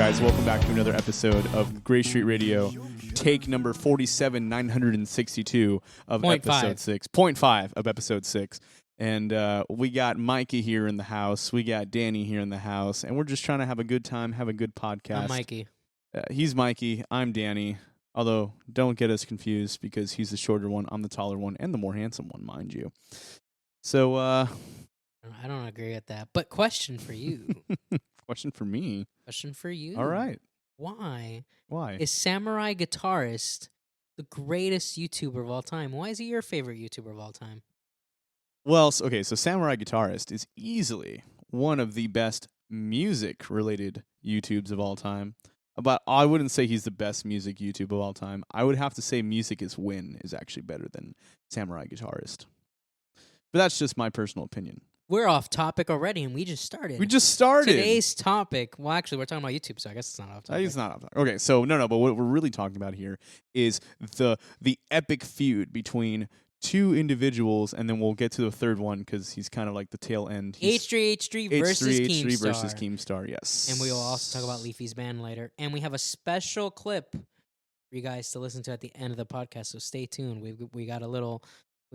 guys? Welcome back to another episode of Gray Street Radio, take number 47,962 of episode 6. 0.5 of episode 6. And we got Mikey here in the house. We got Danny here in the house. And we're just trying to have a good time, have a good podcast. I'm Mikey. He's Mikey. I'm Danny. Although, don't get us confused because he's the shorter one, I'm the taller one, and the more handsome one, mind you. So, I don't agree with that. But question for you. Question for me. Question for you. All right. Why Is Samurai Guitarist the greatest YouTuber of all time? Why is he your favorite YouTuber of all time? Well, so Samurai Guitarist is easily one of the best music-related YouTubes of all time. But I wouldn't say he's the best music YouTube of all time. I would have to say Music is Win is actually better than Samurai Guitarist. But that's just my personal opinion. We're off topic already, and we just started. Today's topic. Well, actually, we're talking about YouTube, so I guess it's not off topic. It's not off topic. Okay, so no, but what we're really talking about here is the epic feud between two individuals, and then we'll get to the third one because he's kind of like the tail end. H3H3 versus Keemstar. versus Keemstar, yes. And we will also talk about Leafy's band later. And we have a special clip for you guys to listen to at the end of the podcast, so stay tuned. We've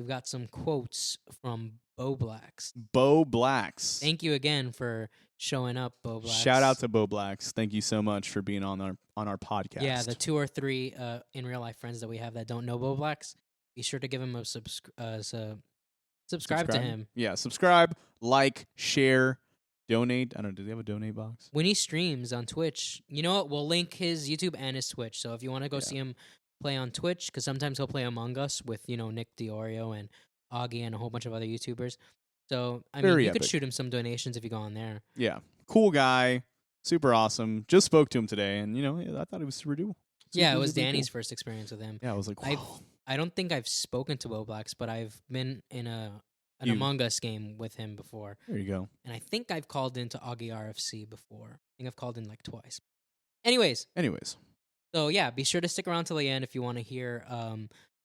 got some quotes from Bowblax. Bowblax. Thank you again for showing up, Bowblax. Shout out to Bowblax. Thank you so much for being on our podcast. Yeah, the 2 or 3 in real life friends that we have that don't know Bowblax, be sure to give him a subscribe to him. Yeah, subscribe, like, share, donate. I don't know, do they have a donate box? When he streams on Twitch, you know what? We'll link his YouTube and his Twitch. So if you want to go see him play on Twitch, because sometimes he'll play Among Us with, Nick, DeOrio, and Augie, and a whole bunch of other YouTubers. So, you could shoot him some donations if you go on there. Yeah. Cool guy. Super awesome. Just spoke to him today, and, I thought it was super doable. Yeah, it was Danny's first experience with him. Yeah, I was like, wow. I don't think I've spoken to Bowblax, but I've been in an Among Us game with him before. There you go. And I think I've called into Augie RFC before. I think I've called in like twice. Anyways. So, yeah, be sure to stick around till the end if you want to hear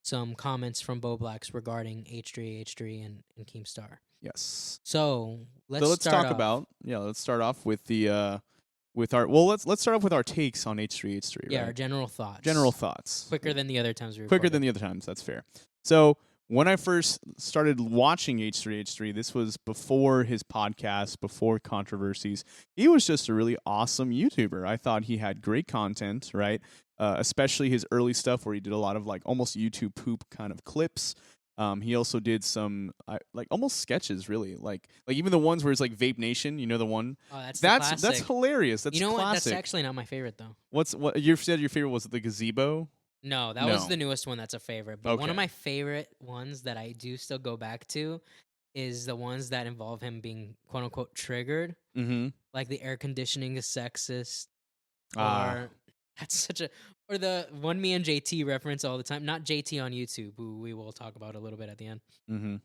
some comments from Bowblax regarding H3H3 and Keemstar. Yes. So, let's start off with the let's start off with our takes on H3H3. Yeah, right? our general thoughts. Quicker than the other times we recorded. Quicker than the other times, that's fair. So, when I first started watching H3H3, this was before his podcast, before Controversies. He was just a really awesome YouTuber. I thought he had great content, right? Especially his early stuff where he did a lot of like almost YouTube poop kind of clips. He also did some like almost sketches, really, like even the ones where it's like Vape Nation. You know the one? Oh, that's hilarious. That's classic. What? That's actually not my favorite though. What you said your favorite was the gazebo? No, that was the newest one. That's a favorite. But one of my favorite ones that I do still go back to is the ones that involve him being quote unquote triggered. Mm-hmm. Like the air conditioning is sexist. Or that's such a. Or the one me and JT reference all the time. Not JT on YouTube, who we will talk about a little bit at the end. Mm-hmm.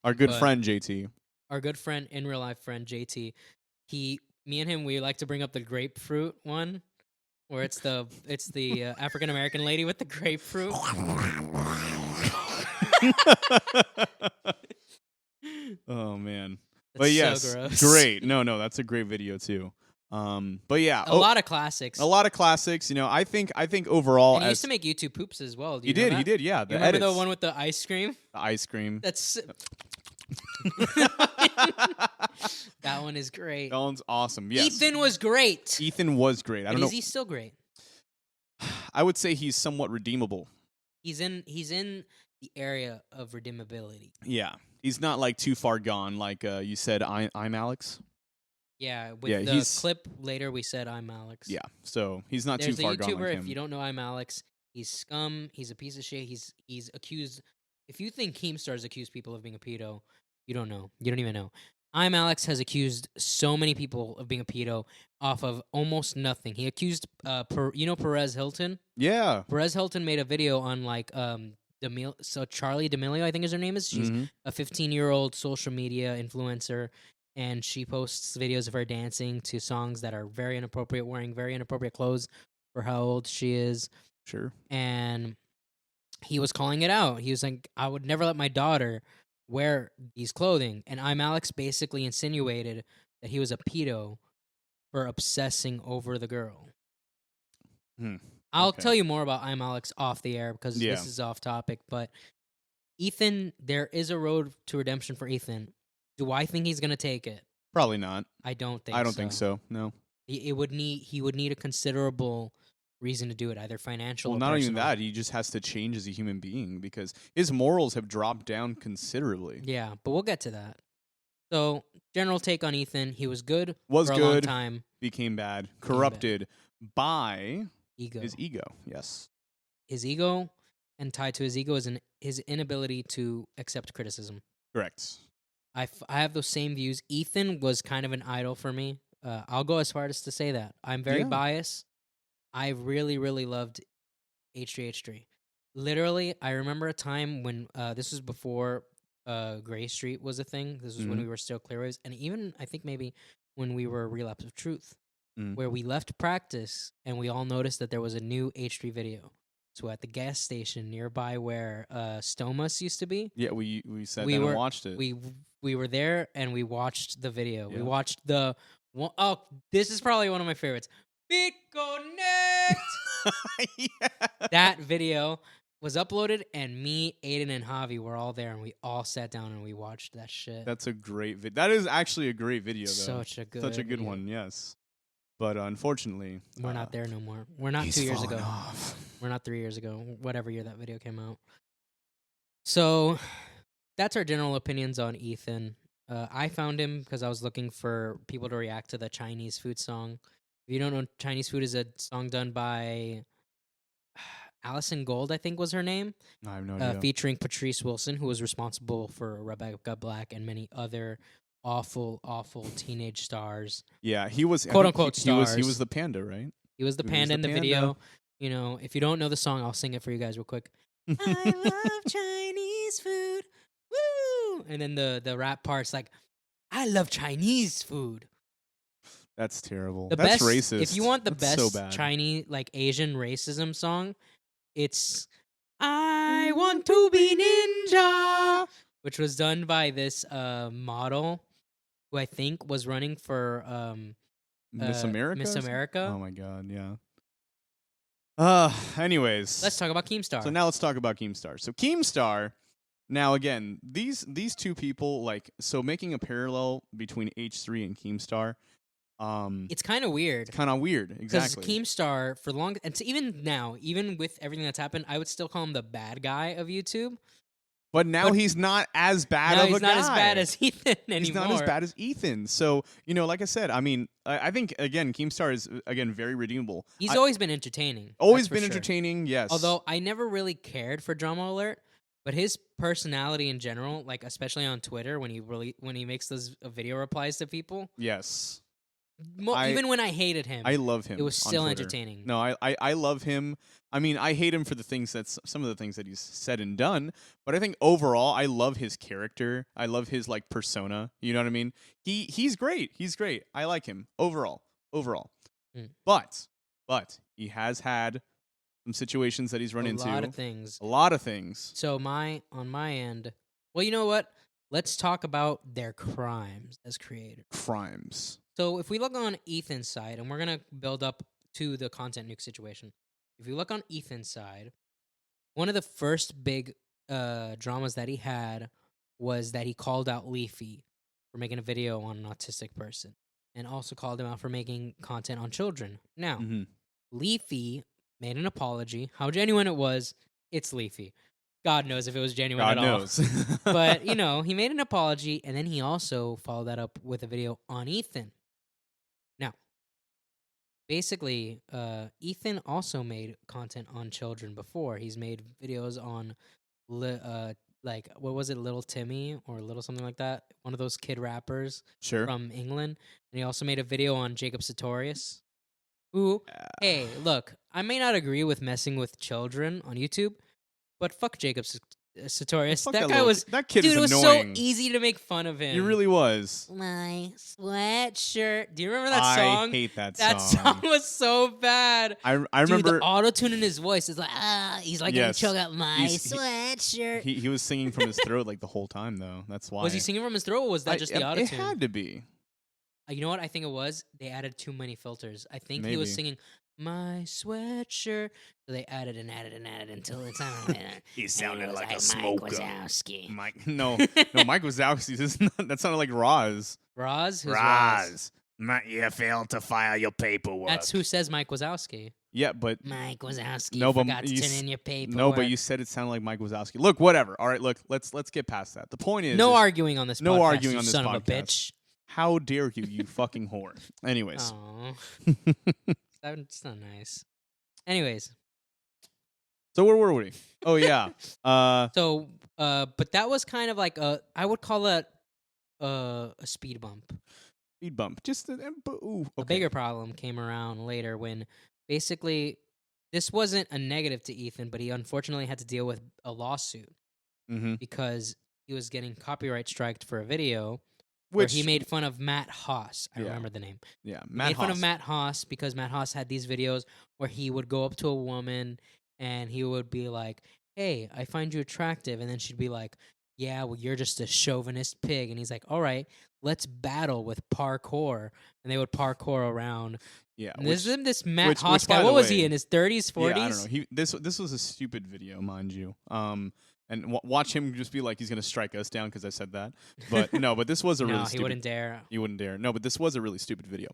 Our good friend JT. Our good friend, in real life friend JT. Me and him, we like to bring up the grapefruit one, where it's the African American lady with the grapefruit. Oh man. That's but yes, so gross. Great. No, that's a great video too. But yeah, a lot of classics. I think overall, and he used to make YouTube poops as well. He did. Yeah, you remember the one with the ice cream? The ice cream. That's that one is great. That one's awesome. Yes. Ethan was great. I don't know. Is he still great? I would say he's somewhat redeemable. He's in the area of redeemability. Yeah, he's not like too far gone. Like you said, I'm Alex. Yeah, with the clip later, we said I'm Alex. Yeah, so he's not too far gone. There's a YouTuber, like him. if you don't know I'm Alex, he's scum, he's a piece of shit, he's accused. If you think Keemstar's accused people of being a pedo, you don't know. You don't even know. I'm Alex has accused so many people of being a pedo off of almost nothing. He accused, Perez Hilton? Yeah. Perez Hilton made a video on, like, Charlie D'Amelio, I think is her name is. She's a 15-year-old social media influencer. And she posts videos of her dancing to songs that are very inappropriate, wearing very inappropriate clothes for how old she is. Sure. And he was calling it out. He was like, I would never let my daughter wear these clothing. And I'm Alex basically insinuated that he was a pedo for obsessing over the girl. Hmm. I'll Okay. tell you more about I'm Alex off the air because Yeah. this is off topic. But Ethan, there is a road to redemption for Ethan. Do I think he's gonna take it? Probably not. I don't think. I don't think so. No. He would need a considerable reason to do it, either financial Well, or not even personal. that. He just has to change as a human being because his morals have dropped down considerably. Yeah, but we'll get to that. So, general take on Ethan: he was good Was for a good, long time. became bad, Became bad. corrupted by Ego. his ego. Yes. His ego, and tied to his ego is his inability to accept criticism. Correct. I have those same views. Ethan was kind of an idol for me. I'll go as far as to say that. I'm very Yeah. biased. I really, really loved H3H3. Literally, I remember a time when this was before Gray Street was a thing. This was when Mhm. we were still Clearwaves. And even, I think maybe when we were Relapse of Truth, Mm. where we left practice and we all noticed that there was a new H3 video. So at the gas station nearby where Stomas used to be, Yeah, we sat we down were and watched it. we were there and we watched the video. We Yeah. watched the one, oh, this is probably one of my favorites. Bit Connect. Yeah. That video was uploaded, and me, Aiden, and Javi were all there, and we all sat down and we watched that shit. That's a great video. That is actually a great video, though. Such a good video. One, yes. But unfortunately, we're not there no more. We're not he's 2 years fallen ago. off. We're not 3 years ago. Whatever year that video came out. So that's our general opinions on Ethan. I found him because I was looking for people to react to the Chinese food song. If you don't know, Chinese food is a song done by Allison Gold, I think was her name, I have no idea. featuring Patrice Wilson, who was responsible for Rebecca Black and many other awful, awful teenage stars. Yeah, he was Quote, unquote, he was stars. the panda, right? He was the He was panda the in the panda. video. You know, if you don't know the song, I'll sing it for you guys real quick. I love Chinese food. Woo! And then the rap part's like, I love Chinese food. That's terrible. The That's best, racist. if you want the That's so best bad. Chinese, like Asian racism song, it's I want to be ninja, which was done by this model who I think was running for Miss America. Miss America. Oh my god, yeah. Anyways, Let's talk about Keemstar. So now let's talk about Keemstar. So Keemstar, now again, these two people, like, so making a parallel between H3 and Keemstar, it's kind of weird. kind of weird, Because exactly. Keemstar, for long, and so even now, even with everything that's happened, I would still call him the bad guy of YouTube. But now but he's not as bad Now of he's a not guy. as bad as Ethan anymore. He's not as bad as Ethan. So, you know, like I said, I mean, I think, again, Keemstar is, again, very redeemable. He's always been entertaining. Always that's for been sure. entertaining, yes. Although I never really cared for Drama Alert, but his personality in general, like especially on Twitter when he makes those video replies to people, yes. even when I hated him, I love him. it was on still Twitter. entertaining. No, I love him. I mean, I hate him for the things some of the things that he's said and done, but I think overall I love his character. I love his like persona. You know what I mean? He's great. He's great. I like him overall. Mm. But he has had some situations that he's run into. A lot of things. A lot of things. So on my end, well, you know what? Let's talk about their crimes as creators. Crimes. So if we look on Ethan's side, and we're gonna build up to the content nuke situation. If you look on Ethan's side, one of the first big dramas that he had was that he called out Leafy for making a video on an autistic person, and also called him out for making content on children. Now, Mhm. Leafy made an apology. How genuine it was, it's Leafy. God knows if it was genuine God at all. knows. But, you know, he made an apology, and then he also followed that up with a video on Ethan. Now, basically, Ethan also made content on children before. He's made videos on, like, what was it, Little Timmy or Little something like that? One of those kid rappers Sure. from England. And he also made a video on Jacob Sartorius, who, hey, look, I may not agree with messing with children on YouTube, but fuck Jacob Sartorius. Fuck That guy was, that kid dude, is it was annoying. so easy to make fun of him. He really was. My sweatshirt. Do you remember that I song? hate that That song was so bad. I Dude, remember the auto-tune in his voice is like, he's like, Yes. choke out my He's- sweatshirt. he was singing from his throat like the whole time though. That's why. Was he singing from his throat, or was that just the It auto-tune? had to be. You know what I think it was? They added too many filters. I think he was Maybe. singing, my sweatshirt. So they added and added and added until it sounded like He and sounded it was like a Mike smoker. Wazowski. Mike, no, Mike Wazowski. That sounded like Roz. Roz? Who's Roz? You failed to file your paperwork. That's who says Mike Wazowski. Yeah, but Mike Wazowski no, but forgot to turn in your paperwork. no, but you said it sounded like Mike Wazowski. Look, whatever. All right, look, let's get past that. The point is, no arguing on this. No podcast, arguing you on this son podcast. of a bitch. How dare you, you fucking whore. Anyways. Aw. That's not nice. Anyways. So where were we? Oh, yeah. But that was kind of like I would call it a speed bump. Speed bump. Just okay. A bigger problem came around later when basically this wasn't a negative to Ethan, but he unfortunately had to deal with a lawsuit because he was getting copyright striked for a video where he made fun of Matt Haas. I remember the name. Yeah, Made fun of Matt Haas because Matt Haas had these videos where he would go up to a woman and he would be like, "Hey, I find you attractive," and then she'd be like, "Yeah, well, you're just a chauvinist pig," and he's like, "All right, let's battle with parkour," and they would parkour around. Yeah, this Matt Haas guy. What was he in his 30s, 40s? Yeah, I don't know. This was a stupid video, mind you. And watch him just be like he's gonna strike us down because I said that. But no, but this was a really stupid. He wouldn't dare. He wouldn't dare. No, but this was a really stupid video.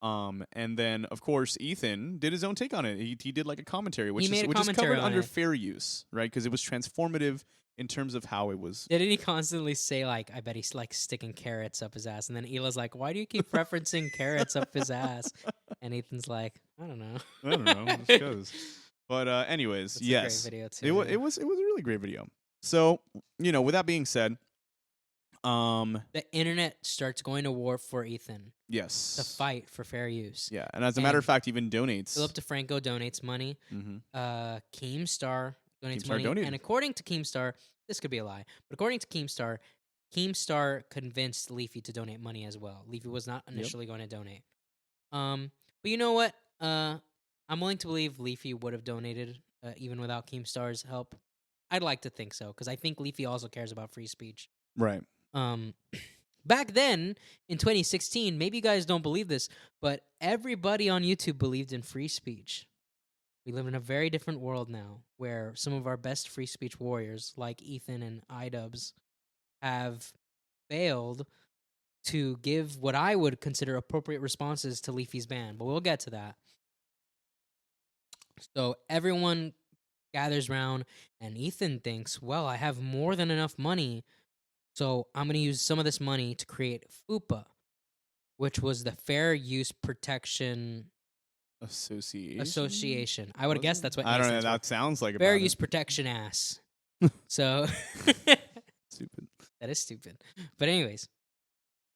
And then of course Ethan did his own take on it. He did like a commentary, which is covered under fair use, right? Because it was transformative in terms of how it was. Didn't he constantly say like, "I bet he's like sticking carrots up his ass," and then Hila's like, "Why do you keep referencing carrots up his ass?" And Ethan's like, "I don't know. I don't know, just goes." But anyways, That's yes, a great video too, it was a really great video. So with that being said, the internet starts going to war for Ethan. Yes, to fight for fair use. Yeah, and as a matter of fact, even donates. Philip DeFranco donates money. Keemstar donates money, donated. And according to Keemstar, this could be a lie, but according to Keemstar, Keemstar convinced Leafy to donate money as well. Leafy was not initially going to donate. But you know what? I'm willing to believe Leafy would have donated even without Keemstar's help. I'd like to think so because I think Leafy also cares about free speech. Right. Back then in 2016, maybe you guys don't believe this, but everybody on YouTube believed in free speech. We live in a very different world now where some of our best free speech warriors like Ethan and iDubbbz have failed to give what I would consider appropriate responses to Leafy's ban, but we'll get to that. So everyone gathers round, and Ethan thinks, well, I have more than enough money, so I'm going to use some of this money to create FUPA, which was the Fair Use Protection Association. I would have guessed that's what I don't know. That sounds like Fair Use Protection ass. So stupid. That is stupid. But anyways,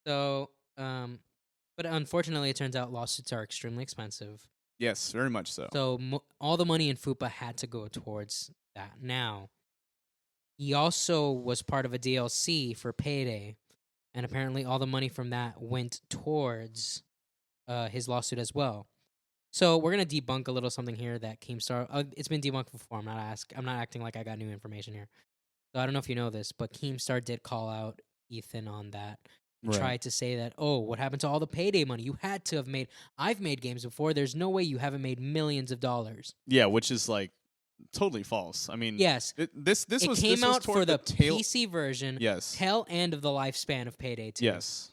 so but unfortunately, it turns out lawsuits are extremely expensive. Yes, very much so. So all the money in FUPA had to go towards that. Now, he also was part of a DLC for Payday, and apparently all the money from that went towards his lawsuit as well. So we're gonna debunk a little something here that Keemstar. It's been debunked before. I'm not acting like I got new information here. So I don't know if you know this, but Keemstar did call out Ethan on that. And tried to say that, oh, what happened to all the Payday money? You had to have made. I've made games before. There's no way you haven't made millions of dollars. Yeah, which is like totally false. I mean, yes, this came out for the tail PC version. Yes, tail end of the lifespan of Payday 2. Yes.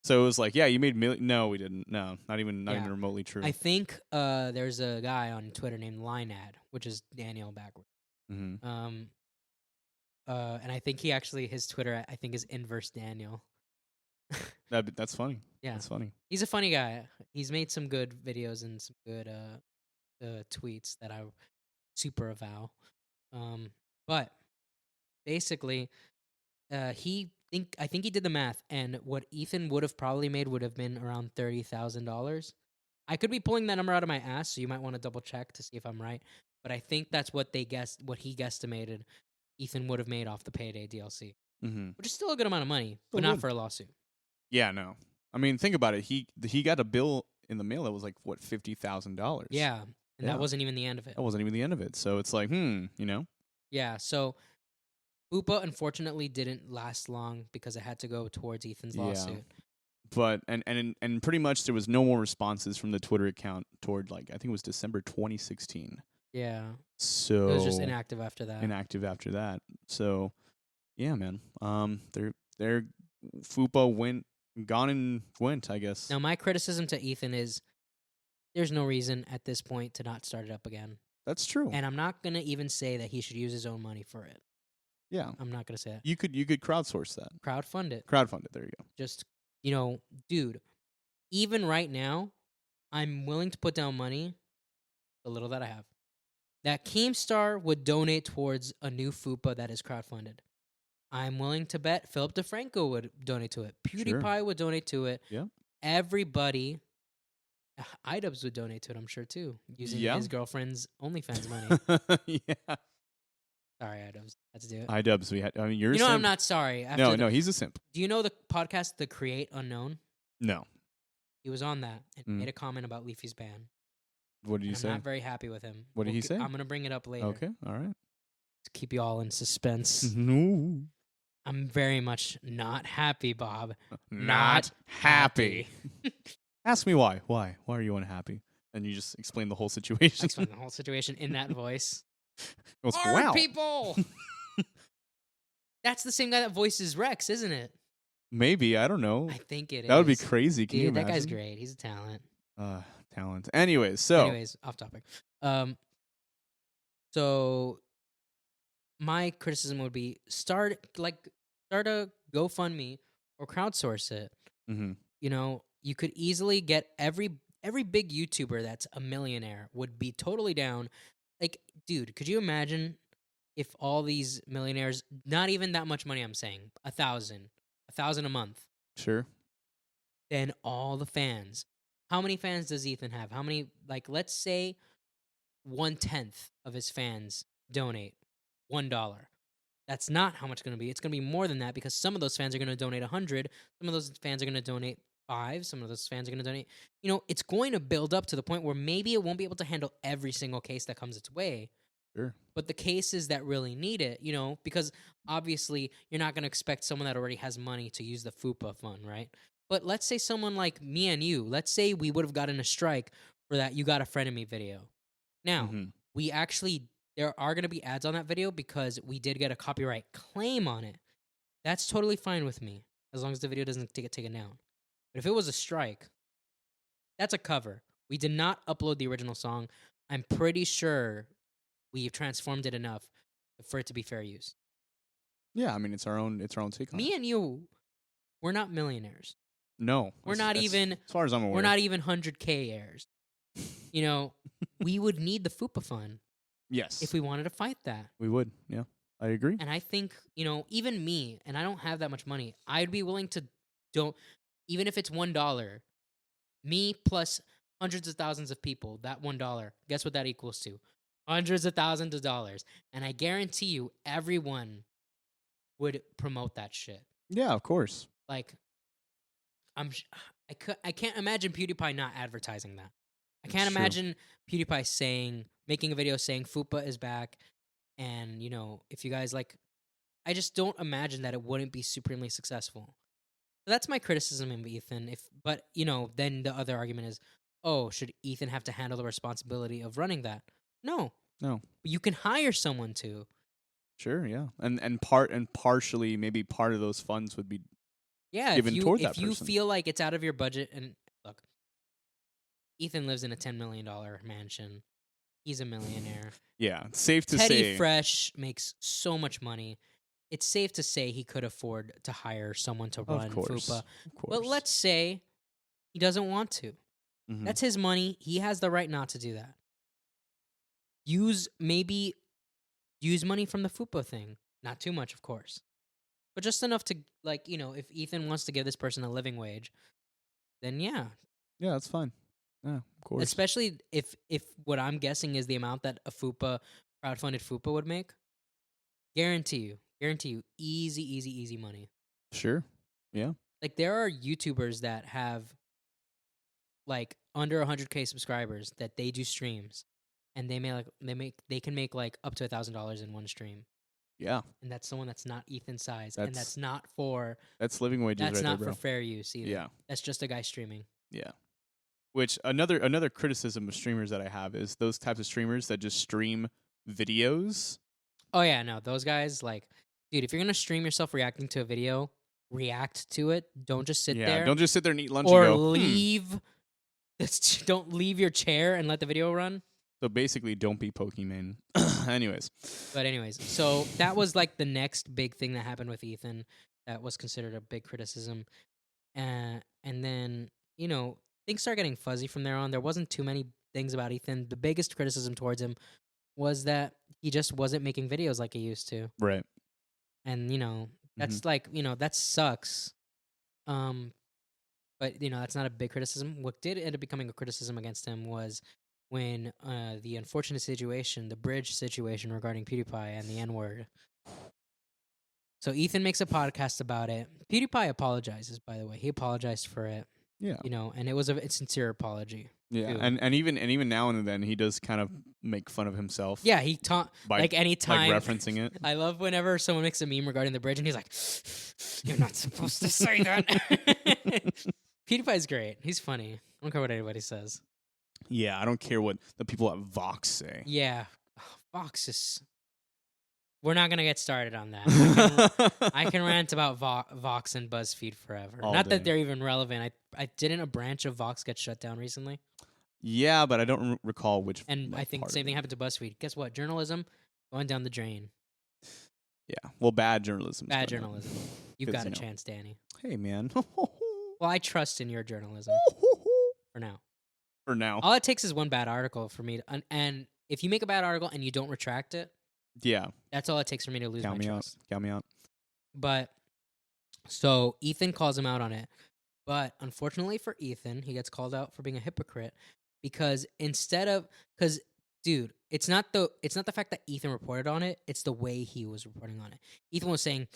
So it was like, yeah, you made No, we didn't. No, not even remotely true. I think there's a guy on Twitter named Linead, which is Daniel backwards. Mm-hmm. And I think his Twitter, I think, is inverse Daniel. That's funny. Yeah, that's funny. He's a funny guy. He's made some good videos and some good tweets that I super avow. But basically, I think he did the math, and what Ethan would have probably made would have been around $30,000. I could be pulling that number out of my ass, so you might want to double check to see if I'm right. But I think that's what he guesstimated Ethan would have made off the Payday DLC, which is still a good amount of money, but not for a lawsuit. Yeah, no. I mean, think about it. He got a bill in the mail that was like what, $50,000. Yeah, and that wasn't even the end of it. That wasn't even the end of it. So it's like, Yeah. So FUPA unfortunately didn't last long because it had to go towards Ethan's lawsuit. but and pretty much there was no more responses from the Twitter account toward like I think it was December 2016. Yeah. So It was just inactive after that. inactive after that. So yeah, man. Their FUPA went, I guess. Now, my criticism to Ethan is there's no reason at this point to not start it up again. That's true. And I'm not going to even say that he should use his own money for it. Yeah. I'm not going to say that. You could crowdsource that. Crowdfund it. Crowdfund it. There you go. Just, dude, even right now, I'm willing to put down money, the little that I have, that Keemstar would donate towards a new FUPA that is crowdfunded. I'm willing to bet Philip DeFranco would donate to it. PewDiePie would donate to it. Yeah. Everybody, iDubbbz would donate to it, I'm sure, too, using his girlfriend's OnlyFans money. Yeah. Sorry, iDubbbz. Let's do it. iDubbbz, you're a simp. I'm not sorry. No, he's a simp. Do you know the podcast, The Create Unknown? No. He was on that and made a comment about Leafy's ban. What did you say? I'm not very happy with him. What did he say? I'm going to bring it up later. Okay, all right. To keep you all in suspense. No. I'm very much not happy, Bob. Not happy. Ask me why. Why are you unhappy? And you just explain the whole situation. I explained the whole situation in that voice. Goes, Hard wow. people! That's the same guy that voices Rex, isn't it? Maybe. I don't know. I think it is. That would be crazy. Can you Dude, imagine? that guy's great. He's a talent. Talent. Anyways, off topic. So my criticism would be start a GoFundMe or crowdsource it. Mm-hmm. You could easily get every big YouTuber that's a millionaire would be totally down. Like, dude, could you imagine if all these millionaires, not even that much money, I'm saying, $1,000 a month. Sure. Then all the fans. How many fans does Ethan have? How many, let's say 1/10 of his fans donate $1. That's not how much it's going to be. It's going to be more than that because some of those fans are going to donate 100. Some of those fans are going to donate 5. Some of those fans are going to donate. It's going to build up to the point where maybe it won't be able to handle every single case that comes its way. Sure. But the cases that really need it, because obviously you're not going to expect someone that already has money to use the FUPA fund, right? But let's say someone like me and you, let's say we would have gotten a strike for that You Got a Friend of Me video. Now, there are going to be ads on that video because we did get a copyright claim on it. That's totally fine with me, as long as the video doesn't get taken down. But if it was a strike, that's a cover. We did not upload the original song. I'm pretty sure we've transformed it enough for it to be fair use. Yeah, I mean it's our own take on Me and you, we're not millionaires. No. We're not even, as far as I'm aware. we're not even 100K heirs. We would need the FUPA fund. Yes. If we wanted to fight that. We would, yeah. I agree. And I think, even me, and I don't have that much money, I'd be willing to even if it's $1, me plus hundreds of thousands of people, that $1, guess what that equals to? Hundreds of thousands of dollars. And I guarantee you, everyone would promote that shit. Yeah, of course. I can't imagine PewDiePie not advertising that. I can't imagine PewDiePie making a video saying FUPA is back, and if you guys I just don't imagine that it wouldn't be supremely successful. So that's my criticism of Ethan. But then the other argument is, should Ethan have to handle the responsibility of running that? No. But you can hire someone to. Sure, yeah, and partially maybe part of those funds would be given toward that person. If you feel like it's out of your budget, and look, Ethan lives in a $10 million mansion. He's a millionaire. Yeah, it's safe to say. Teddy Fresh makes so much money. It's safe to say he could afford to hire someone to run FUPA. But let's say he doesn't want to. Mm-hmm. That's his money. He has the right not to do that. Use money from the FUPA thing. Not too much, of course. But just enough to, if Ethan wants to give this person a living wage, then yeah. Yeah, that's fine. Yeah, of course. Especially if what I'm guessing is the amount that a crowdfunded FUPA would make. Guarantee you, easy money. Sure. Yeah. There are YouTubers that have under 100K subscribers that they do streams, and they can make up to $1,000 in one stream. Yeah. And that's someone that's not Ethan's size. And That's that's living wages that's right not there, for bro. fair use either. Yeah. That's just a guy streaming. Yeah. Which another criticism of streamers that I have is those types of streamers that just stream videos. Oh yeah, no, those guys like, dude, if you're gonna stream yourself reacting to a video, react to it. Don't just sit there Don't just sit there and eat lunch or and go, leave. Don't leave your chair and let the video run. So basically, don't be Pokemon. Anyways. But anyways, so that was like the next big thing that happened with Ethan that was considered a big criticism. And then, things start getting fuzzy from there on. There wasn't too many things about Ethan. The biggest criticism towards him was that he just wasn't making videos like he used to. Right. And, that's like, that sucks. But, that's not a big criticism. What did end up becoming a criticism against him was when the unfortunate situation, the bridge situation regarding PewDiePie and the N-word. So Ethan makes a podcast about it. PewDiePie apologizes, by the way. He apologized for it. Yeah. And it was a sincere apology. Yeah. Too. And even now and then he does kind of make fun of himself. Yeah, he like anytime referencing it. I love whenever someone makes a meme regarding the bridge and he's like, "You're not supposed to say that." PewDiePie's great. He's funny. I don't care what anybody says. Yeah, I don't care what the people at Vox say. Yeah. Vox is... We're not going to get started on that. I can rant about Vox and BuzzFeed forever. All not day. that they're even relevant. I didn't a branch of Vox get shut down recently? Yeah, but I don't recall which. And I think the same thing happened to BuzzFeed. Guess what? Journalism going down the drain. Yeah. Well, bad journalism. Bad journalism. You've got a chance, Danny. Hey, man. Well, I trust in your journalism for now. For now. All it takes is one bad article for me to, and if you make a bad article and you don't retract it, yeah, that's all it takes for me to lose my trust. Count me out. But so Ethan calls him out on it, but unfortunately for Ethan, he gets called out for being a hypocrite because dude, it's not the fact that Ethan reported on it, it's the way he was reporting on it. Ethan was saying,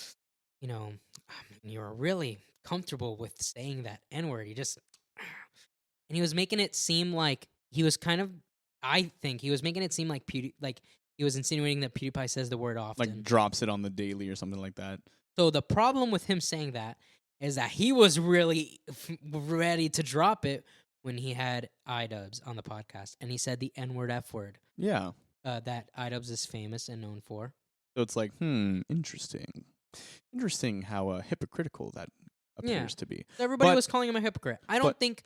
you're really comfortable with saying that N-word. And he was making it seem like he was kind of, I think he was making it seem like he was insinuating that PewDiePie says the word often. Like drops it on the daily or something like that. So the problem with him saying that is that he was really ready to drop it when he had iDubbbz on the podcast. And he said the N-word, F-word. Yeah. That iDubbbz is famous and known for. So it's like, interesting. Interesting how hypocritical that appears to be. Everybody was calling him a hypocrite. I don't think...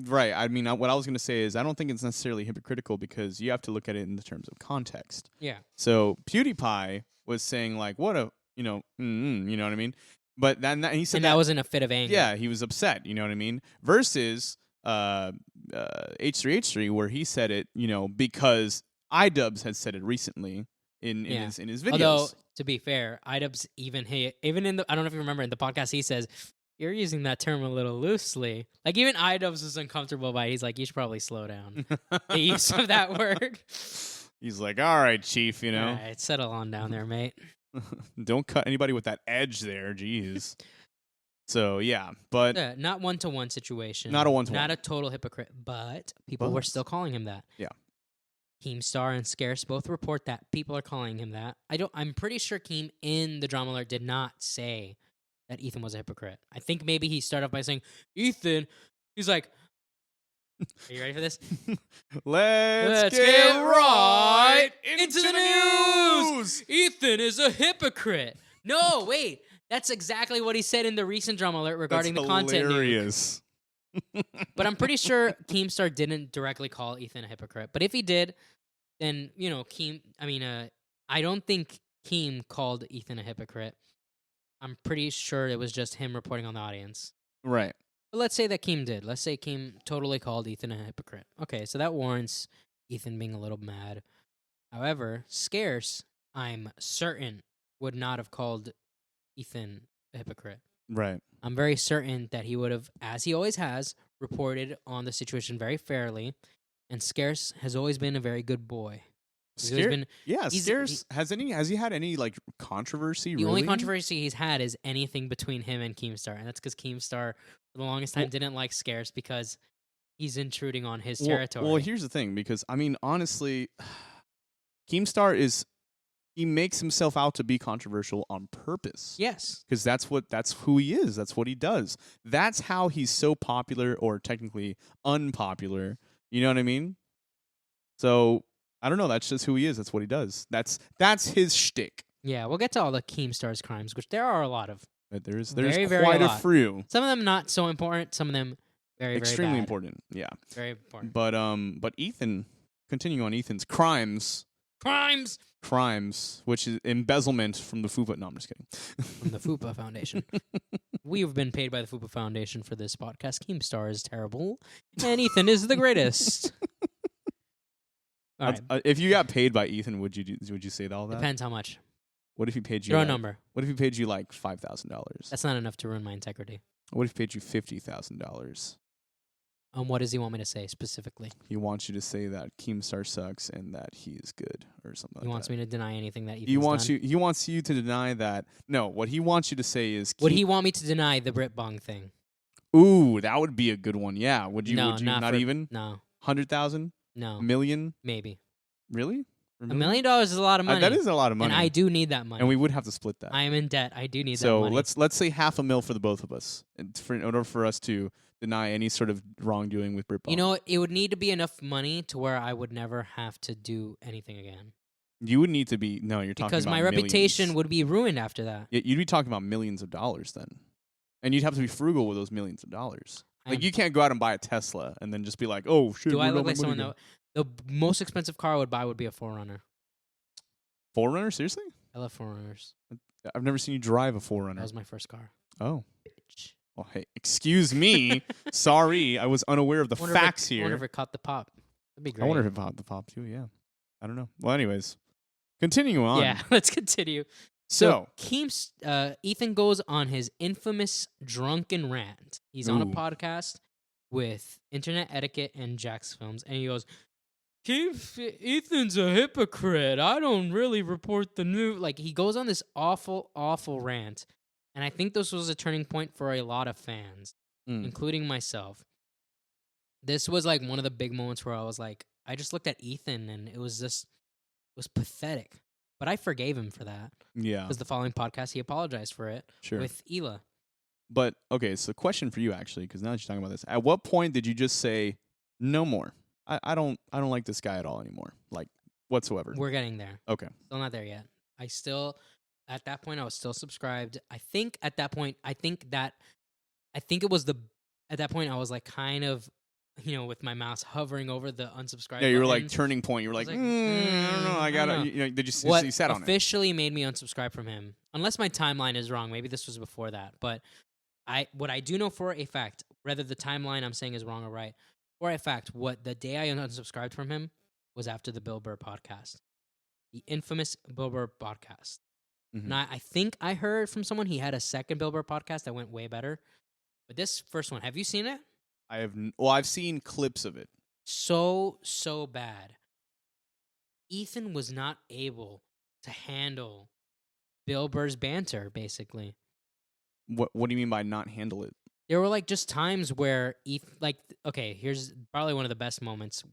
Right. I mean, what I was going to say is I don't think it's necessarily hypocritical because you have to look at it in the terms of context. Yeah. So PewDiePie was saying like, what a, you know what I mean? But then he said that was in a fit of anger. Yeah, he was upset, you know what I mean? Versus H3H3 where he said it, because iDubbbz had said it recently in his videos. Although, to be fair, iDubbbz even in the, I don't know if you remember in the podcast, he says, "You're using that term a little loosely." Like even iDubbbz was uncomfortable by it. He's like, "You should probably slow down the use of that word." He's like, "All right, chief, All right, settle on down there, mate. Don't cut anybody with that edge there, jeez." So yeah, but not one-to-one situation. Not a one-to-one. Not a total hypocrite, but people were still calling him that. Yeah. Keemstar and Scarce both report that people are calling him that. I'm pretty sure Keem in the Drama Alert did not say that Ethan was a hypocrite. I think maybe he started off by saying, Ethan, he's like, are you ready for this? Let's get right into the news. Ethan is a hypocrite. No, wait. That's exactly what he said in the recent Drama Alert regarding the content news. But I'm pretty sure Keemstar didn't directly call Ethan a hypocrite. But if he did, then, I don't think Keem called Ethan a hypocrite. I'm pretty sure it was just him reporting on the audience. Right. But let's say that Keem did. Let's say Keem totally called Ethan a hypocrite. Okay, so that warrants Ethan being a little mad. However, Scarce, I'm certain, would not have called Ethan a hypocrite. Right. I'm very certain that he would have, as he always has, reported on the situation very fairly. And Scarce has always been a very good boy. Scarce has he had any like controversy? The only controversy he's had is anything between him and Keemstar, and that's because Keemstar for the longest time didn't like Scarce because he's intruding on his territory. Well, here's the thing, because honestly, Keemstar he makes himself out to be controversial on purpose. Yes. Because that's who he is. That's what he does. That's how he's so popular, or technically unpopular. You know what I mean? So I don't know. That's just who he is. That's what he does. That's his shtick. Yeah, we'll get to all the Keemstar's crimes, which there are a lot of. But there's Very, quite very a lot. few. Some of them not so important. Some of them very, Extremely very bad. important. Yeah. Very important. But Ethan, continuing on Ethan's crimes, which is embezzlement from the FUPA. No, I'm just kidding. From the FUPA Foundation. We've been paid by the FUPA Foundation for this podcast. Keemstar is terrible, and Ethan is the greatest. All right. If you got paid by Ethan, would you say all that? Depends how much. What if he paid you? Throw a number. What if he paid you like $5,000? That's not enough to ruin my integrity. What if he paid you $50,000? What does he want me to say specifically? He wants you to say that Keemstar sucks and that he is good, or something. He wants me to deny anything that Ethan's he wants done? you. He wants you to deny that. No, what he wants you to say is. Would he want me to deny the Brit Bong thing? Ooh, that would be a good one. Yeah. Would you? No, would you not not for, even? No. 100,000? No. $1 million? Maybe. Really? $1 million is a lot of money. That is a lot of money. And I do need that money. And we would have to split that. I am in debt. I do need that so money. let's say $500,000 for the both of us, in order for us to deny any sort of wrongdoing with Britball. You know what? It would need to be enough money to where I would never have to do anything again. You would need to be no. You're talking because about my millions. reputation would be ruined after that. You'd be talking about millions of dollars then, and you'd have to be frugal with those millions of dollars. Like you can't go out and buy a Tesla and then just be like, "Oh shit." Do I look like someone that the most expensive car I would buy would be a 4Runner? 4Runner? Seriously? I love 4Runners. I've never seen you drive a 4Runner. That was my first car. Oh. Well, hey, excuse me. Sorry, I was unaware of the facts here. I wonder if it caught the pop. That'd be great. I wonder if it caught the pop too. Yeah. I don't know. Well, anyways, continuing on. Yeah, let's continue. So Ethan goes on his infamous drunken rant. He's on a podcast with Internet Etiquette and Jack's Films, and he goes, Ethan's a hypocrite. I don't really report the news. Like, he goes on this awful, awful rant, and I think this was a turning point for a lot of fans, including myself. This was like one of the big moments where I was like, I just looked at Ethan, and it was pathetic. But I forgave him for that. Yeah. Because the following podcast, he apologized for it with Ela. But, okay, so question for you, actually, because now that you're talking about this. At what point did you just say, no more? I don't like this guy at all anymore, like, whatsoever. We're getting there. Okay. Still not there yet. At that point, I was still subscribed. I think at that point, at that point, I was like kind of, with my mouse hovering over the unsubscribe Yeah, you were button. like turning point. You were like, I don't know. I don't know. Did you What sat on it? officially made me unsubscribe from him, unless my timeline is wrong. Maybe this was before that. But what I do know for a fact, whether the timeline I'm saying is wrong or right, for a fact, what the day I unsubscribed from him was after the Bill Burr podcast. The infamous Bill Burr podcast. Mm-hmm. And I think I heard from someone he had a second Bill Burr podcast that went way better. But this first one, have you seen it? I've seen clips of it. So bad. Ethan was not able to handle Bill Burr's banter, basically. What do you mean by not handle it? There were like just times where here's probably one of the best moments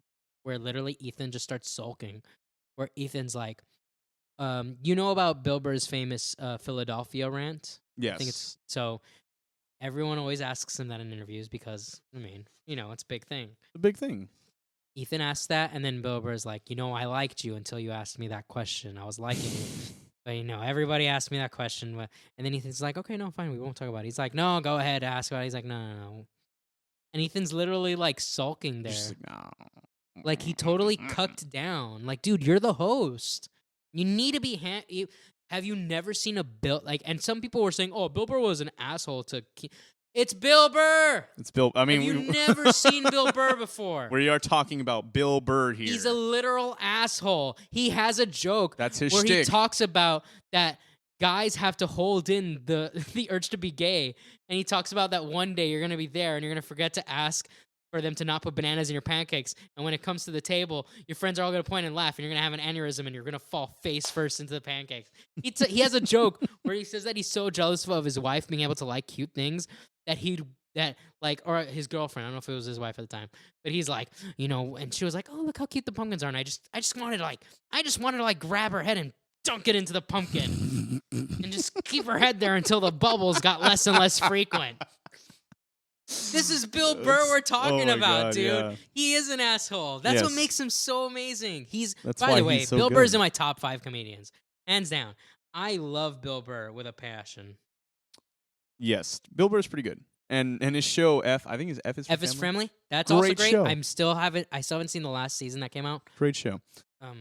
where literally Ethan just starts sulking. Where Ethan's like, you know about Bill Burr's famous Philadelphia rant? Yes. I think it's so. Everyone always asks him that in interviews because, it's a big thing. A big thing. Ethan asked that, and then Bill Burr's like, I liked you until you asked me that question. I was liking you. But, everybody asked me that question. And then Ethan's like, okay, no, fine, we won't talk about it. He's like, no, go ahead, ask about it. He's like, no. And Ethan's literally, like, sulking there. Just like, no. Like, he totally cucked down. Like, dude, you're the host. You need to be... Have you never seen a Bill... and some people were saying, oh, Bill Burr was an asshole to... It's Bill Burr! It's Bill... I mean... Have you never seen Bill Burr before? We are talking about Bill Burr here. He's a literal asshole. He has a joke... That's his where shtick. He talks about that guys have to hold in the urge to be gay. And he talks about that one day you're going to be there and you're going to forget to ask... for them to not put bananas in your pancakes. And when it comes to the table, your friends are all going to point and laugh, and you're going to have an aneurysm, and you're going to fall face first into the pancakes. He has a joke where he says that he's so jealous of his wife being able to like cute things or his girlfriend. I don't know if it was his wife at the time, but he's like, and she was like, oh, look how cute the pumpkins are. And I just wanted to grab her head and dunk it into the pumpkin and just keep her head there until the bubbles got less and less frequent. This is Bill Burr we're talking about, dude. Yeah. He is an asshole. That's what Yes. makes him so amazing. That's by why the way, he's so Bill Burr's good. in my top 5 comedians. Hands down. I love Bill Burr with a passion. Yes, Bill Burr's pretty good, and his show F, I think his F is for F is Family. Family. That's also Great great. show. I still haven't seen the last season that came out. Great show.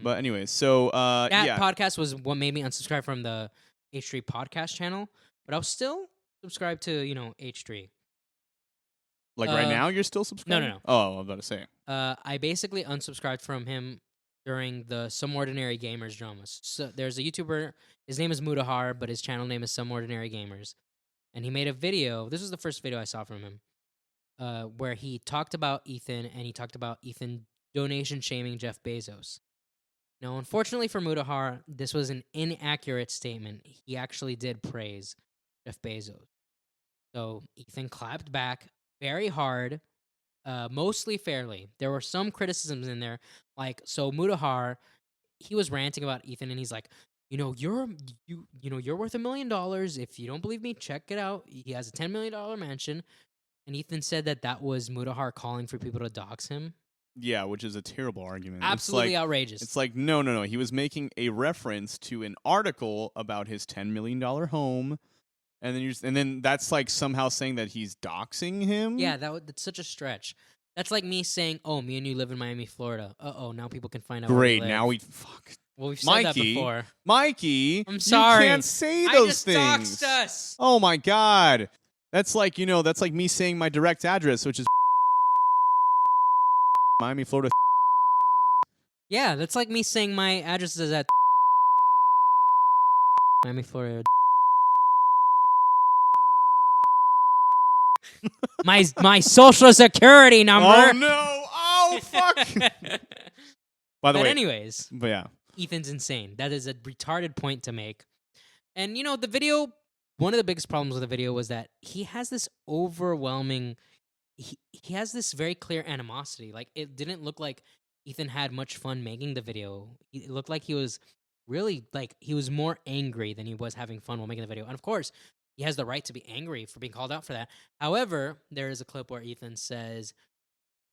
But anyways, so that yeah, podcast was what made me unsubscribe from the H3 podcast channel, but I was still subscribed to H3. like right now you're still subscribed? No. Oh, I was about to say. I basically unsubscribed from him during the Some Ordinary Gamers dramas. So there's a YouTuber, his name is Mudahar, but his channel name is Some Ordinary Gamers. And he made a video, this was the first video I saw from him, where he talked about Ethan, and he talked about Ethan donation shaming Jeff Bezos. Now, unfortunately for Mudahar, this was an inaccurate statement. He actually did praise Jeff Bezos. So Ethan clapped back very hard, mostly fairly. There were some criticisms in there, like so Mudahar, he was ranting about Ethan, and he's like, you're worth $1 million. If you don't believe me, check it out. He has a $10 million mansion, and Ethan said that was Mudahar calling for people to dox him. Yeah, which is a terrible argument. Absolutely outrageous. It's like no. He was making a reference to an article about his $10 million home. And then that's like somehow saying that he's doxing him. Yeah, that's such a stretch. That's like me saying, "Oh, me and you live in Miami, Florida." Now people can find out. Great, where we live. now we fuck. Well, we've said that Mikey, before. Mikey, I'm sorry. You can't say those things. I just doxed us. Oh my god, that's like that's like me saying my direct address, which is Miami, Florida. Yeah, that's like me saying my address is at Miami, Florida. my social security number. Oh no! Oh fuck! By the way, anyways, but yeah, Ethan's insane. That is a retarded point to make. And the video. One of the biggest problems with the video was that he has this overwhelming. He has this very clear animosity. Like, it didn't look like Ethan had much fun making the video. It looked like he was really he was more angry than he was having fun while making the video. And of course, he has the right to be angry for being called out for that. However, there is a clip where Ethan says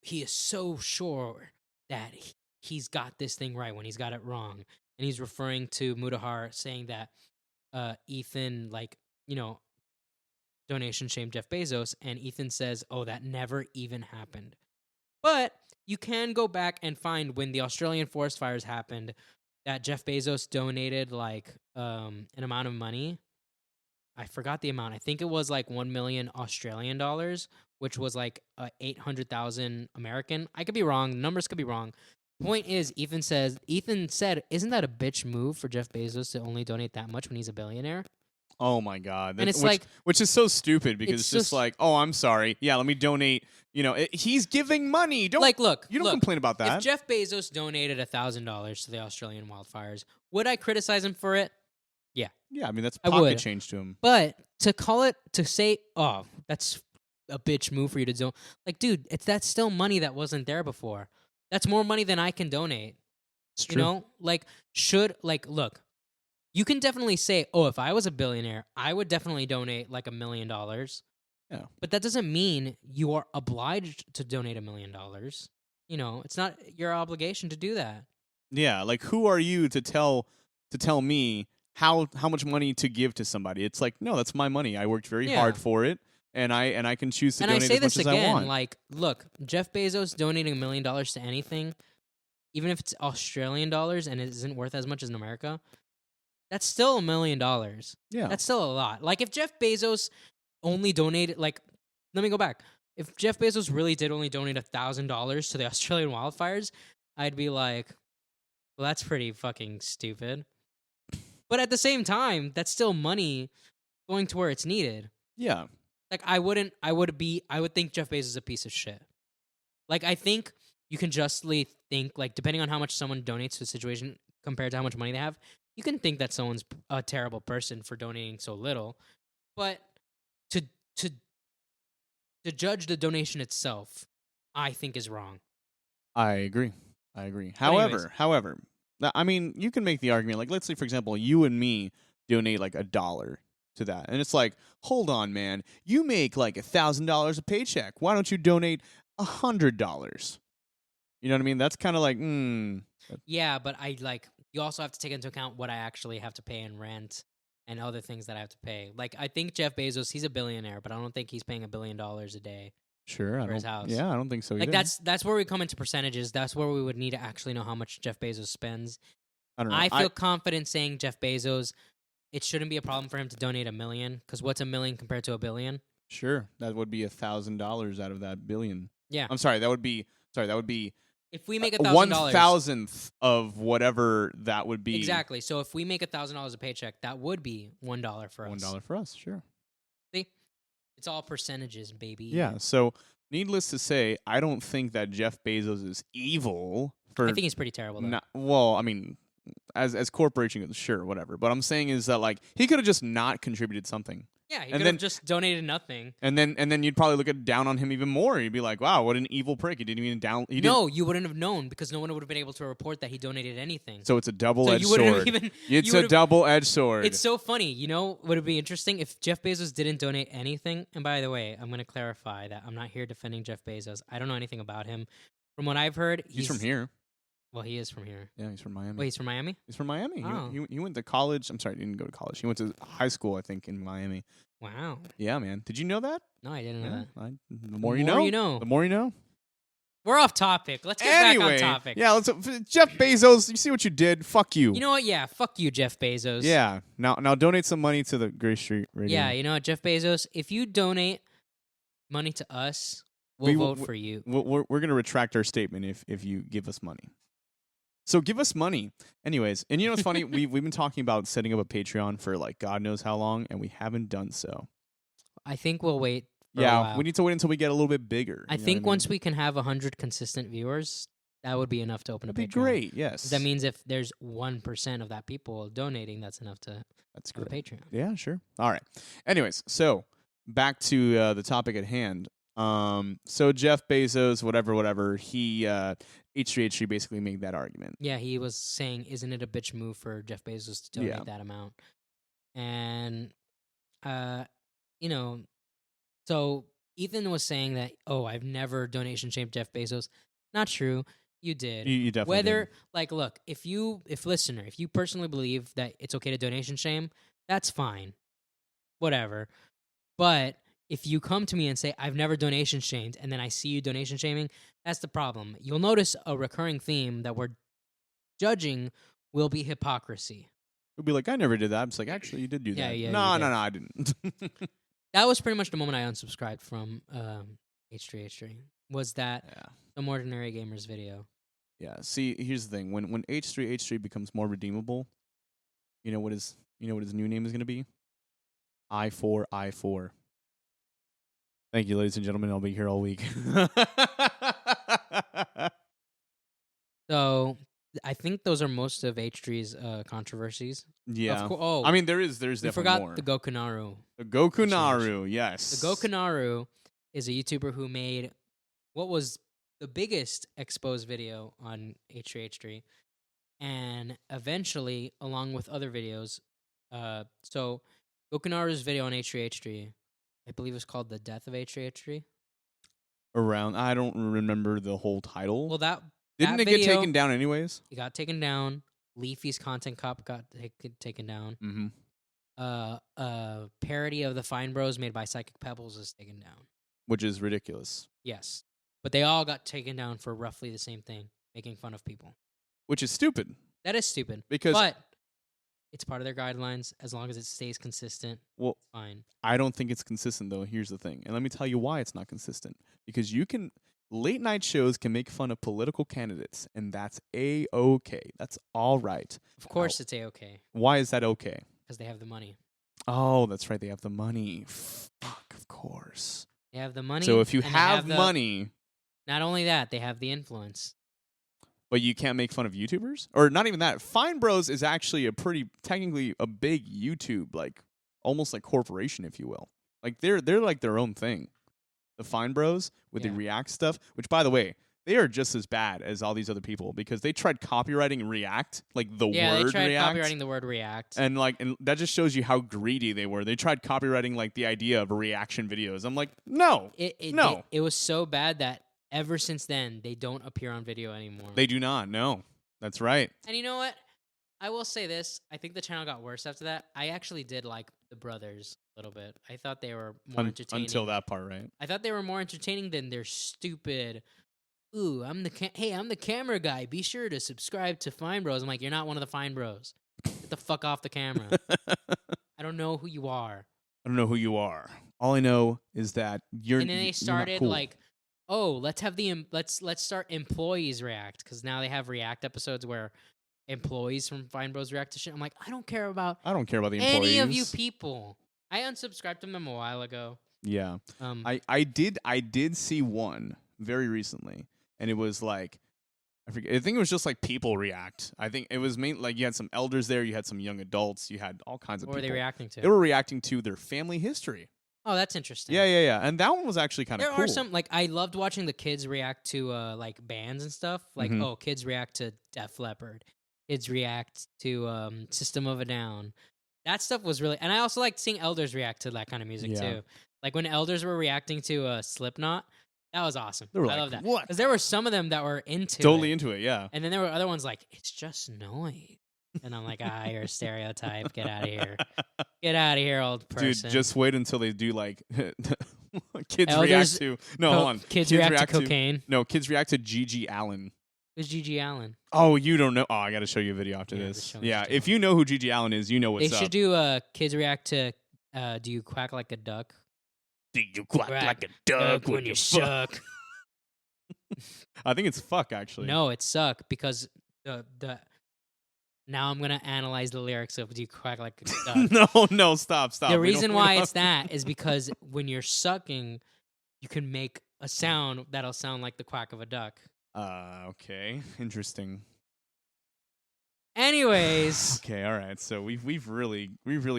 he is so sure that he's got this thing right when he's got it wrong. And he's referring to Mudahar saying that Ethan, donation shamed Jeff Bezos. And Ethan says, oh, that never even happened. But you can go back and find when the Australian forest fires happened that Jeff Bezos donated an amount of money. I forgot the amount. I think it was like 1 million Australian dollars, which was like 800,000 American. I could be wrong. Numbers could be wrong. Point is, Ethan said, isn't that a bitch move for Jeff Bezos to only donate that much when he's a billionaire? Oh my god! And it's which is so stupid because it's just like, oh, I'm sorry. Yeah, let me donate. He's giving money. Don't look. You don't complain about that. If Jeff Bezos donated $1,000 to the Australian wildfires, would I criticize him for it? Yeah. Yeah, I mean that's pocket change to him. But to say, oh, that's a bitch move for you to do. Like, dude, that's still money that wasn't there before. That's more money than I can donate. It's true. Look, you can definitely say, oh, if I was a billionaire, I would definitely donate like $1 million. Yeah. But that doesn't mean you are obliged to donate $1 million. It's not your obligation to do that. Yeah, like who are you to tell me how much money to give to somebody? It's like, no, that's my money. I worked very hard for it, and I can choose to donate as much as I want. Like, look, Jeff Bezos donating $1 million to anything, even if it's Australian dollars and it isn't worth as much as in America, that's still $1 million. Yeah, that's still a lot. Like, if Jeff Bezos only donated, let me go back. If Jeff Bezos really did only donate $1,000 to the Australian wildfires, I'd be like, well, that's pretty fucking stupid. But at the same time, that's still money going to where it's needed. Yeah. Like, I would think Jeff Bezos is a piece of shit. Like, I think you can justly think, depending on how much someone donates to a situation compared to how much money they have, you can think that someone's a terrible person for donating so little. But to judge the donation itself, I think is wrong. I agree. However, I mean, you can make the argument. Like, let's say, for example, you and me donate like $1 to that, and it's like, hold on, man, you make like $1,000 a paycheck. Why don't you donate $100? You know what I mean? That's kind of like, Yeah, but you also have to take into account what I actually have to pay in rent and other things that I have to pay. Like, I think Jeff Bezos, he's a billionaire, but I don't think he's paying $1 billion a day sure. I for his don't. house. Yeah, I don't think so Like, either. that's where we come into percentages. That's where we would need to actually know how much Jeff Bezos spends. I don't know. I feel confident saying Jeff Bezos, it shouldn't be a problem for him to donate $1 million, because what's $1 million compared to $1 billion? Sure, that would be $1,000 out of that billion. Yeah. I'm sorry. That would be If we make one $1,000, thousandth of whatever that would be. exactly. So if we make $1,000 a paycheck, that would be $1 for us. $1 for us. Sure. See, it's all percentages, baby. Yeah. So, needless to say, I don't think that Jeff Bezos is evil for. I think he's pretty terrible, though. Not, well, I mean, as corporation, sure, whatever. But I'm saying is that like he could have just not contributed something. Yeah, he And could then- have just donated nothing. And then you'd probably look down on him even more. You'd be like, "Wow, what an evil prick! He didn't even down." He No, you wouldn't have known, because no one would have been able to report that he donated anything. Didn't. So it's a double-edged you wouldn't have sword. even. It's you a would've- double-edged sword. It's so funny. You know, would it be interesting if Jeff Bezos didn't donate anything? And by the way, I'm going to clarify that I'm not here defending Jeff Bezos. I don't know anything about him. From what I've heard, he's from here. Well, he is from here. Yeah, he's from Miami. Wait, he's from Miami? He's from Miami. Oh. He went to college. I'm sorry, he didn't go to college. He went to high school, I think, in Miami. Wow. Yeah, man. Did you know that? No, I didn't know that. The more you know. The more you know. We're off topic. Let's get back on topic. Yeah, Jeff Bezos, you see what you did? Fuck you. You know what? Yeah, fuck you, Jeff Bezos. Yeah. Now donate some money to the Gray Street Radio. Yeah, you know what, Jeff Bezos? If you donate money to us, we'll vote for you. We're going to retract our statement if you give us money. So give us money. Anyways, and you know what's funny? We've been talking about setting up a Patreon for like God knows how long, and we haven't done so. I think we'll wait. For a Yeah, while. we need to wait until we get a little bit bigger. I think once we can have 100 consistent viewers, that would be enough to open That'd a be Patreon. great. Yes. That means if there's 1% of that people donating, that's enough to That's have a great. Patreon. Yeah, sure. All right. Anyways, so back to the topic at hand. So Jeff Bezos, whatever, he H3H3 basically made that argument. Yeah, he was saying, isn't it a bitch move for Jeff Bezos to donate that amount? And, you know, so Ethan was saying that, oh, I've never donation shamed Jeff Bezos. Not true. You did. You definitely Whether, did. like, look, if you personally believe that it's okay to donation shame, that's fine. Whatever. But if you come to me and say, I've never donation shamed, and then I see you donation shaming, that's the problem. You'll notice a recurring theme that we're judging will be hypocrisy. We'll be like, I never did that. I'm just like, actually, you did do that. Yeah, No, you did. I didn't. That was pretty much the moment I unsubscribed from H3H3. Was that Some Ordinary Gamers video? Yeah. See, here's the thing: when H3H3 becomes more redeemable, you know what his new name is going to be? I4. Thank you, ladies and gentlemen. I'll be here all week. So I think those are most of H3's controversies. Yeah. I mean, there's we definitely forgot more. the Gokunaru. The Gokunaru, yes. The Gokunaru is a YouTuber who made what was the biggest exposed video on H3H3, and eventually, along with other videos, so Gokunaru's video on H3H3, I believe, was called "The Death of H3H3." Around, I don't remember the whole title. Well, that didn't it video, get taken down anyways? It got taken down. Leafy's content cop got taken down. Mm-hmm. Parody of the Fine Bros made by Psychic Pebbles is taken down. Which is ridiculous. Yes. But they all got taken down for roughly the same thing, making fun of people. Which is stupid. That is stupid. Because but it's part of their guidelines. As long as it stays consistent, well, fine. I don't think it's consistent, though. Here's the thing. And let me tell you why it's not consistent. Because late night shows can make fun of political candidates, and that's A-okay. That's all right. Of course it's A-okay. Why is that okay? Because they have the money. Oh, that's right. They have the money. Fuck, of course. They have the money. So if you and have they money... Not only that, they have the influence. But you can't make fun of YouTubers? Or not even that. Fine Bros is actually technically a big YouTube, like, almost like corporation, if you will. Like, they're like their own thing. The Fine Bros with the React stuff, which, by the way, they are just as bad as all these other people because they tried copywriting React, like the Yeah, they word tried React. copywriting the word React. And that just shows you how greedy they were. They tried copywriting like the idea of reaction videos. I'm like, no, no, It was so bad that ever since then they don't appear on video anymore. they do not. No, that's right. And you know what? I will say this. I think the channel got worse after that. I actually did like the brothers a little bit. I thought they were more entertaining. Until that part, right? I thought they were more entertaining than their stupid. Ooh, I'm the camera guy. Be sure to subscribe to Fine Bros. I'm like, you're not one of the Fine Bros. Get the fuck off the camera. I don't know who you are. I don't know who you are. All I know is that you're. And then they started cool. like, oh, let's have let's start employees react because now they have React episodes where employees from Fine Bros react to shit. I'm like, I don't care about the employees. any of you people. I unsubscribed to them a while ago. Yeah. I did see one very recently, and it was like, I forget. I think it was just like people react. I think it was like you had some elders there, you had some young adults, you had all kinds of What people. were they reacting to? They were reacting to their family history. Oh, that's interesting. Yeah. And that one was actually kind of cool. There are some, like, I loved watching the kids react to, like, bands and stuff. Like, Mhm. oh, kids react to Def Leppard. Kids react to System of a Down. That stuff was really... And I also liked seeing elders react to that kind of music, Yeah. too. Like, when elders were reacting to Slipknot, that was awesome. They were I like, love that. what? Because there were some of them that were Totally into it, yeah. And then there were other ones like, it's just noise. And I'm like, you're a stereotype. Get out of here. Get out of here, old person. Dude, just wait until they do like kids Elders- react to hold on. Kids react to cocaine. No, kids react to Gigi Allen. Who's Gigi Allen? Oh, you don't know? Oh, I got to show you a video after Yeah, this. just show me Yeah, Gigi if you know who Gigi Allen is, you know what's They up. should do kids react to do you quack like a duck? Do you quack Right. like a duck when you suck. I think it's fuck actually. No, it suck because the now I'm gonna analyze the lyrics of do you quack like a duck. no, stop. The reason why it's that is because when you're sucking, you can make a sound that'll sound like the quack of a duck. Okay, interesting. Anyways, Okay, all right. So we've really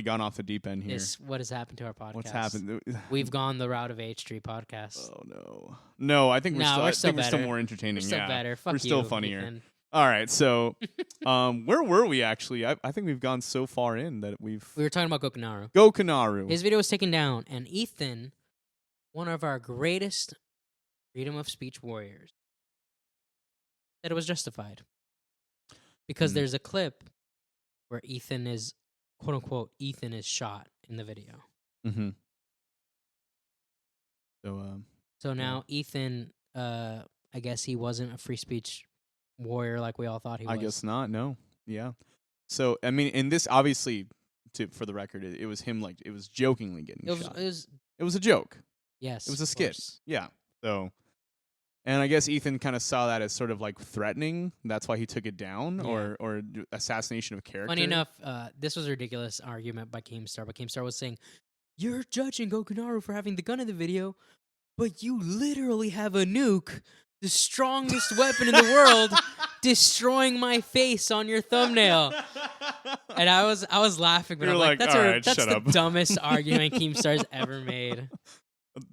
gone off the deep end here. what has happened to our podcast? What's happened? We've gone the route of H3 podcast. Oh no, I think we're No, still. we're I still think we're still better. more entertaining. We're still yeah, better. Fuck we're still you, funnier. Ethan. All right, so where were we actually? I think we've gone so far in that We were talking about Gokinaru. Gokinaru. His video was taken down, and Ethan, one of our greatest freedom of speech warriors, said it was justified. Because there's a clip where Ethan is, quote unquote, Ethan is shot in the video. Mm-hmm. So now Ethan, I guess he wasn't a free speech warrior like we all thought he was. I guess not. No. Yeah. So I mean, in this, obviously, for the record, it was him. Like it was jokingly getting shot. It was a joke. Yes. It was a of skit. course. Yeah. So, and I guess Ethan kind of saw that as sort of like threatening. That's why he took it down, Yeah. or assassination of character. Funny enough, this was a ridiculous argument by Keemstar, but Keemstar was saying, you're judging Gokinaru for having the gun in the video, but you literally have a nuke, the strongest weapon in the world, destroying my face on your thumbnail. And I was laughing, but You're I'm like, like, that's, "All right, that's shut the up." dumbest argument Keemstar's ever made.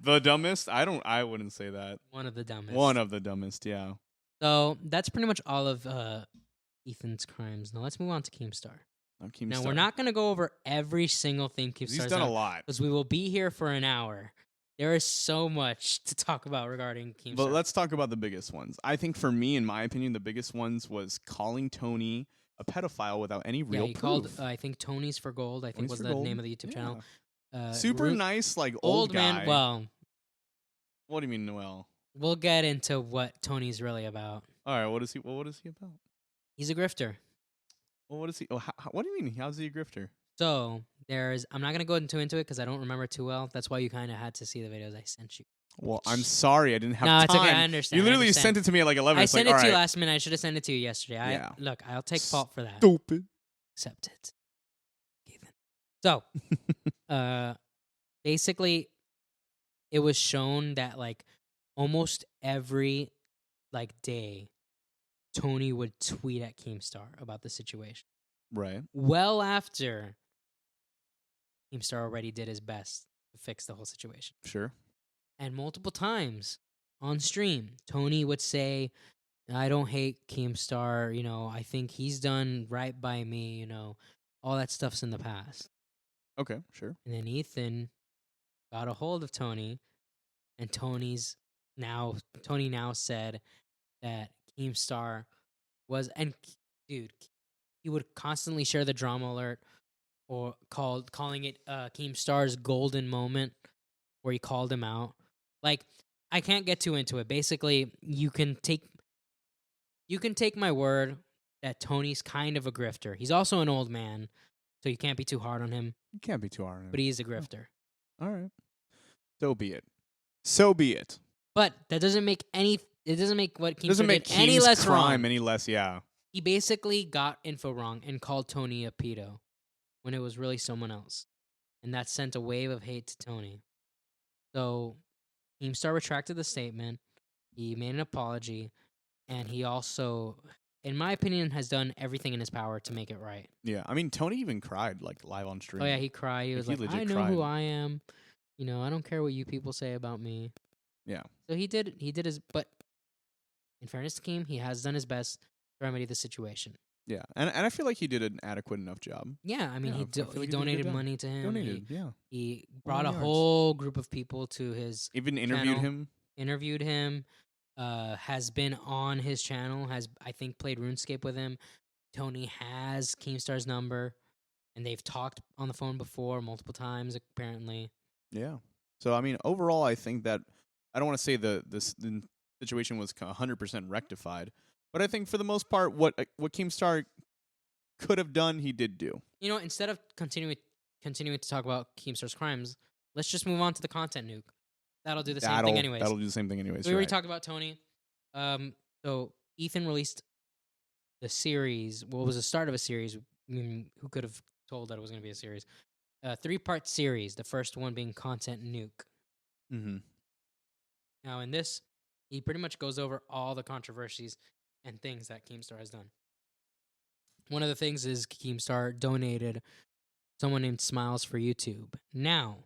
The dumbest? I wouldn't say that. One of the dumbest. One of the dumbest, yeah. So that's pretty much all of Ethan's crimes. Now let's move on to Keemstar. Now we're not going to go over every single thing Keemstar's He's done a lot. because we will be here for an hour. There is so much to talk about regarding Keemstar. But let's talk about the biggest ones. I think for me, in my opinion, the biggest ones was calling Tony a pedophile without any real he proof. called, I think, Tony's for Gold, I think Tony's was for the Gold? name of the YouTube channel. Super nice, like old guy. man. Well, What do you mean, Noel? we'll get into what Tony's really about. All right, what is he about? He's a grifter. Well, what is he? Oh, what do you mean? How's he a grifter? So I'm not going to go into it because I don't remember too well. That's why you kind of had to see the videos I sent you. Well, I'm sorry, I didn't have No, time. it's okay. I understand. You I literally understand. sent it to me at like 11. I It's sent like, it to you all right. last minute. I should have sent it to you yesterday. Yeah. Look, I'll take fault for that. Stupid. Accept it. Ethan. So, basically, it was shown that like almost every like day, Tony would tweet at Keemstar about the situation. Right. Well after Keemstar already did his best to fix the whole situation. Sure. And multiple times, on stream. Tony would say, I don't hate Keemstar, I think he's done right by me, all that stuff's in the past. Okay, sure. And then Ethan got a hold of Tony, and Tony now said that Keemstar was, and dude, he would constantly share the drama alert or calling it Keemstar's golden moment where he called him out. Like, I can't get too into it. Basically, you can take my word that Tony's kind of a grifter. He's also an old man, so you can't be too hard on him, You can't be too hard on him. but he is a grifter. All right. So be it. So be it. But that doesn't make it doesn't make what Keemstar Doesn't make did any Keem's less crime wrong. any less, yeah. He basically got info wrong and called Tony a pedo when it was really someone else. And that sent a wave of hate to Tony. So Keemstar retracted the statement. He made an apology. And he also, in my opinion, has done everything in his power to make it right. Yeah. I mean, Tony even cried, like, live on stream. Oh, yeah, he cried. He was he like, legit I know cried. who I am. I don't care what you people say about me. Yeah. So he did his, but in fairness to Keem, he has done his best to remedy the situation. Yeah. And I feel like he did an adequate enough job. Yeah, I mean, Yeah, he I feel like he did a good donated job. money to him. Donated, yeah. He brought a yards. whole group of people to his Even interviewed channel, him. interviewed him, has been on his channel, has, I think, played RuneScape with him. Tony has Keemstar's number, and they've talked on the phone before multiple times, apparently. Yeah. So, I mean, overall, I think that I don't want to say the situation was 100% rectified, but I think for the most part, what Keemstar could have done, he did do. Instead of continuing to talk about Keemstar's crimes, let's just move on to the content nuke. That'll do the same thing anyways. That'll do the same thing anyways. We already talked about Tony. So Ethan released the series. Well, it was the start of a series. Who could have told that it was going to be a series? A 3-part series. The first one being content nuke. Mm-hmm. Now, in this, he pretty much goes over all the controversies and things that Keemstar has done. One of the things is Keemstar donated someone named Smiles for YouTube. Now,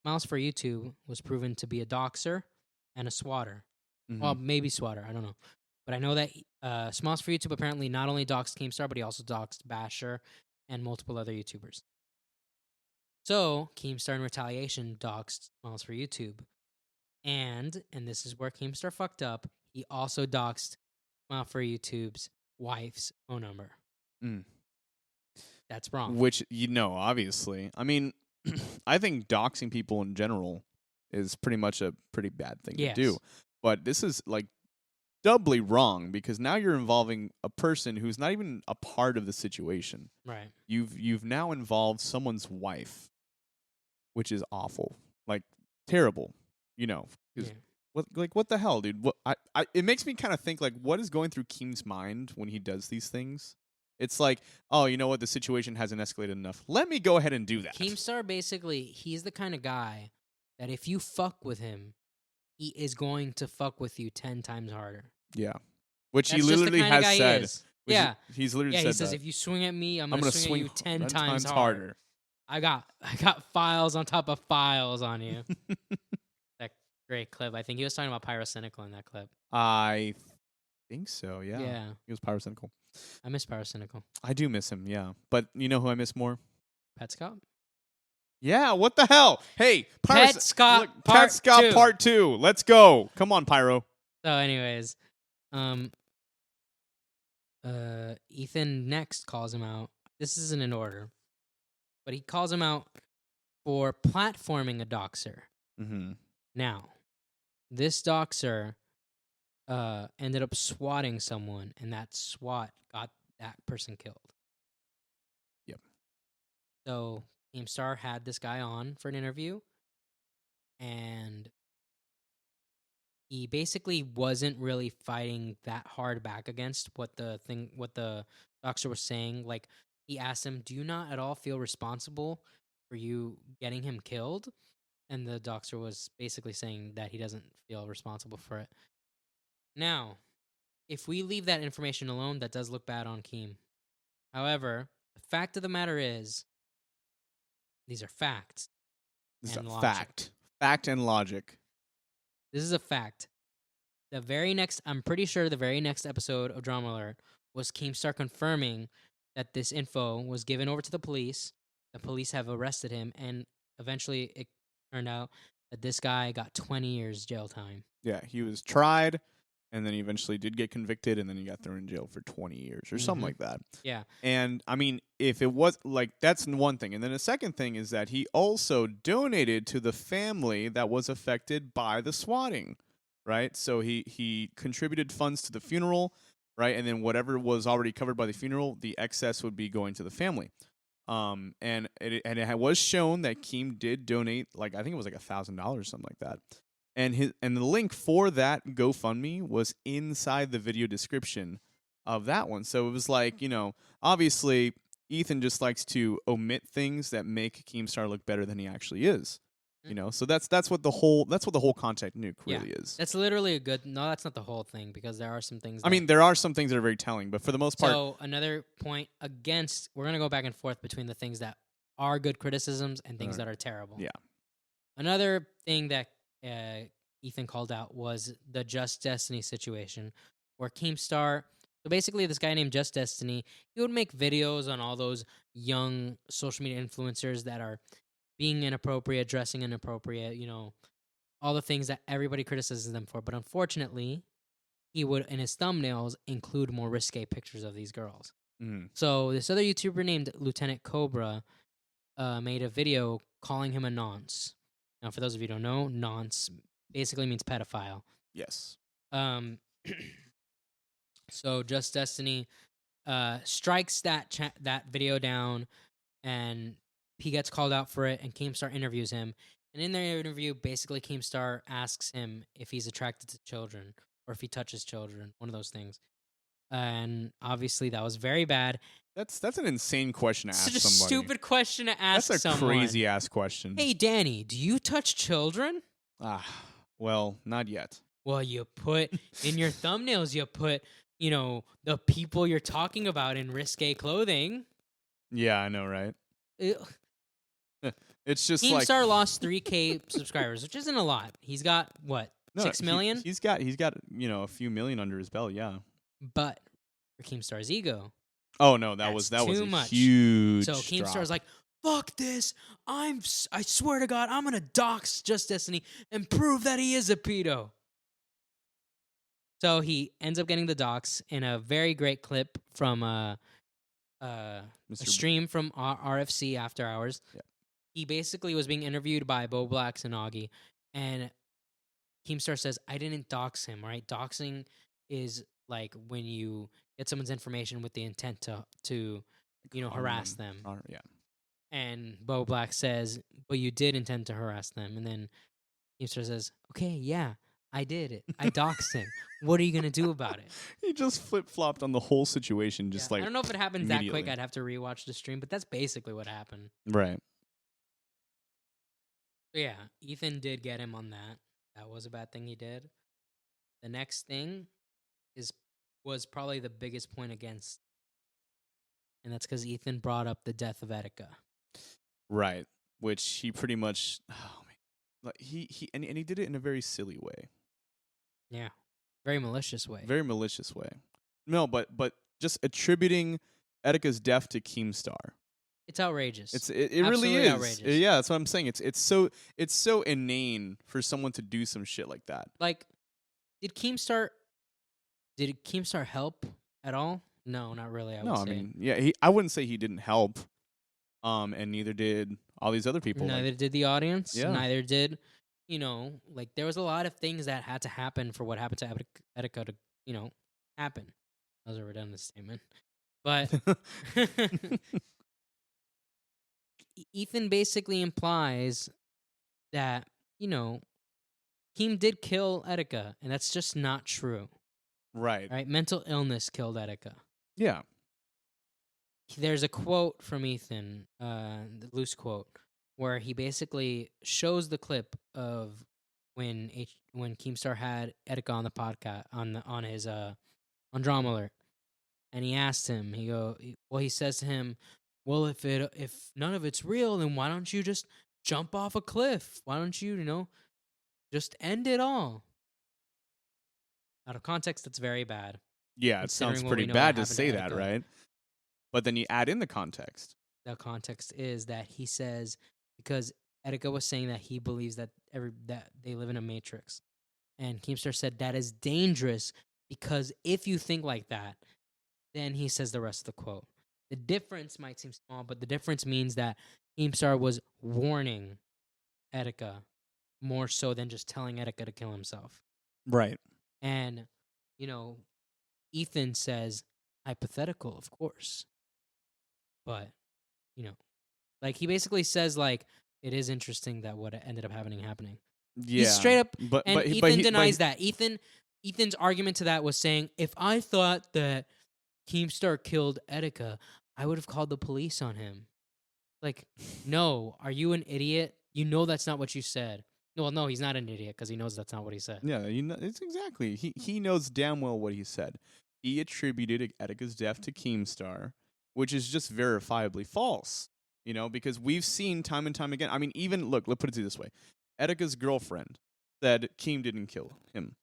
Smiles for YouTube was proven to be a doxxer and a swatter. Mm-hmm. Well, maybe swatter. I don't know. But I know that Smiles for YouTube apparently not only doxed Keemstar, but he also doxed Basher and multiple other YouTubers. So, Keemstar in retaliation doxed Smiles for YouTube. And this is where Keemstar fucked up, he also doxed Smiles for YouTube's wife's phone number. That's wrong. Which, obviously. I mean, I think doxing people in general is pretty much a pretty bad thing to do. But this is, like, doubly wrong because now you're involving a person who's not even a part of the situation. Right. You've now involved someone's wife, which is awful. Like, terrible. What the hell, dude? It makes me kind of think, like, what is going through Keem's mind when he does these things? It's like, oh, you know what? The situation hasn't escalated enough. Let me go ahead and do that. Keemstar, basically, he's the kind of guy that if you fuck with him, he is going to fuck with you 10 times harder. Yeah. Which That's he literally just the kind has of guy said. He is. Yeah. He's literally said he says, that. if you swing at me, I'm going to swing at you 10 times harder. I got files on top of files on you. That great clip. I think he was talking about Pyrocynical in that clip. I think so, yeah. Yeah. He was Pyrocynical. I miss Pyrocynical. I do miss him, yeah. But you know who I miss more? Pet Scott? Yeah, what the hell? Hey, Pet Scott Part 2. Let's go. Come on, Pyro. So anyways, Ethan next calls him out. This isn't in order, but he calls him out for platforming a doxxer. Mm-hmm. Now, this doxxer ended up swatting someone, and that swat got that person killed. Yep. So Keemstar had this guy on for an interview, and he basically wasn't really fighting that hard back against what the doxxer was saying. Like, he asked him, do you not at all feel responsible for you getting him killed? And the doxxer was basically saying that he doesn't feel responsible for it. Now, if we leave that information alone, that does look bad on Keem. However, the fact of the matter is, these are facts. This is and a logic. fact. Fact and logic. This is a fact. I'm pretty sure the very next episode of Drama Alert was Keemstar confirming that this info was given over to the police. The police have arrested him, and eventually it turned out that this guy got 20 years jail time. Yeah, he was tried, and then he eventually did get convicted, and then he got thrown in jail for 20 years or something Mhm. like that. Yeah. And I mean, if it was like that's one thing, and then the second thing is that he also donated to the family that was affected by the swatting, right? So he contributed funds to the funeral, right? And then whatever was already covered by the funeral, the excess would be going to the family. And it was shown that Keem did donate, like I think it was like $1,000, something like that. And the link for that GoFundMe was inside the video description of that one. So it was like, obviously Ethan just likes to omit things that make Keemstar look better than he actually is. So that's what the whole contact nuke Yeah. really is. That's literally no, that's not the whole thing, because there are some things I mean, there are some things that are very telling, but for the most part, So another point against, we're gonna go back and forth between the things that are good criticisms and things that are terrible. yeah. Another thing that Ethan called out was the Just Destiny situation, where Keemstar. So basically, this guy named Just Destiny, he would make videos on all those young social media influencers that are being inappropriate, dressing inappropriate, all the things that everybody criticizes them for. But unfortunately, he would, in his thumbnails, include more risque pictures of these girls. Mhm. So this other YouTuber named Lieutenant Cobra made a video calling him a nonce. Now, for those of you who don't know, nonce basically means pedophile. Yes. Um, so Just Destiny strikes that video down, and he gets called out for it, and Keemstar interviews him. And in their interview, basically Keemstar asks him if he's attracted to children or if he touches children, one of those things. And obviously that was very bad. That's an insane question to ask Such a somebody. stupid question to ask That's a someone. crazy ass question. Hey, Danny, do you touch children? Well, not yet. Well, you put in your thumbnails, you put, the people you're talking about in risque clothing. Yeah, I know, right? It's just Keemstar lost 3K subscribers, which isn't a lot. He's got what, 6 million? He's got a few million under his belt, yeah. But for Keemstar's ego, oh no, that was too a much. huge. So Keemstar's like, fuck this! I swear to God, I'm gonna dox Just Destiny and prove that he is a pedo. So he ends up getting the dox in a very great clip from a stream from RFC After Hours. Yeah. He basically was being interviewed by Bowblax and Augie, and Keemstar says, I didn't dox him, right? Doxing is like when you get someone's information with the intent to harass them. Yeah. And Bowblax says, but you did intend to harass them. And then Keemstar says, okay, yeah, I did it. I doxed him. What are you going to do about it? He just flip-flopped on the whole situation, just I don't know if it happens that quick. I'd have to rewatch the stream, but that's basically what happened. Right. So yeah, Ethan did get him on that. That was a bad thing he did. The next thing was probably the biggest point against, and that's because Ethan brought up the death of Etika. Right, which he pretty much, like he did it in a very silly way. Yeah, very malicious way. Very malicious way. No, but just attributing Etika's death to Keemstar. It's outrageous. It really is. Outrageous. Yeah, that's what I'm saying. It's so inane for someone to do some shit like that. Like, did Keemstar help at all? No, not really. I mean, yeah, I wouldn't say he didn't help. And neither did all these other people. Neither did the audience. Yeah. Neither did, there was a lot of things that had to happen for what happened to Etika to, happen. That was a redundant statement. But Ethan basically implies that, Keem did kill Etika, and that's just not true. Right. Right? Mental illness killed Etika. Yeah. There's a quote from Ethan, the loose quote, where he basically shows the clip of when Keemstar had Etika on the podcast on Drama Alert, and he asked him. He says to him, "Well, if none of it's real, then why don't you just jump off a cliff? Why don't you, just end it all?" Out of context, that's very bad. Yeah, it sounds Considering what pretty we know bad to happened say that, Etika. right? But then you add in the context. The context is that he says because Etika was saying that he believes that that they live in a matrix, and Keemstar said that is dangerous because if you think like that, then he says the rest of the quote. The difference might seem small, but the difference means that Keemstar was warning Etika more so than just telling Etika to kill himself. Right. And, you know, Ethan says, hypothetical, of course. But, you know, like he basically says, like, it is interesting that what ended up happening. He's Yeah. straight up, But and but he- Ethan but he- but denies he- that. Ethan's argument to that was saying, if I thought that Keemstar killed Etika, I would have called the police on him. Like, no, are you an idiot? You know that's not what you said. Well, no, he's not an idiot because he knows that's not what he said. Yeah, it's exactly. He knows damn well what he said. He attributed Etika's death to Keemstar, which is just verifiably false. Because we've seen time and time again. I mean, even look, let's put it this way: Etika's girlfriend said Keem didn't kill him.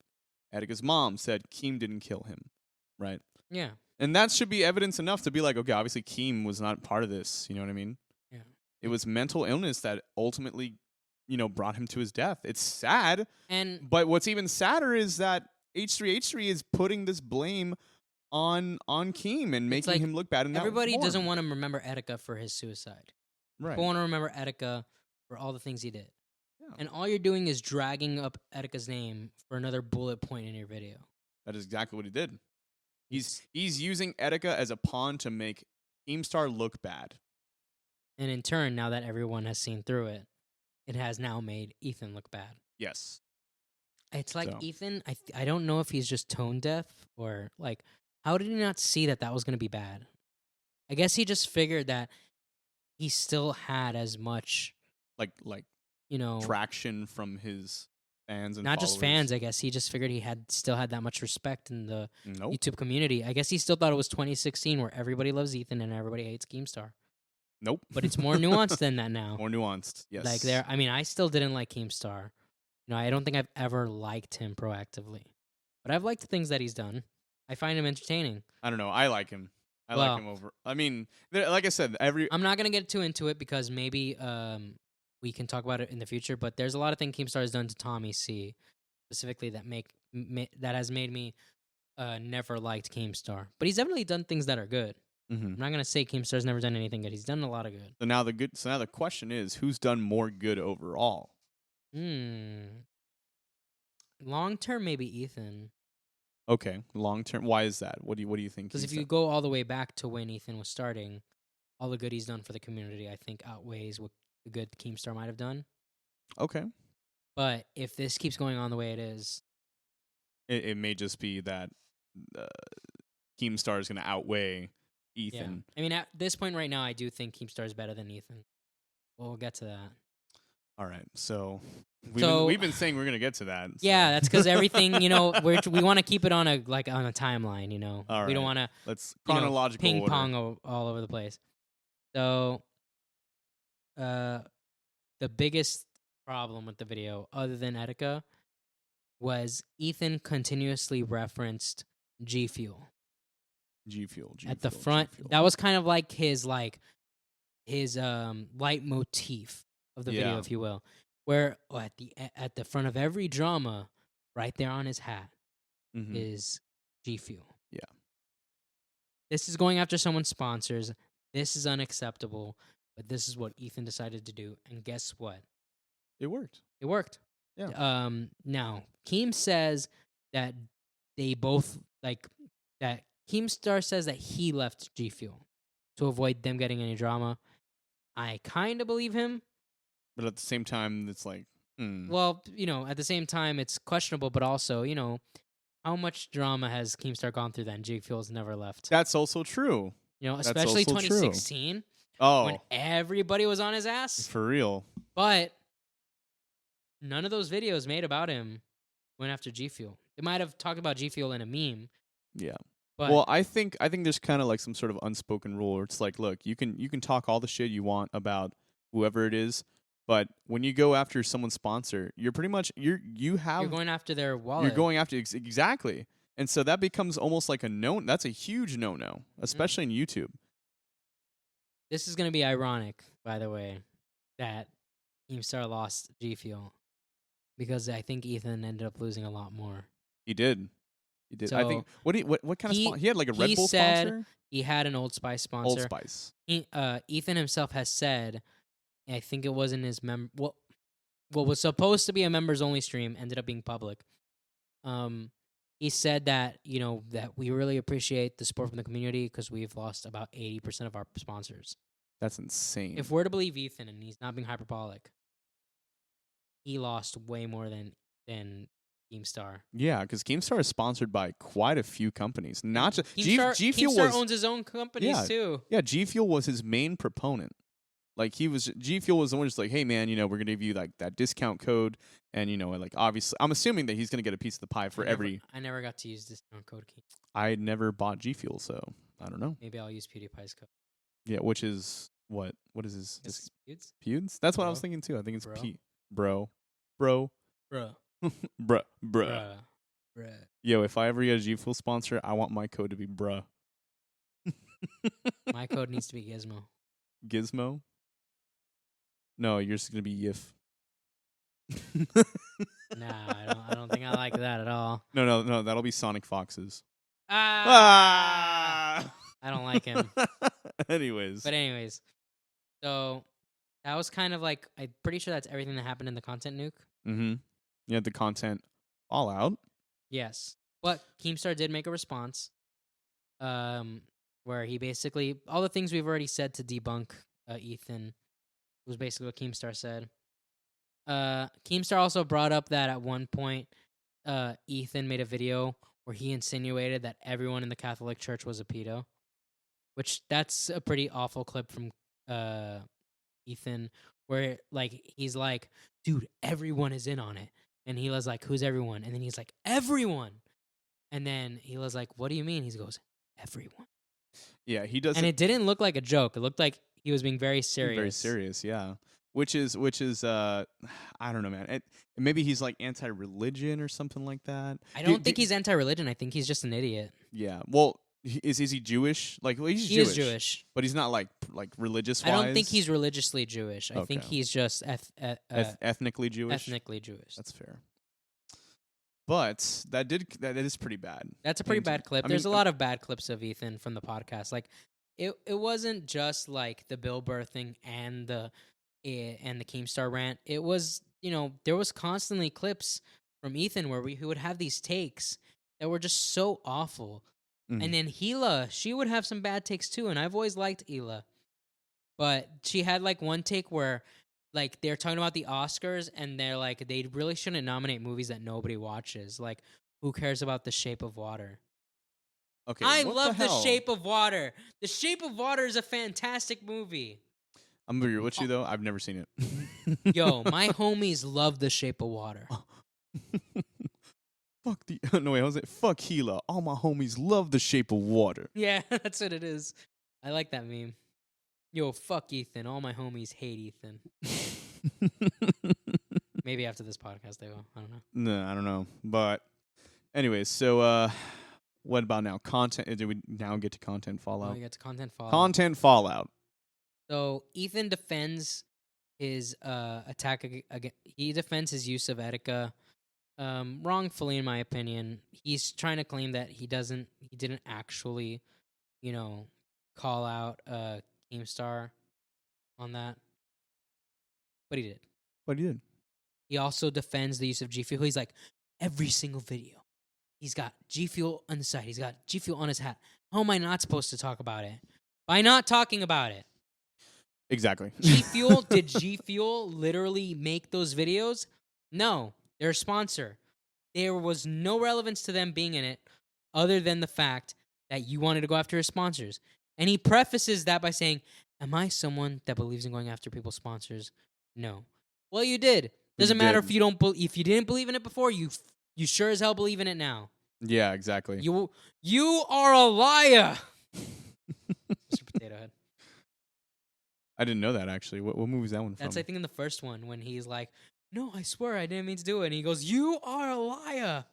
Etika's mom said Keem didn't kill him. Right? Yeah, And that should be evidence enough to be like, okay, obviously Keem was not part of this. You know what I mean? yeah. It was mental illness that ultimately, brought him to his death. It's sad. And But what's even sadder is that H3H3 is putting this blame on Keem and making like him look bad in that everybody form. doesn't want to remember Etika for his suicide. Right. People want to remember Etika for all the things he did. Yeah. And all you're doing is dragging up Etika's name for another bullet point in your video. That is exactly what he did. It's- He's using Etika as a pawn to make Keemstar look bad. And in turn, now that everyone has seen through it, it has now made Ethan look bad. Yes. It's like So. Ethan, I don't know if he's just tone deaf or like, how did he not see that was going to be bad? I guess he just figured that he still had as much, Like traction from his fans and not just followers. fans, I guess. He just figured he still had that much respect in the Nope. YouTube community. I guess he still thought it was 2016 where everybody loves Ethan and everybody hates Keemstar. Nope. But it's more nuanced than that now. More nuanced. Yes. Like I still didn't like Keemstar. I don't think I've ever liked him proactively. But I've liked the things that he's done. I find him entertaining. I don't know. I like him. I like him over. I mean, like I said, I'm not going to get too into it because maybe we can talk about it in the future, but there's a lot of things Keemstar has done to Tommy C, specifically that has made me never liked Keemstar. But he's definitely done things that are good. Mm-hmm. I'm not going to say Keemstar's never done anything good. He's done a lot of good. So now the question is, who's done more good overall? Long term, maybe Ethan. Okay, long term. Why is that? What do you think? Because if you go all the way back to when Ethan was starting, all the good he's done for the community, I think outweighs what the good Keemstar might have done. Okay, But if this keeps going on the way it is, it may just be that Keemstar is going to outweigh Ethan. Yeah. I mean, at this point right now, I do think Keemstar is better than Ethan. We'll get to that. All right, so So- we've been saying we're going to get to that. So. Yeah, that's because everything, we want to keep it on a timeline. All We don't right. want to Let's chronological ping order. pong all over the place. So, the biggest problem with the video, other than Etika, was Ethan continuously referenced G Fuel G Fuel at the front. That was kind of like his leitmotif of the video, Yeah. if you will, where at the front of every drama, right there on his hat, Mhm. is G Fuel. Yeah. This is going after someone's sponsors. This is unacceptable. But this is what Ethan decided to do, and guess what? It worked. It worked. Yeah. Now Keem says that they both that Keemstar says that he left G Fuel to avoid them getting any drama. I kind of believe him. But at the same time, it's like, Well, at the same time, it's questionable, but also, how much drama has Keemstar gone through then? G Fuel's never left. That's also true. Especially also true. 2016 Oh, when everybody was on his ass. for real. But none of those videos made about him went after G Fuel. They might have talked about G Fuel in a meme. Yeah. But Well, I think there's kind of like some sort of unspoken rule where it's like, look, you can talk all the shit you want about whoever it is, But when you go after someone's sponsor, you're pretty much you're going after their wallet. you're going after exactly, and so that becomes almost like a no. That's a huge no, especially in YouTube. This is going to be ironic, by the way, that Keemstar lost G Fuel because I think Ethan ended up losing a lot more. He did. He did. So I think what kind of sponsor? He had like a Red Bull said sponsor. He had an Old Spice sponsor. Old Spice. Ethan himself has said, I think it was in his what was supposed to be a members only stream ended up being public. He said that that we really appreciate the support from the community because we've lost about 80% of our sponsors. That's insane. If we're to believe Ethan, and he's not being hyperbolic, he lost way more than Keemstar. Yeah, because Keemstar is sponsored by quite a few companies. Not just G Fuel Keemstar owns his own companies too. Yeah, G Fuel was his main proponent. Like G Fuel was the one just like, hey man, we're gonna give you like that discount code, and like obviously, I'm assuming that he's gonna get a piece of the pie for every. I never got to use discount code. I never bought G Fuel, so I don't know. Maybe I'll use PewDiePie's code. Yeah, which is what? What is his feuds? Feuds? That's what I was thinking too. I think it's bro. Yo, if I ever get a G Fuel sponsor, I want my code to be bruh. My code needs to be Gizmo. Gizmo? No, yours is gonna be Yif. Nah, I don't think I like that at all. No, that'll be Sonic Fox's. I don't like him. Anyways, so that was kind of like, I'm pretty sure that's everything that happened in the content nuke. Mm-hmm. Yeah, the content fallout. Yes, but Keemstar did make a response, where he basically all the things we've already said to debunk Ethan was basically what Keemstar said. Keemstar also brought up that at one point, Ethan made a video where he insinuated that everyone in the Catholic Church was a pedo, which that's a pretty awful clip from Ethan, where like he's like, dude, everyone is in on it. And he was like, who's everyone? And then he's like, everyone. And then he was like, what do you mean? He goes, everyone. Yeah, he does. And it didn't look like a joke. It looked like he was being very serious. Very serious, yeah. Which is I don't know, man. Maybe he's like anti-religion or something like that. I don't think he's anti-religion. I think he's just an idiot. Yeah. Well, is he Jewish? Like, well, he is Jewish, but he's not like religious. I don't think he's religiously Jewish. I think he's just ethnically Jewish. Ethnically Jewish. That's fair. But that is pretty bad. That's a pretty bad clip. There's a lot of bad clips of Ethan from the podcast. Like, it wasn't just like the Bill Burr thing and the Keemstar rant. It was, there was constantly clips from Ethan where he would have these takes that were just so awful. Mm-hmm. And then Hila, she would have some bad takes too, and I've always liked Hila. But she had like one take where like they're talking about the Oscars and they're like, they really shouldn't nominate movies that nobody watches. Like, who cares about The Shape of Water? Okay, I love The Shape of Water. The Shape of Water is a fantastic movie. I'm gonna be real with you though. I've never seen it. Yo, my homies love The Shape of Water. Fuck Fuck Hila. All my homies love The Shape of Water. Yeah, that's what it is. I like that meme. Yo, fuck Ethan. All my homies hate Ethan. Maybe after this podcast they will. I don't know. No, I don't know. But anyways, so what about now? Content. Do we now get to content fallout? We get to content fallout. Content fallout. So Ethan defends his attack again. He defends his use of Etika, wrongfully in my opinion. He's trying to claim that he didn't actually, call out Keemstar on that, but he did. He also defends the use of G Fuel. He's like, every single video, he's got G Fuel on the side. He's got G Fuel on his hat. How am I not supposed to talk about it? By not talking about it. Exactly. Did G Fuel literally make those videos? No, they're a sponsor. There was no relevance to them being in it other than the fact that you wanted to go after his sponsors. And he prefaces that by saying, am I someone that believes in going after people's sponsors? No. Well, you did. Doesn't matter if you didn't believe in it before, you sure as hell believe in it now. Yeah, exactly. You are a liar. Mr. Potato Head. I didn't know that actually. What movie is that one That's from? I think in the first one when he's like, "No, I swear I didn't mean to do it," and he goes, "You are a liar."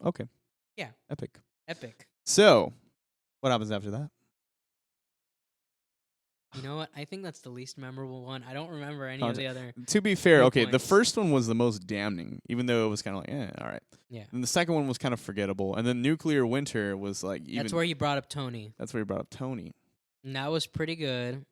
Okay. Yeah, Epic. epic. So, what happens after that? You know what? I think that's the least memorable one. I don't remember any of Content. the other. To be fair, Three okay, the points. first one was the most damning, even though it was kind of like, all right. Yeah, And the second one was kind of forgettable, and then Nuclear Winter was like even. that's where he brought up Tony, That's where he brought up Tony. and that was pretty good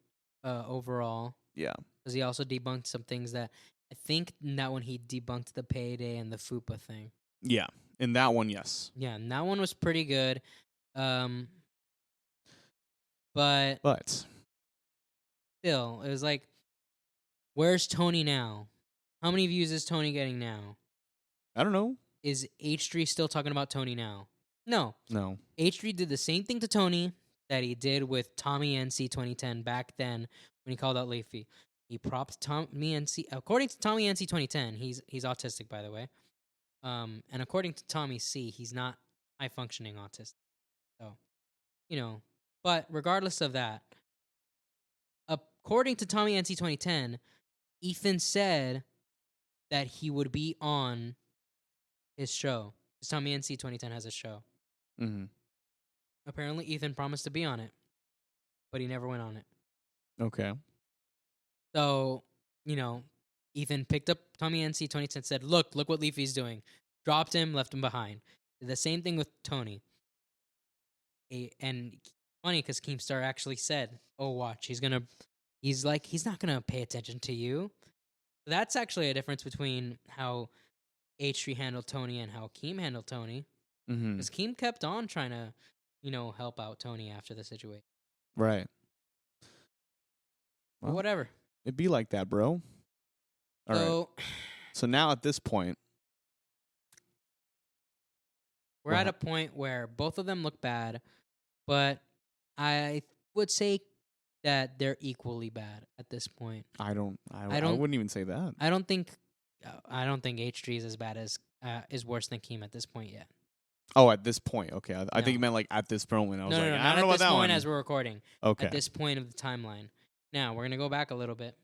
overall. Yeah. Because he also debunked some things that I think in that one he debunked the payday and the FUPA thing. Yeah. In that one, yes. Yeah, and that one was pretty good. But still, it was like, where's Tony now? How many views is Tony getting now? I don't know. Is H3 still talking about Tony now? No. No. H3 did the same thing to Tony that he did with Tommy NC 2010 back then when he called out Leafy. He propped Tommy NC. According to Tommy NC 2010, he's autistic, by the way. And according to Tommy C, he's not high functioning autistic. So, but regardless of that, according to Tommy NC 2010, Ethan said that he would be on his show. Because Tommy NC 2010 has a show. Mm-hmm. Apparently, Ethan promised to be on it, but he never went on it. Okay. So, Ethan picked up Tommy NC 2010, said, look what Leafy's doing. Dropped him, left him behind. Did the same thing with Tony. And funny because Keemstar actually said, oh, watch, he's not going to pay attention to you. That's actually a difference between how H3 handled Tony and how Keem handled Tony. Mm-hmm. Because Keem kept on trying to, help out Tony after the situation. Right. Well, whatever. It'd be like that, bro. All right. So now at this point, we're at a point where both of them look bad, but I would say that they're equally bad at this point. I wouldn't even say that. I don't think H3 is as bad as is worse than Keem at this point yet. Oh, at this point, okay. I think you meant like at this moment. I was no, like, no, I not don't know at about this that point one. as we're recording. Okay. At this point of the timeline. Now we're gonna go back a little bit.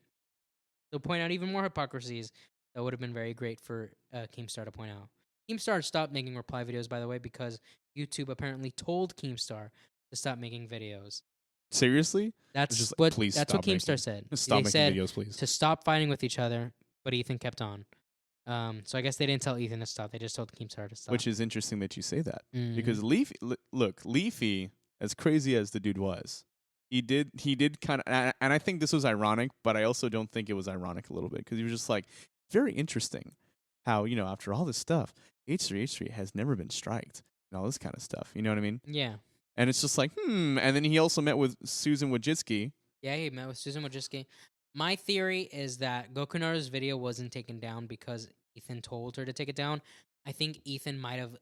To point out even more hypocrisies that would have been very great for Keemstar to point out. Keemstar stopped making reply videos, by the way, because YouTube apparently told Keemstar to stop making videos. Seriously? That's what Keemstar said. Stop making said videos, please. To stop fighting with each other, but Ethan kept on. So I guess they didn't tell Ethan to stop. They just told Keemstar to stop. Which is interesting that you say that. Mm-hmm. Because Leafy, as crazy as the dude was, he did kind of, and I think this was ironic, but I also don't think it was ironic a little bit, because he was just like, very interesting how, after all this stuff, H3H3 has never been striked and all this kind of stuff. You know what I mean? Yeah. And it's just like, And then he also met with Susan Wojcicki. Yeah, he met with Susan Wojcicki. My theory is that Gokunaru's video wasn't taken down because Ethan told her to take it down. I think Ethan might have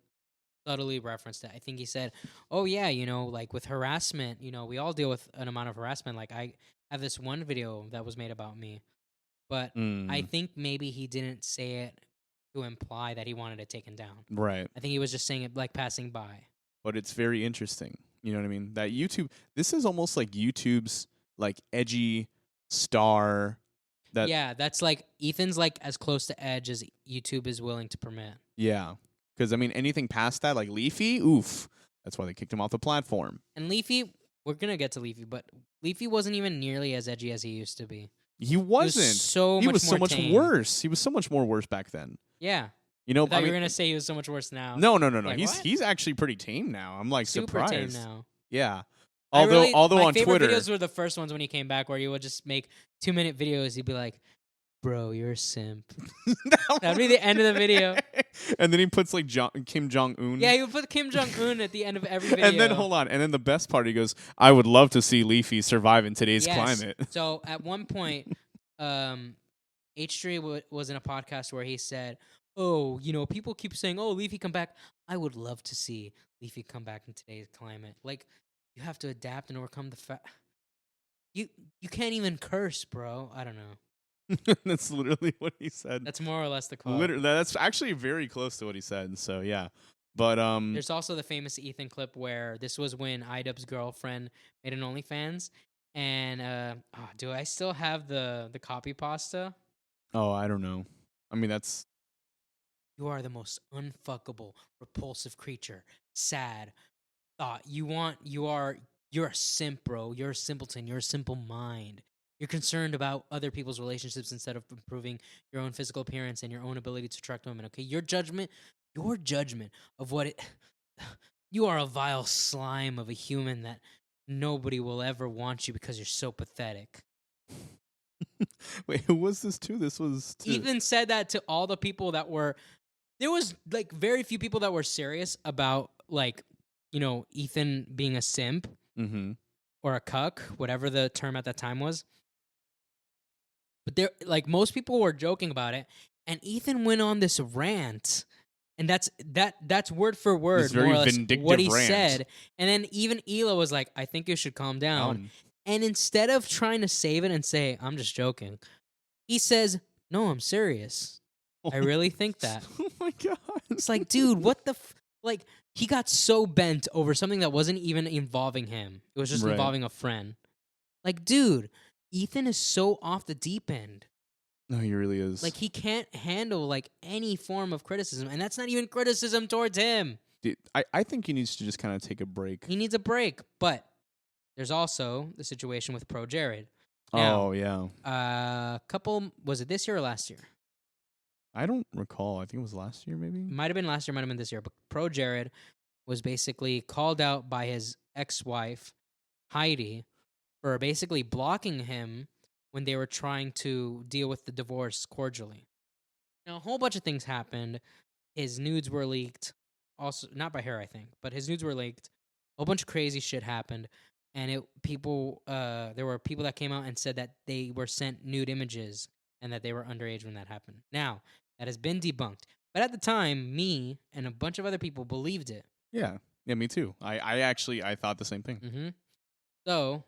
subtly referenced it. I think he said, oh, yeah, like with harassment, we all deal with an amount of harassment. Like I have this one video that was made about me. But I think maybe he didn't say it to imply that he wanted it taken down. Right. I think he was just saying it like passing by. But it's very interesting. You know what I mean? That YouTube, this is almost like YouTube's like edgy star. Yeah, that's like Ethan's like as close to edge as YouTube is willing to permit. Yeah. Because, I mean, anything past that, like Leafy, oof. That's why they kicked him off the platform. And Leafy, we're going to get to Leafy, but Leafy wasn't even nearly as edgy as he used to be. He wasn't. He was so much worse. He was so much more worse back then. Yeah. You know, I thought you were going to say he was so much worse now. No. Like, He's actually pretty tame now. I'm like super surprised. Tame now. Yeah. Although my on favorite Twitter, videos were the first ones when he came back, where he would just make 2-minute videos. He'd be like, "Bro, you're a simp." That'd be the end of the video. And then he puts like Kim Jong Un. Yeah, he would put Kim Jong Un at the end of every video. And then hold on, and then the best part, he goes, "I would love to see Leafy survive in today's climate." So at one point, H3 was in a podcast where he said, "Oh, people keep saying, oh, Leafy come back. I would love to see Leafy come back in today's climate. Like, you have to adapt and overcome the fact. You can't even curse, bro." I don't know. That's literally what he said. That's more or less the quote. Literally, that's actually very close to what he said. So yeah, but there's also the famous Ethan clip where this was when iDubbbz's girlfriend made an OnlyFans, And do I still have the copy pasta? Oh, I don't know. I mean, that's You are the most unfuckable, repulsive creature. Sad thought. You're a simp, bro. You're a simpleton. You're a simple mind. You're concerned about other people's relationships instead of improving your own physical appearance and your own ability to attract women. Okay, your judgment of what it. You are a vile slime of a human that nobody will ever want you because you're so pathetic. wait. Who was this to? This was to. Ethan said that to all the people that were. There was like very few people that were serious about like, Ethan being a simp Mm-hmm. or a cuck, whatever the term at that time was. But there, like most people were joking about it, and Ethan went on this rant, and that's word for word, very more or less what he vindictive rant. said. And then even Ela was like, "I think you should calm down." And instead of trying to save it and say, "I'm just joking," he says, "No, I'm serious. I really think that." Oh my god! It's like, dude, what the like? He got so bent over something that wasn't even involving him. It was just Right. involving a friend. Like, dude, Ethan is so off the deep end. No, he really is. Like, he can't handle like any form of criticism, and that's not even criticism towards him. Dude, I think he needs to just kind of take a break. He needs a break. But there's also the situation with Pro Jared. Now, Oh yeah. was it this year or last year? I don't recall. I think it was last year, maybe. Might have been last year, might have been this year. But Pro Jared was basically called out by his ex-wife, Heidi, for basically blocking him when they were trying to deal with the divorce cordially. Now, a whole bunch of things happened. His nudes were leaked. Also, not by her, I think, but his nudes were leaked. A whole bunch of crazy shit happened. And there were people that came out and said that they were sent nude images and that they were underage when that happened. Now, that has been debunked. But at the time, me and a bunch of other people believed it. Yeah. Yeah, me too. I actually thought the same thing. Mm-hmm. So,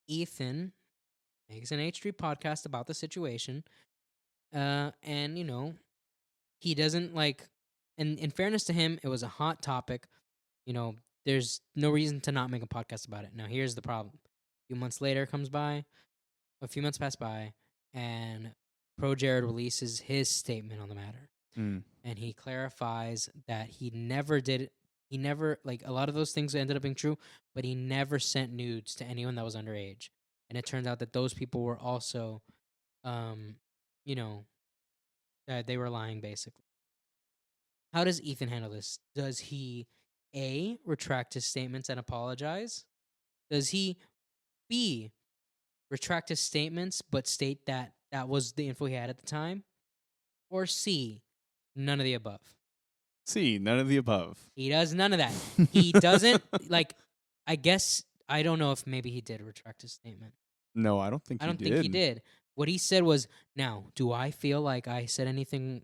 Ethan makes an H3 podcast about the situation. And, he doesn't like, and in fairness to him, it was a hot topic. There's no reason to not make a podcast about it. Now, here's the problem. A few months pass by, and Pro Jared releases his statement on the matter. Mm. And he clarifies that he never, like, a lot of those things ended up being true, but he never sent nudes to anyone that was underage. And it turns out that those people were also, they were lying, basically. How does Ethan handle this? Does he, A, retract his statements and apologize? Does he, B, retract his statements but state that that was the info he had at the time? Or C, none of the above? C, none of the above. He does none of that. He doesn't, like, I guess, I don't know if maybe he did retract his statement. No, I don't think I don't think he did. What he said was, now, do I feel like I said anything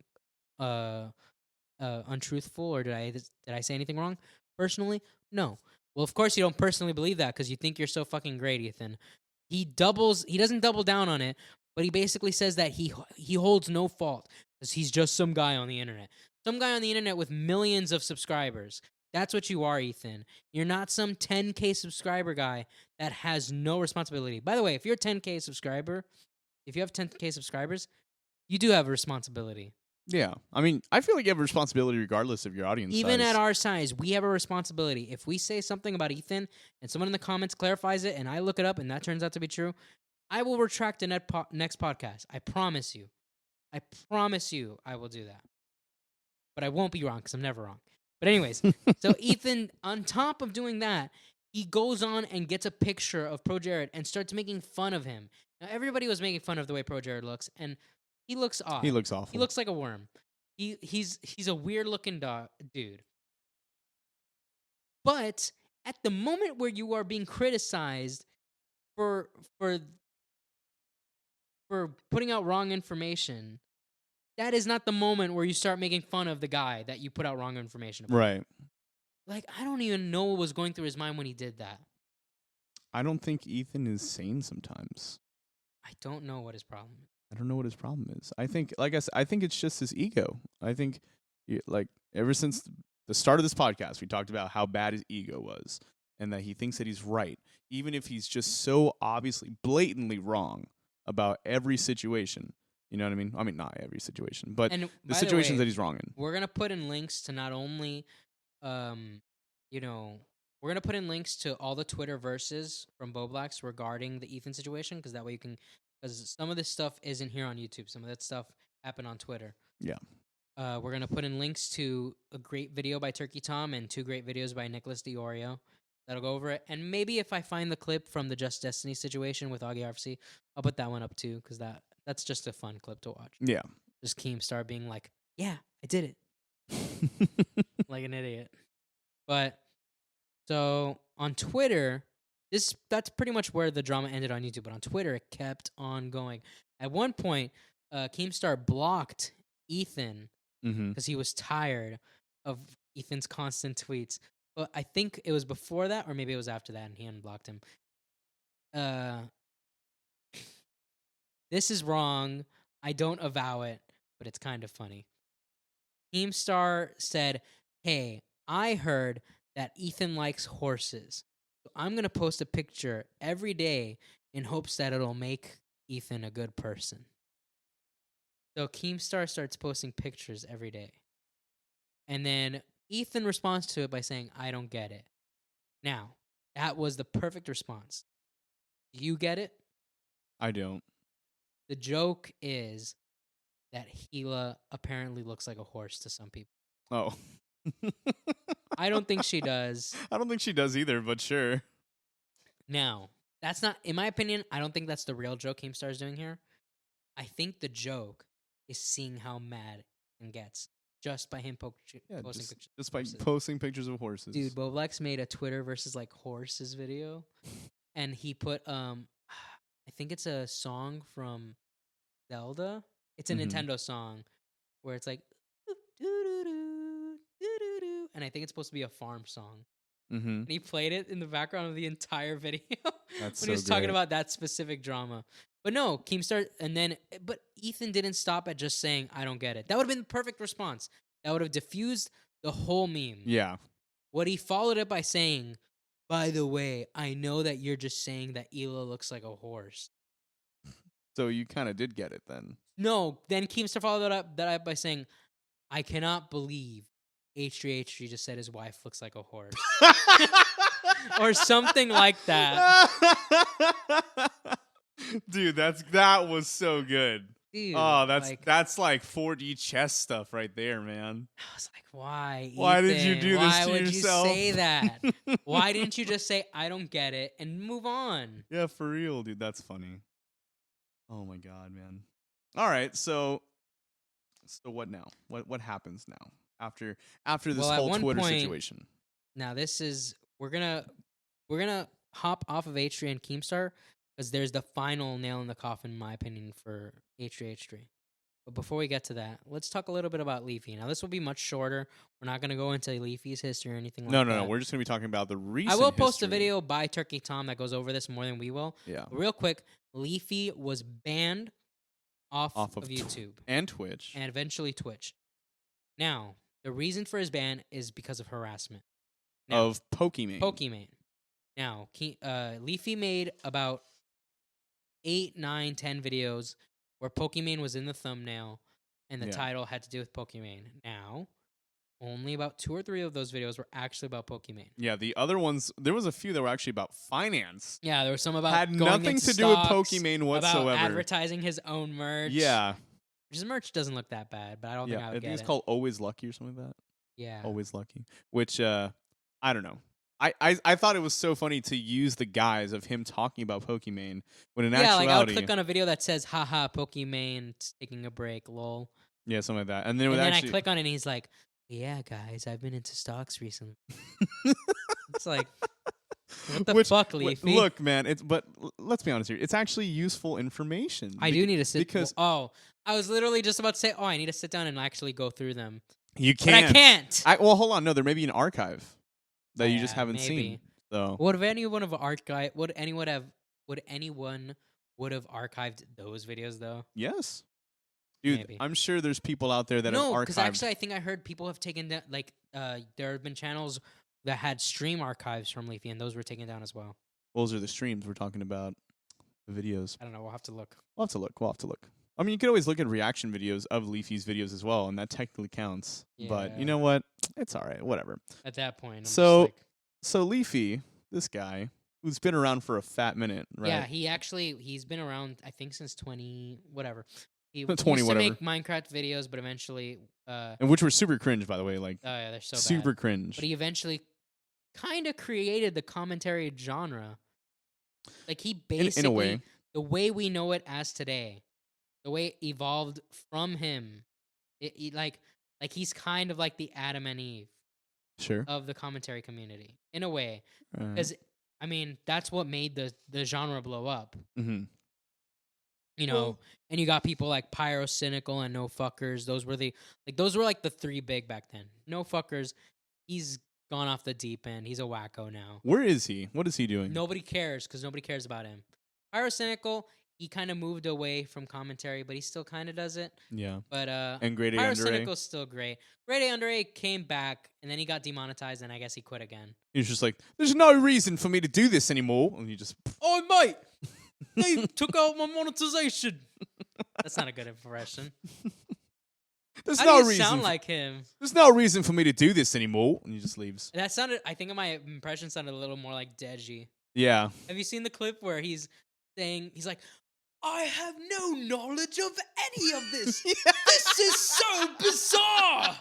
untruthful, or did I say anything wrong? Personally, no. Well, of course you don't personally believe that because you think you're so fucking great, Ethan. He doesn't double down on it, but he basically says that he holds no fault because he's just some guy on the internet. Some guy on the internet with millions of subscribers. That's what you are, Ethan. You're not some 10K subscriber guy that has no responsibility. By the way, if you're a 10K subscriber, if you have 10K subscribers, you do have a responsibility. Yeah. I mean, I feel like you have a responsibility regardless of your audience Even size. at our size, we have a responsibility. If we say something about Ethan and someone in the comments clarifies it and I look it up and that turns out to be true, I will retract the next podcast. I promise you. I promise you I will do that. But I won't be wrong because I'm never wrong. But anyways, so Ethan, on top of doing that, he goes on and gets a picture of Pro Jared and starts making fun of him. Now, everybody was making fun of the way Pro Jared looks, and he looks odd. He looks awful. He looks like a worm. He's a weird looking dude. But at the moment where you are being criticized for putting out wrong information, that is not the moment where you start making fun of the guy that you put out wrong information about. Right. Like, I don't even know what was going through his mind when he did that. I don't think Ethan is sane sometimes. I don't know what his problem is. I don't know what his problem is. I think, like I said, I think it's just his ego. I think, like, ever since the start of this podcast, we talked about how bad his ego was. and that he thinks that he's right, even if he's just so obviously, blatantly wrong about every situation. You know what I mean? I mean, not every situation, but And the by the situations way, that he's wrong in. we're gonna put in links to not only, you know, we're gonna put in links to all the Twitter verses from Bowblax regarding the Ethan situation, because that way you can, because some of this stuff isn't here on YouTube. Some of that stuff happened on Twitter. Yeah. We're gonna put in links to a great video by Turkey Tom and 2 great videos by Nicholas DeOrio. That'll go over it. And maybe if I find the clip from the Just Destiny situation with Augie RFC, I'll put that one up too, because that's just a fun clip to watch. Yeah. Just Keemstar being like, "Yeah, I did it," like an idiot. But so on Twitter, that's pretty much where the drama ended on YouTube. But on Twitter, it kept on going. At one point, Keemstar blocked Ethan Mm-hmm. because he was tired of Ethan's constant tweets. But I think it was before that, or maybe it was after that, and he unblocked him. This is wrong. I don't avow it, but it's kind of funny. Keemstar said, "Hey, I heard that Ethan likes horses. So I'm going to post a picture every day in hopes that it'll make Ethan a good person." So Keemstar starts posting pictures every day. And then Ethan responds to it by saying, "I don't get it." Now, that was the perfect response. Do you get it? I don't. The joke is that Gila apparently looks like a horse to some people. Oh. I don't think she does. I don't think she does either, but sure. Now, that's not, in my opinion, I don't think that's the real joke Keemstar is doing here. I think the joke is seeing how mad he gets just by him posting pictures. Just by horses. posting pictures of horses. Dude, Bowblax made a Twitter versus like horses video, and he put I think it's a song from Zelda. It's a Mhm. Nintendo song where it's like doo-doo-doo, and I think it's supposed to be a farm song. Mm-hmm. And he played it in the background of the entire video That's when he was talking great. about that specific drama. But no, Keemstar, but Ethan didn't stop at just saying, "I don't get it." That would have been the perfect response. That would have diffused the whole meme. Yeah. What he followed it by saying, "By the way, I know that you're just saying that Hila looks like a horse." So you kind of did get it then. No, then Keemstar followed that up by saying, "I cannot believe H3H3 just said his wife looks like a horse." Or something like that. Dude, that was so good. Dude, Oh, that's like 4D chess stuff right there, man. I was like, why? Why Ethan? did you do this Why to would yourself? you say that? Why didn't you just say, "I don't get it," and move on? Yeah, for real, dude. That's funny. Oh my god, man. All right, so what now? What happens now after this Well, at whole one Twitter point- situation? Now this is we're gonna hop off of H3 and Keemstar because there's the final nail in the coffin, in my opinion, for H3H3. But before we get to that, let's talk a little bit about Leafy. Now this will be much shorter. We're not gonna go into Leafy's history or anything like that. No. We're just gonna be talking about the recent. I will post history. a video by Turkey Tom that goes over this more than we will. Yeah. But real quick, Leafy was banned off of of YouTube and Twitch. and eventually Twitch. Now, the reason for his ban is because of harassment. Now, Of Pokemon. Pokemon. Now, Leafy made about 8, 9, 10 videos where Pokemon was in the thumbnail and the Yeah. title had to do with Pokemon. Now, only about 2 or 3 of those videos were actually about Pokemon. Yeah, the other ones, there was a few that were actually about finance. Yeah, there were some about Had going nothing into to do with stocks, Pokemon whatsoever. about advertising his own merch. Yeah. His merch doesn't look that bad, but I don't think I I would think get it's it. called Always Lucky or something like that. Yeah. Always Lucky. Which I don't know. I thought it was so funny to use the guise of him talking about Pokemon when in actuality, like I would click on a video that says "haha Pokemon taking a break, lol." yeah, something like that. And then it And would then actually I click on it and he's like, "Yeah, guys, I've been into stocks recently." It's like, what the fuck, Leafy? Look, man, let's be honest here. It's actually useful information. I do need to sit because I was literally just about to say, I need to sit down and actually go through them. you But can't. I can't. Well, hold on. No, there may be an archive that you just Yeah, haven't maybe. seen. So Would anyone would have archived those videos though? yes, dude, Maybe. I'm sure there's people out there that No, have because archived. actually I think I heard people have taken that, like there have been channels that had stream archives from Leafy, and those were taken down as well. Those are the streams we're talking about. The videos. I don't know. We'll have to look. We'll have to look. I mean, you can always look at reaction videos of Leafy's videos as well, and that technically counts. But you know what? It's all right. Whatever. At that point, I'm So, just like, so Leafy, this guy who's been around for a fat minute, right? yeah, he's been around, I think, since 20 whatever. He 20 used to whatever. make Minecraft videos, but eventually, And which were super cringe, by the way. Like, oh yeah, they're so super bad. cringe. But he eventually kind of created the commentary genre. Like he basically, in a way, the way we know it as today, the way it evolved from him, like he's kind of like the Adam and Eve sure. of the commentary community in a way, Right. because I mean that's what made the genre blow up. Mm-hmm. You know, and you got people like Pyro Cynical and No Fuckers. Those were like the three big back then. No Fuckers, he's gone off the deep end. He's a wacko now. Where is he? What is he doing? Nobody cares because nobody cares about him. Pyro Cynical, he kind of moved away from commentary, but he still kind of does it. Yeah. But And Grade A Pyro Under A. Cynical's still great. Grade A Under A came back, and then he got demonetized, and I guess he quit again. He's just like, there's no reason for me to do this anymore, and you just. Oh mate, they took out my monetization. That's not a good impression. There's How no do you reason. sound like him? There's no reason for me to do this anymore, and he just leaves. That sounded. I think my impression sounded a little more like Deji. Yeah. Have you seen the clip where he's saying he's like, "I have no knowledge of any of this. This is so bizarre.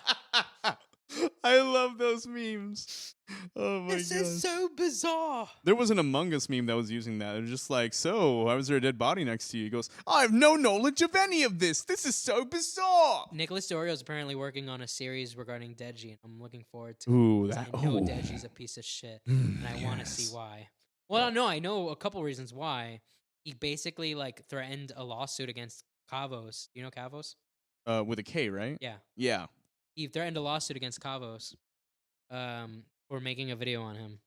I love those memes. Oh my god. This is so bizarre." There was an Among Us meme that was using that. It was just like, so, why was there a dead body next to you? He goes, I have no knowledge of any of this. This is so bizarre. Nicholas DeOrio is apparently working on a series regarding Deji, and I'm looking forward to Ooh, it. that. I know Ooh. Deji's a piece of shit, and I want to see why. Well, no, I know a couple reasons why. He basically like threatened a lawsuit against Kavos. You know Kavos? With a K, right? Yeah. Yeah. He threatened a lawsuit against Kavos for making a video on him.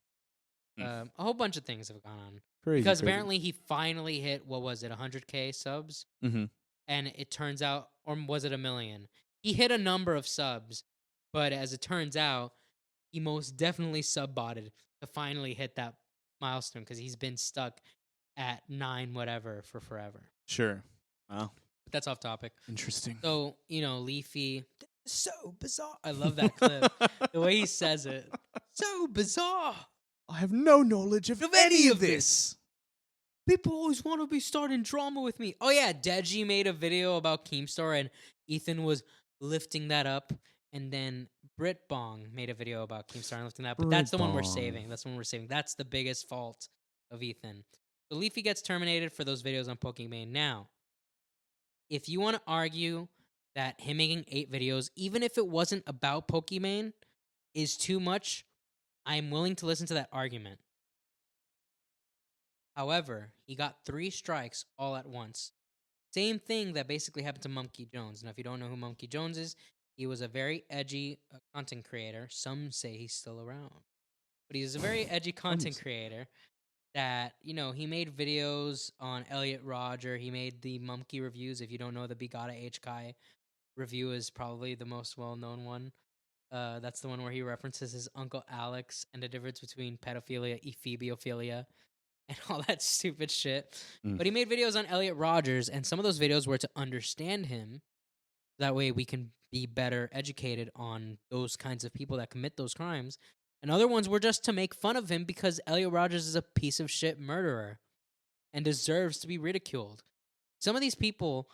A whole bunch of things have gone on. Crazy. Because apparently he finally hit, what was it, 100K subs? Mm-hmm. And it turns out, or was it 1 million? He hit a number of subs, but as it turns out, he most definitely sub-botted to finally hit that milestone because he's been stuck at 9 whatever for forever. Sure. Wow. But that's off topic. Interesting. So, Leafy, so bizarre. I love that clip. The way he says it. So bizarre. I have no knowledge of any of this. People always want to be starting drama with me. Oh, yeah. Deji made a video about Keemstar, and Ethan was lifting that up. And then Brit Bong made a video about Keemstar and lifting that up. But that's the one we're saving. That's the biggest fault of Ethan. So Leafy gets terminated for those videos on Pokimane. Now, if you want to argue that him making 8 videos, even if it wasn't about Pokimane, is too much, I'm willing to listen to that argument. However, he got 3 strikes all at once. Same thing that basically happened to Monkey Jones. Now, if you don't know who Monkey Jones is, he was a very edgy content creator. Some say he's still around. But he's a very edgy content creator that, he made videos on Elliot Roger. He made the Monkey reviews. If you don't know, the Bigata H Kai review is probably the most well-known one. That's the one where he references his Uncle Alex and the difference between pedophilia, ephebiophilia, and all that stupid shit. But he made videos on Elliot Rogers, and some of those videos were to understand him. That way we can be better educated on those kinds of people that commit those crimes. And other ones were just to make fun of him because Elliot Rogers is a piece of shit murderer and deserves to be ridiculed. Some of these people,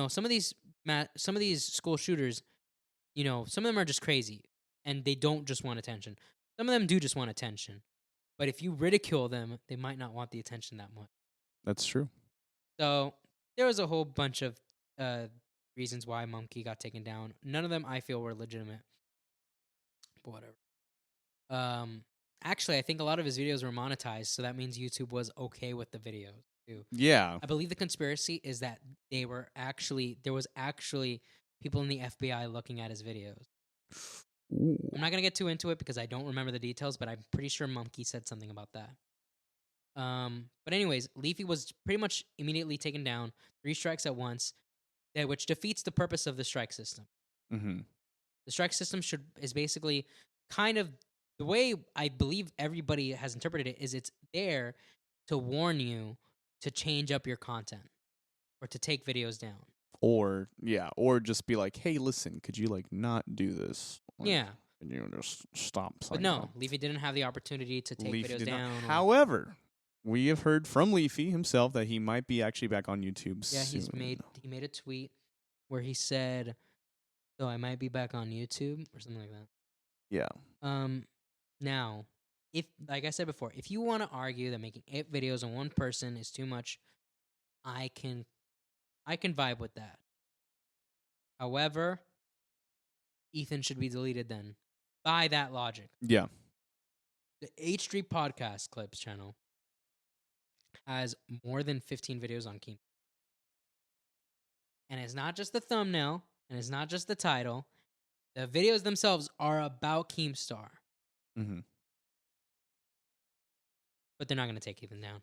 some of these school shooters, some of them are just crazy and they don't just want attention. Some of them do just want attention. But if you ridicule them, they might not want the attention that much. That's true. So there was a whole bunch of reasons why Monkey got taken down. None of them I feel were legitimate. But whatever. Actually, I think a lot of his videos were monetized, so that means YouTube was okay with the videos too. Yeah. I believe the conspiracy is that there was actually people in the FBI looking at his videos. Ooh. I'm not gonna get too into it because I don't remember the details, but I'm pretty sure Monkey said something about that. But anyways, Leafy was pretty much immediately taken down, 3 strikes at once, which defeats the purpose of the strike system. Mm-hmm. The strike system is basically kind of the way I believe everybody has interpreted it is it's there to warn you to change up your content or to take videos down. Or just be like, hey, listen, could you like not do this? Like, Yeah. can you just stop But saying no, that? Leafy didn't have the opportunity to take Leafy videos did not. down. However, we have heard from Leafy himself that he might be actually back on YouTube soon. He made a tweet where he said, "So I might be back on YouTube" or something like that. Yeah. Now, if like I said before, if you want to argue that making 8 videos on one person is too much, I can vibe with that. However, Ethan should be deleted then. By that logic. Yeah. The H3 podcast clips channel has more than 15 videos on Keem. And it's not just the thumbnail, and it's not just the title. The videos themselves are about Keemstar. Mm-hmm. But they're not going to take Ethan down.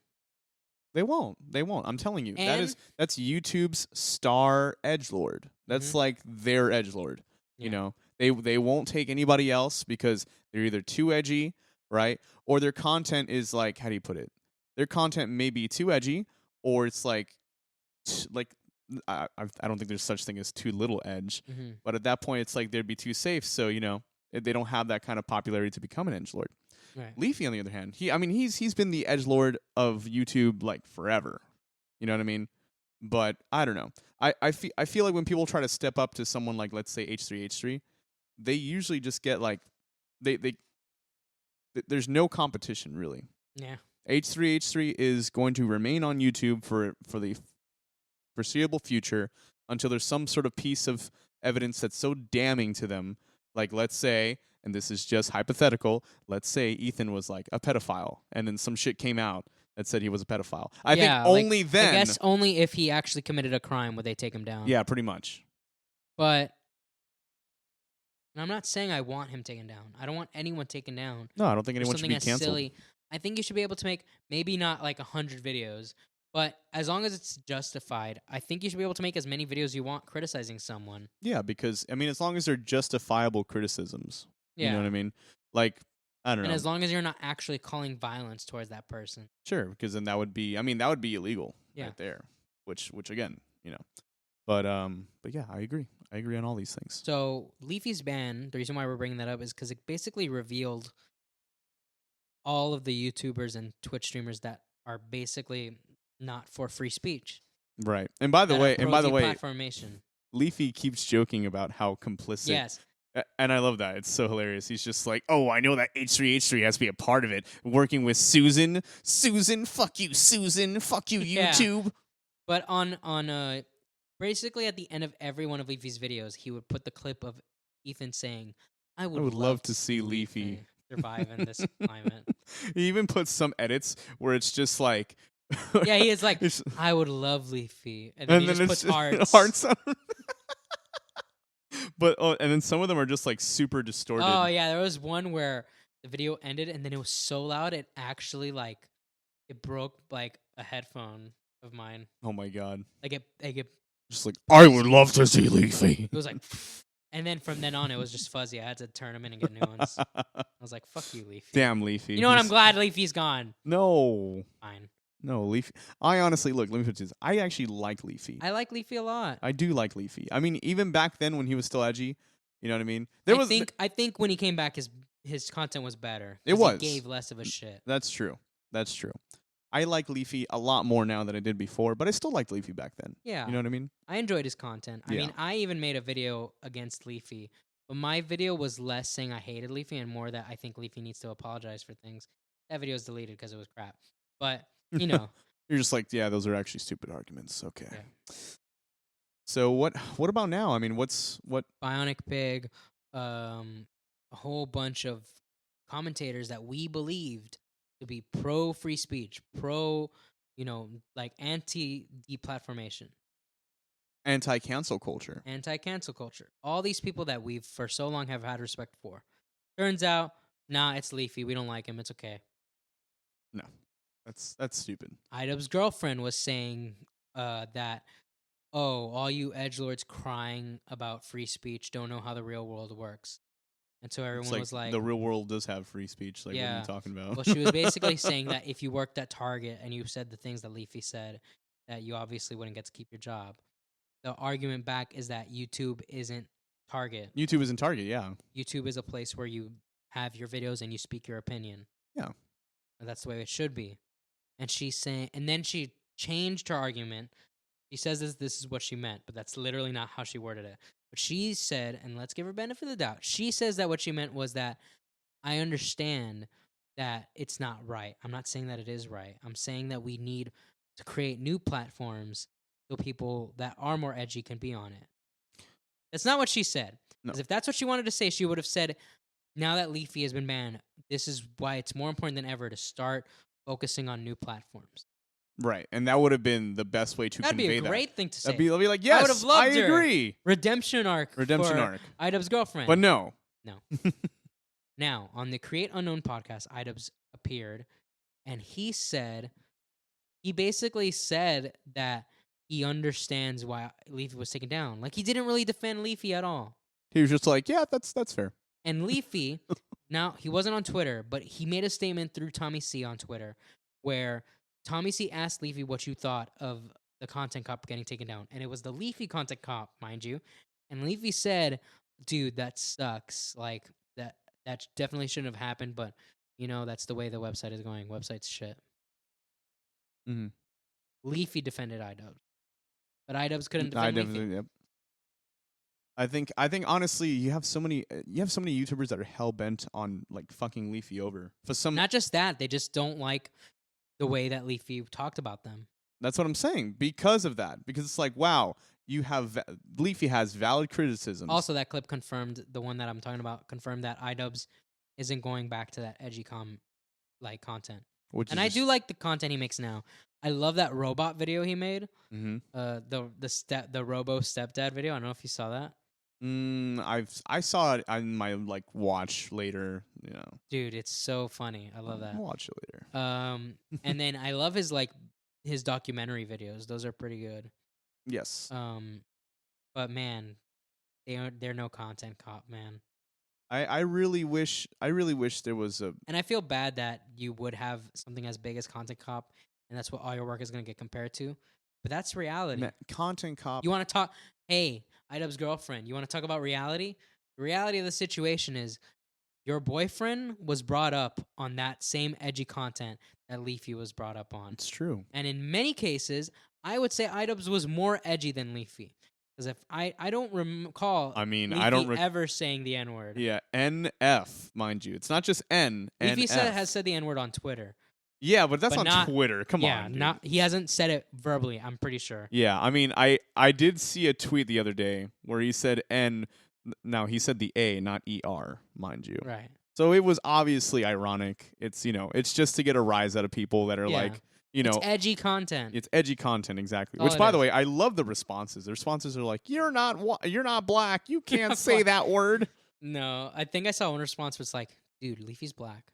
They won't. I'm telling you. And that's YouTube's star edgelord. That's like their edgelord. Yeah. You know, they won't take anybody else because they're either too edgy, right? Or their content is like, how do you put it? Their content may be too edgy, or it's like I don't think there's such thing as too little edge. Mhm. But at that point, it's like they'd be too safe. So you know, they don't have that kind of popularity to become an edgelord. Right. Leafy, on the other hand, he's been the edgelord of YouTube like forever. You know what I mean? But I don't know. I feel like when people try to step up to someone like, let's say, H3H3, they usually just get like there's no competition really. Yeah. H3H3 is going to remain on YouTube for the foreseeable future until there's some sort of piece of evidence that's so damning to them. Like, let's say, and this is just hypothetical, let's say Ethan was like a pedophile, and then some shit came out that said he was a pedophile. I think only then. I guess only if he actually committed a crime would they take him down. Yeah, pretty much. But and I'm not saying I want him taken down. I don't want anyone taken down. No, I don't think for anyone should be something as canceled. silly. I think you should be able to make maybe not like 100 videos, but as long as it's justified, I think you should be able to make as many videos you want criticizing someone. Yeah, because I mean, as long as they're justifiable criticisms, Yeah. you know what I mean? Like, I don't know. And as long as you're not actually calling violence towards that person. Sure, because then that would be illegal right there. Which again, you know. But yeah, I agree. I agree on all these things. So Leafy's ban, the reason why we're bringing that up is because it basically revealed all of the YouTubers and Twitch streamers that are basically not for free speech. Right. And by the way, platformation. Leafy keeps joking about how complicit. Yes. And I love that. It's so hilarious. He's just like, oh, I know that H3H3 has to be a part of it. Working with Susan. Susan, fuck you, Susan. Fuck you, YouTube. Yeah. But on basically at the end of every one of Leafy's videos, he would put the clip of Ethan saying, I would love to see Leafy survive in this climate. He even puts some edits where it's just like... yeah, he is like, I would love Leafy. And then he just puts hearts. on But and then some of them are just like super distorted. Oh yeah, there was one where the video ended and then it was so loud it actually like it broke like a headphone of mine. Oh my god! Like it just like I would love to see Leafy. It was like, and then from then on it was just fuzzy. I had to turn them in and get new ones. I was like, "Fuck you, Leafy." Damn Leafy. You know what? I'm glad Leafy's gone. No. Fine. No, Leafy. I honestly, look, let me put this. I actually like Leafy. I like Leafy a lot. I do like Leafy. I mean, even back then when he was still edgy, you know what I mean? I think when he came back, his content was better. It was. He gave less of a shit. That's true. That's true. I like Leafy a lot more now than I did before, but I still liked Leafy back then. Yeah. You know what I mean? I enjoyed his content. I mean, I even made a video against Leafy, but my video was less saying I hated Leafy and more that I think Leafy needs to apologize for things. That video was deleted because it was crap. But, you know. You're just like, yeah, those are actually stupid arguments. Okay. Yeah. So what about now? I mean, what Bionic Pig, a whole bunch of commentators that we believed to be pro free speech, pro, like anti deplatformation, anti-cancel culture. Anti-cancel culture. All these people that we've for so long have had respect for. Turns out, nah, it's Leafy. We don't like him. It's okay. No. That's stupid. Idub's girlfriend was saying that, oh, all you edgelords crying about free speech don't know how the real world works. And so It's everyone like was like, the real world does have free speech. Like, what are yeah. you talking about? Well, she was basically saying that if you worked at Target and you said the things that Leafy said, that you obviously wouldn't get to keep your job. The argument back is that YouTube isn't Target. YouTube isn't Target, yeah. YouTube is a place where you have your videos and you speak your opinion. Yeah. And that's the way it should be. And she's saying, and then she changed her argument. She says this is what she meant, but that's literally not how she worded it. But she said, and let's give her benefit of the doubt. She says that what she meant was that I understand that it's not right. I'm not saying that it is right. I'm saying that we need to create new platforms so people that are more edgy can be on it. That's not what she said. No. Because if that's what she wanted to say, she would have said, now that Leafy has been banned, this is why it's more important than ever to start focusing on new platforms. Right. And that would have been the best way to That'd convey be a that. great thing to say. That'd be like, yes, I would have loved her. agree. Redemption arc. Redemption for arc. Idubbbz girlfriend. But no. No. Now, on the Create Unknown podcast, Idubbbz appeared, and he basically said that he understands why Leafy was taken down. Like, he didn't really defend Leafy at all. He was just like, yeah, that's fair. And Leafy, now, he wasn't on Twitter, but he made a statement through Tommy C on Twitter where Tommy C asked Leafy what you thought of the content cop getting taken down. And it was the Leafy content cop, mind you. And Leafy said, dude, that sucks. Like, that definitely shouldn't have happened, but, you know, that's the way the website is going. Website's shit. Mm-hmm. Leafy defended Idubbbz. But Idubbbz couldn't defend Leafy. Yep. I think honestly, you have so many YouTubers that are hell bent on like fucking Leafy over. For some, Not just that, they just don't like the way that Leafy talked about them. That's what I'm saying. Because of that, because it's like, wow, Leafy has valid criticisms. Also, that clip confirmed, the one that I'm talking about, confirmed that Idubbbz isn't going back to that edgy content. And I do like the content he makes now. I love that robot video he made. Mm-hmm. The Robo Stepdad video. I don't know if you saw that. I saw it on my like watch later. You know, dude, it's so funny. I love that. I'll watch it later. And then I love his documentary videos. Those are pretty good. Yes. But man, they're no content cop, man. I really wish there was a. And I feel bad that you would have something as big as content cop, and that's what all your work is going to get compared to. But that's reality. Content cop. You want to talk? Hey, Idubbbz girlfriend. You want to talk about reality? The reality of the situation is your boyfriend was brought up on that same edgy content that Leafy was brought up on. It's true. And in many cases, I would say Idubbbz was more edgy than Leafy. Because if I don't recall, Leafy I don't ever saying the N word. Yeah, NF, mind you. It's not just N. Leafy has said the N word on Twitter. Yeah, but that's on Twitter. Come on, dude. He hasn't said it verbally. I'm pretty sure. Yeah, I mean, I did see a tweet the other day where he said N. Now he said the A, not ER, mind you. Right. So it was obviously ironic. It's it's just to get a rise out of people that are like. It's edgy content. It's edgy content, exactly. Which, by the way, I love the responses. The responses are like, "You're not black. You can't say that word." No, I think I saw one response was like, "Dude, Leafy's black."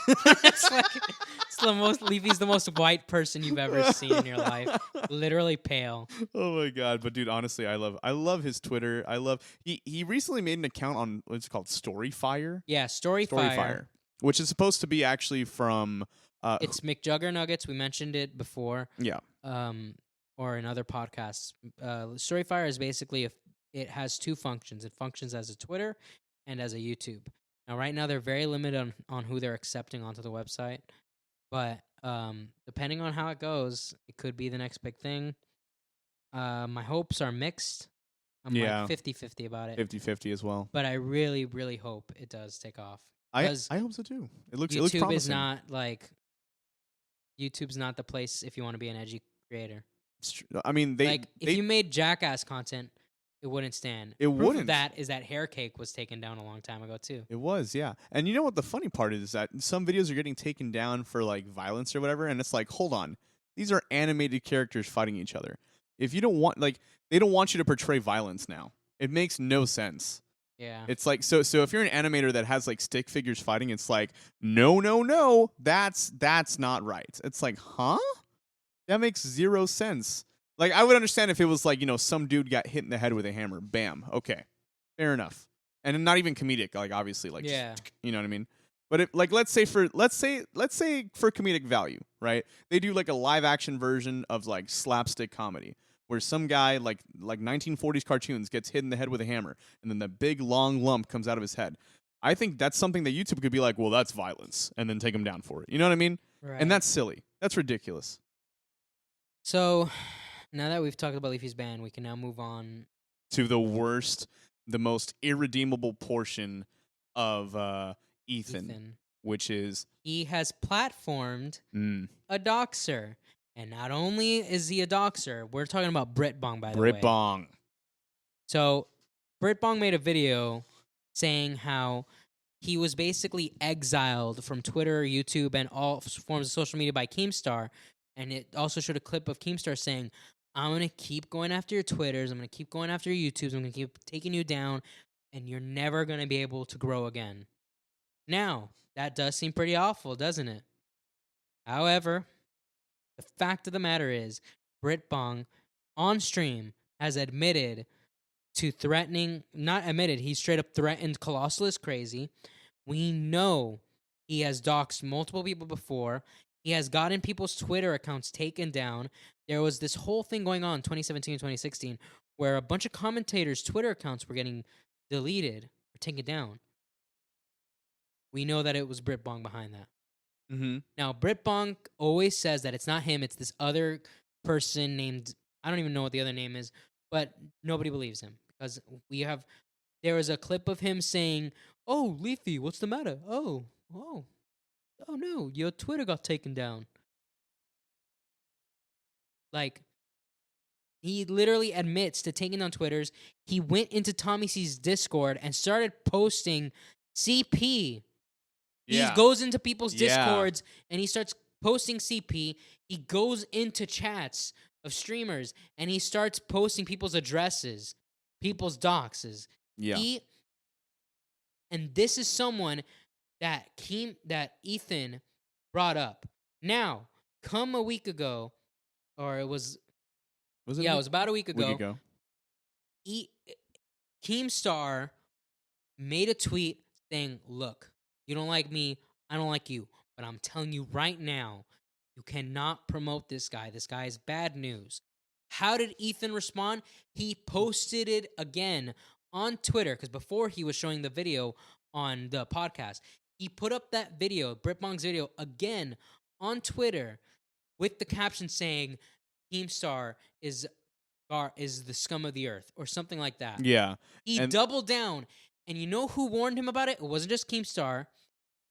It's Leafy's the most white person you've ever seen in your life. Literally pale. Oh my god! But dude, honestly, I love his Twitter. He recently made an account on what's called Storyfire. Yeah, Storyfire, which is supposed to be actually from. It's McJuggernuggets. We mentioned it before. Yeah. Or in other podcasts. Storyfire is basically it has two functions. It functions as a Twitter and as a YouTube. Now, right now, they're very limited on who they're accepting onto the website. But depending on how it goes, it could be the next big thing. My hopes are mixed. I'm like 50-50 about it. 50-50 as well. But I really, really hope it does take off. I hope so too. It looks YouTube promising. is not like... YouTube's not the place if you want to be an edgy creator. It's true. I mean, if you made Jackass content, it wouldn't stand. It Proof wouldn't. Of that is that Hair Cake was taken down a long time ago too. It was, yeah. And you know what the funny part is that some videos are getting taken down for like violence or whatever, and it's like, hold on, these are animated characters fighting each other. If you don't want, they don't want you to portray violence now. It makes no sense. Yeah. It's like so if you're an animator that has like stick figures fighting, it's like no, that's not right. It's like, huh? That makes zero sense. Like I would understand if it was like, some dude got hit in the head with a hammer. Bam. Okay. Fair enough. and not even comedic. Like obviously, like Yeah. you know what I mean. But if, like let's say for comedic value, right? They do like a live action version of like slapstick comedy where some guy like 1940s cartoons gets hit in the head with a hammer and then the big long lump comes out of his head. I think that's something that YouTube could be like, well, that's violence, and then take him down for it. You know what I mean? Right. And that's silly. That's ridiculous. So now that we've talked about Leafy's ban, we can now move on To the worst, the most irredeemable portion of Ethan, which is He has platformed mm, a doxxer. And not only is he a doxxer, we're talking about Brit Bong, by the Brit way. Bong. So Brit Bong made a video saying how he was basically exiled from Twitter, YouTube, and all forms of social media by Keemstar. And it also showed a clip of Keemstar saying, I'm going to keep going after your Twitters. I'm going to keep going after your YouTubes. I'm going to keep taking you down. And you're never going to be able to grow again. Now, that does seem pretty awful, doesn't it? However, the fact of the matter is, Brit Bong on stream has admitted to threatening, not admitted, he straight up threatened Colossal is crazy. We know he has doxed multiple people before. He has gotten people's Twitter accounts taken down. There was this whole thing going on in 2017 and 2016 where a bunch of commentators' Twitter accounts were getting deleted or taken down. We know that it was Brit Bong behind that. Mm-hmm. Now, Brit Bong always says that it's not him, it's this other person named, I don't even know what the other name is, but nobody believes him because there was a clip of him saying, oh, Leafy, what's the matter? Oh no, your Twitter got taken down. Like, he literally admits to taking down Twitters. He went into Tommy C's Discord and started posting CP. Yeah. He goes into people's Yeah. Discords and he starts posting CP. He goes into chats of streamers and he starts posting people's addresses, people's doxes. Yeah. And this is someone that Ethan brought up. Now, come a week ago, or it was about a week ago. Keemstar made a tweet saying, look, you don't like me, I don't like you, but I'm telling you right now, you cannot promote this guy. This guy is bad news. How did Ethan respond? He posted it again on Twitter, because before he was showing the video on the podcast, he put up that video, Brit Bong's video, again on Twitter with the caption saying, Keemstar is the scum of the earth, or something like that. Yeah. He doubled down. And you know who warned him about it? It wasn't just Keemstar.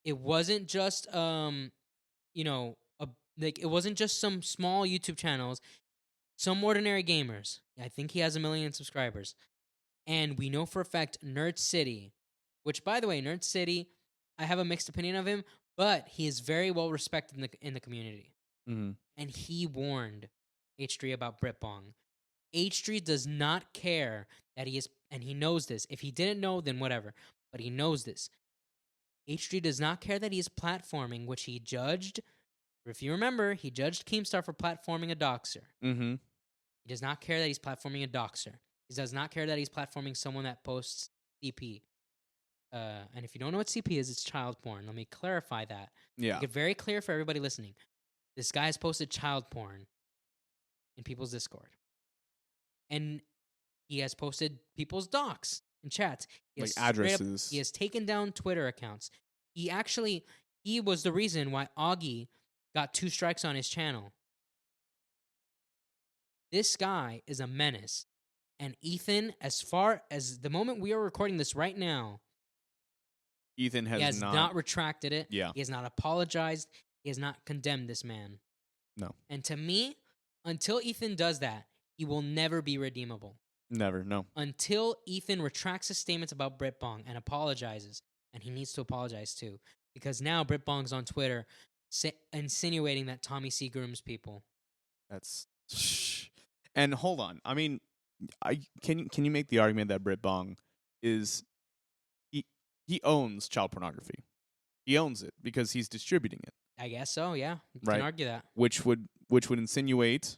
It wasn't just it wasn't just some small YouTube channels. Some ordinary gamers. I think he has 1 million subscribers. And we know for a fact Nerd City, which, by the way, Nerd City, I have a mixed opinion of him, but he is very well respected in the community. Mm-hmm. And he warned H3 about Brit Bong. H3 does not care that he is, and he knows this. If he didn't know, then whatever. But he knows this. H3 does not care that he is platforming, which he judged. If you remember, he judged Keemstar for platforming a doxxer. Mm-hmm. He does not care that he's platforming a doxxer. He does not care that he's platforming someone that posts CP. And if you don't know what CP is, it's child porn. Let me clarify that. Yeah. Make it very clear for everybody listening. This guy has posted child porn in people's Discord. And he has posted people's docs in chats. Like addresses. He has taken down Twitter accounts. He was the reason why Augie got 2 strikes on his channel. This guy is a menace. And Ethan, as far as the moment we are recording this right now, Ethan has not retracted it. Yeah. He has not apologized. He has not condemned this man. No. And to me, until Ethan does that, he will never be redeemable. Never, no. Until Ethan retracts his statements about Brit Bong and apologizes. And he needs to apologize too. Because now Brit Bong's on Twitter insinuating that Tommy C grooms people. That's... And hold on. I mean, can you make the argument that Brit Bong is... He owns child pornography. He owns it because he's distributing it. I guess so, yeah. You right. can argue that. Which would insinuate...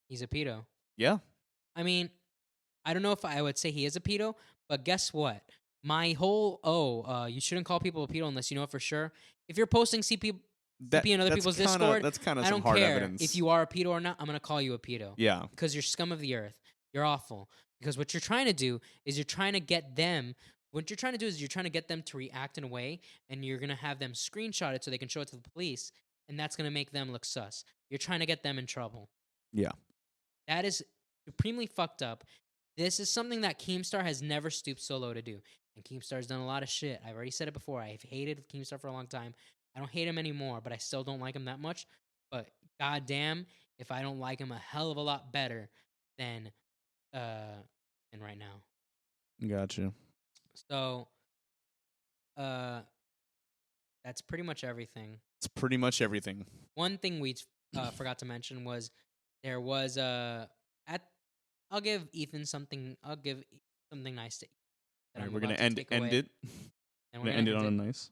He's a pedo. Yeah. I mean, I don't know if I would say he is a pedo, But guess what? My whole you shouldn't call people a pedo unless you know it for sure. If you're posting CP in other people's Discord, That's kind of I some don't hard care evidence. if you are a pedo or not. I'm gonna call you a pedo. Yeah. Because you're scum of the earth. You're awful. Because what you're trying to do is you're trying to get them. What you're trying to do is you're trying to get them to react in a way, and you're gonna have them screenshot it so they can show it to the police, and that's gonna make them look sus. You're trying to get them in trouble. Yeah. That is supremely fucked up. This is something that Keemstar has never stooped so low to do. And Keemstar's done a lot of shit. I've already said it before. I've hated Keemstar for a long time. I don't hate him anymore, but I still don't like him that much. But goddamn, if I don't like him a hell of a lot better than right now. Gotcha. So that's pretty much everything. It's pretty much everything. One thing we forgot to mention was there was I'll give Ethan something. I'll give something nice to Ethan. All right, we're gonna end it. And we're gonna end it on a nice.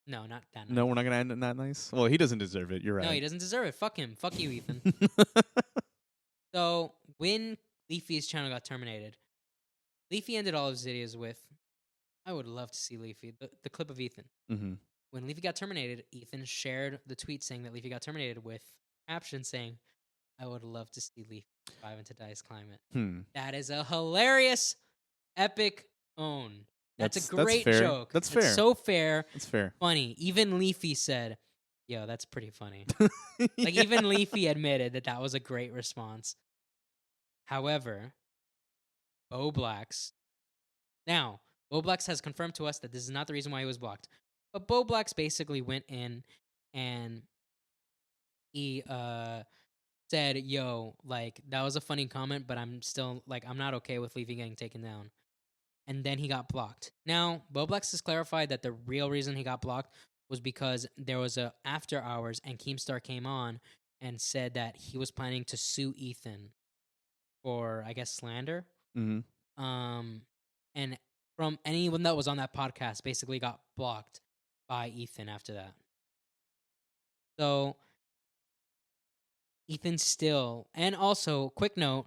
No, not that nice. No, we're not gonna end it that nice. Well, he doesn't deserve it. You're right. No, he doesn't deserve it. Fuck him. Fuck you, Ethan. So when Leafy's channel got terminated, Leafy ended all of his videos with, I would love to see Leafy, the clip of Ethan. Mm-hmm. When Leafy got terminated, Ethan shared the tweet saying that Leafy got terminated with caption saying, I would love to see Leafy survive into Dice Climate. That is a hilarious, epic own. That's a great joke. That's fair. So fair. That's fair. Funny. Even Leafy said, yo, that's pretty funny. Like, even Leafy admitted that was a great response. However, Bowblax. Now, Bowblax has confirmed to us that this is not the reason why he was blocked. But Bowblax basically went in and he said, yo, like, that was a funny comment, but I'm still, like, I'm not okay with Leafy getting taken down. And then he got blocked. Now, Bowblax has clarified that the real reason he got blocked was because there was a after hours and Keemstar came on and said that he was planning to sue Ethan for, I guess, slander. Mm-hmm. And from anyone that was on that podcast basically got blocked by Ethan after that. So Ethan still, and also, quick note,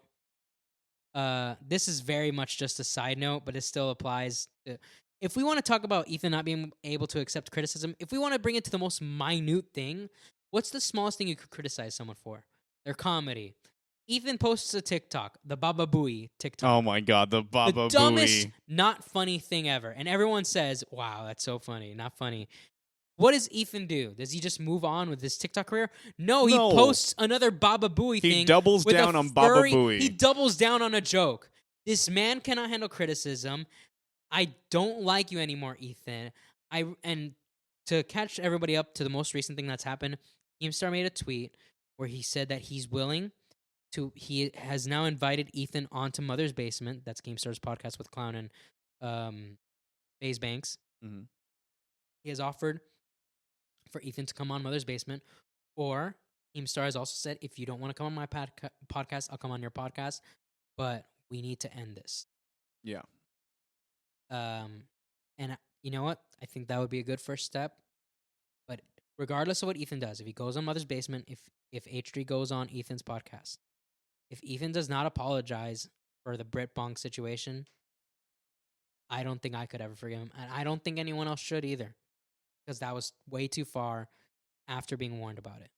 this is very much just a side note, but it still applies to, if we want to talk about Ethan not being able to accept criticism, if we want to bring it to the most minute thing, what's the smallest thing you could criticize someone for? Their comedy. Ethan posts a TikTok, the Baba Booey TikTok. Oh my god, the Baba Booey. The dumbest, not funny thing ever. And everyone says, wow, that's so funny. Not funny. What does Ethan do? Does he just move on with his TikTok career? No, he posts another Baba Booey thing. He doubles down on Baba Booey. He doubles down on a joke. This man cannot handle criticism. I don't like you anymore, Ethan. And to catch everybody up to the most recent thing that's happened, Keemstar made a tweet where he said that he's willing to. He has now invited Ethan onto Mother's Basement. That's Keemstar's podcast with Clown and FaZe Banks. Mm-hmm. He has offered for Ethan to come on Mother's Basement, or Keemstar has also said, if you don't want to come on my podcast, I'll come on your podcast, but we need to end this. Yeah. And you know what? I think that would be a good first step. But regardless of what Ethan does, if he goes on Mother's Basement, if H3 goes on Ethan's podcast, if Ethan does not apologize for the Brit Bonk situation, I don't think I could ever forgive him. And I don't think anyone else should either. Because that was way too far after being warned about it.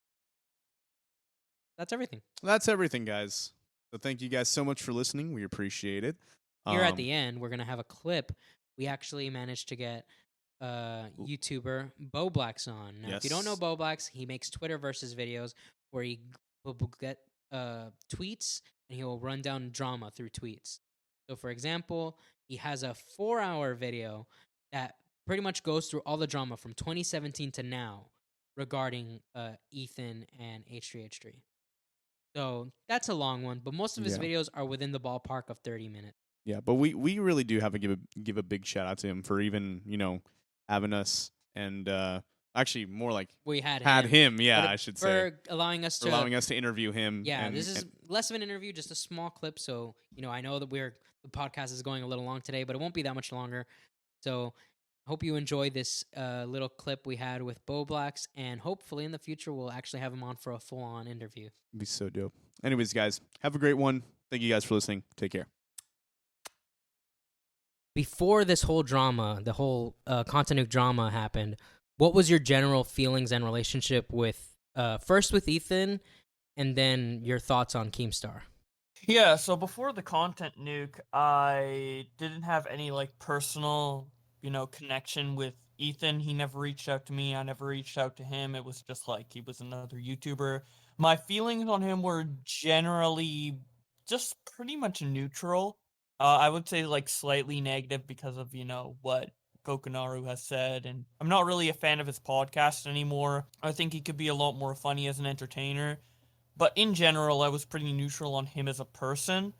That's everything. That's everything, guys. So thank you guys so much for listening. We appreciate it. Here at the end, we're going to have a clip. We actually managed to get YouTuber Bowblax on. Now, if you don't know Bowblax, he makes Twitter versus videos where he will get tweets and he will run down drama through tweets. So, for example, he has a 4-hour video that pretty much goes through all the drama from 2017 to now regarding Ethan and H3H3. So that's a long one, but most of his videos are within the ballpark of 30 minutes. Yeah, but we really do have to give a big shout out to him for even, having us and actually more like we had him, I should say. For allowing us to interview him. Yeah, this is less of an interview, just a small clip, so I know that the podcast is going a little long today, but it won't be that much longer. So hope you enjoy this little clip we had with Bowblax, and hopefully in the future we'll actually have him on for a full-on interview. It'd be so dope. Anyways, guys, have a great one. Thank you guys for listening. Take care. before this whole drama, the whole Content Nuke drama happened, what was your general feelings and relationship with first with Ethan, and then your thoughts on Keemstar? Yeah, so before the content nuke, I didn't have any like personal, connection with Ethan. He never reached out to me. I never reached out to him. It was just like he was another YouTuber. My feelings on him were generally just pretty much neutral. I would say like slightly negative because of, what Gokunaru has said, and I'm not really a fan of his podcast anymore. I think he could be a lot more funny as an entertainer. But in general, I was pretty neutral on him as a person,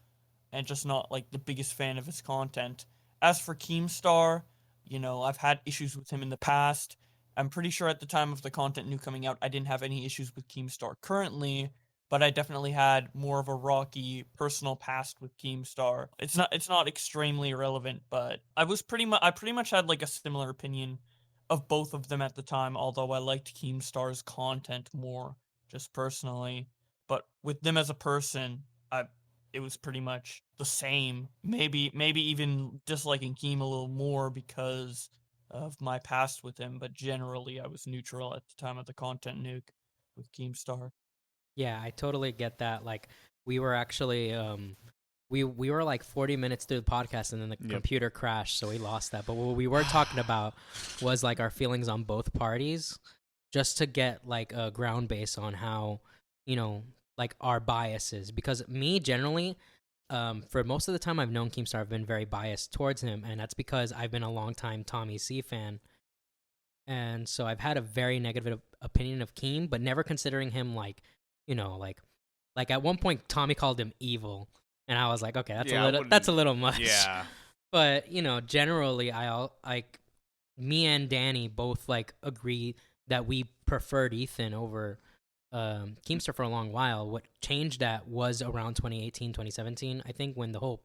and just not like the biggest fan of his content. As for Keemstar, I've had issues with him in the past. I'm pretty sure at the time of the content new coming out, I didn't have any issues with Keemstar currently, but I definitely had more of a rocky personal past with Keemstar. It's not extremely irrelevant, but I pretty much had like a similar opinion of both of them at the time, although I liked Keemstar's content more just personally. But with them as a person, it was pretty much the same. Maybe even disliking Keem a little more because of my past with him, but generally I was neutral at the time of the content nuke with Keemstar. Yeah, I totally get that. Like, we were actually we were like 40 minutes through the podcast, and then the Yep. computer crashed, so we lost that. But what we were talking about was like our feelings on both parties, just to get like a ground base on how, like our biases. Because me generally, for most of the time I've known Keemstar, I've been very biased towards him, and that's because I've been a longtime Tommy C fan, and so I've had a very negative opinion of Keem, but never considering him like, like at one point Tommy called him evil, and I was like, okay, that's a little much. Yeah. But generally, like me and Danny both like agree that we preferred Ethan over Keemstar for a long while. What changed that was around 2018, 2017, I think, when the whole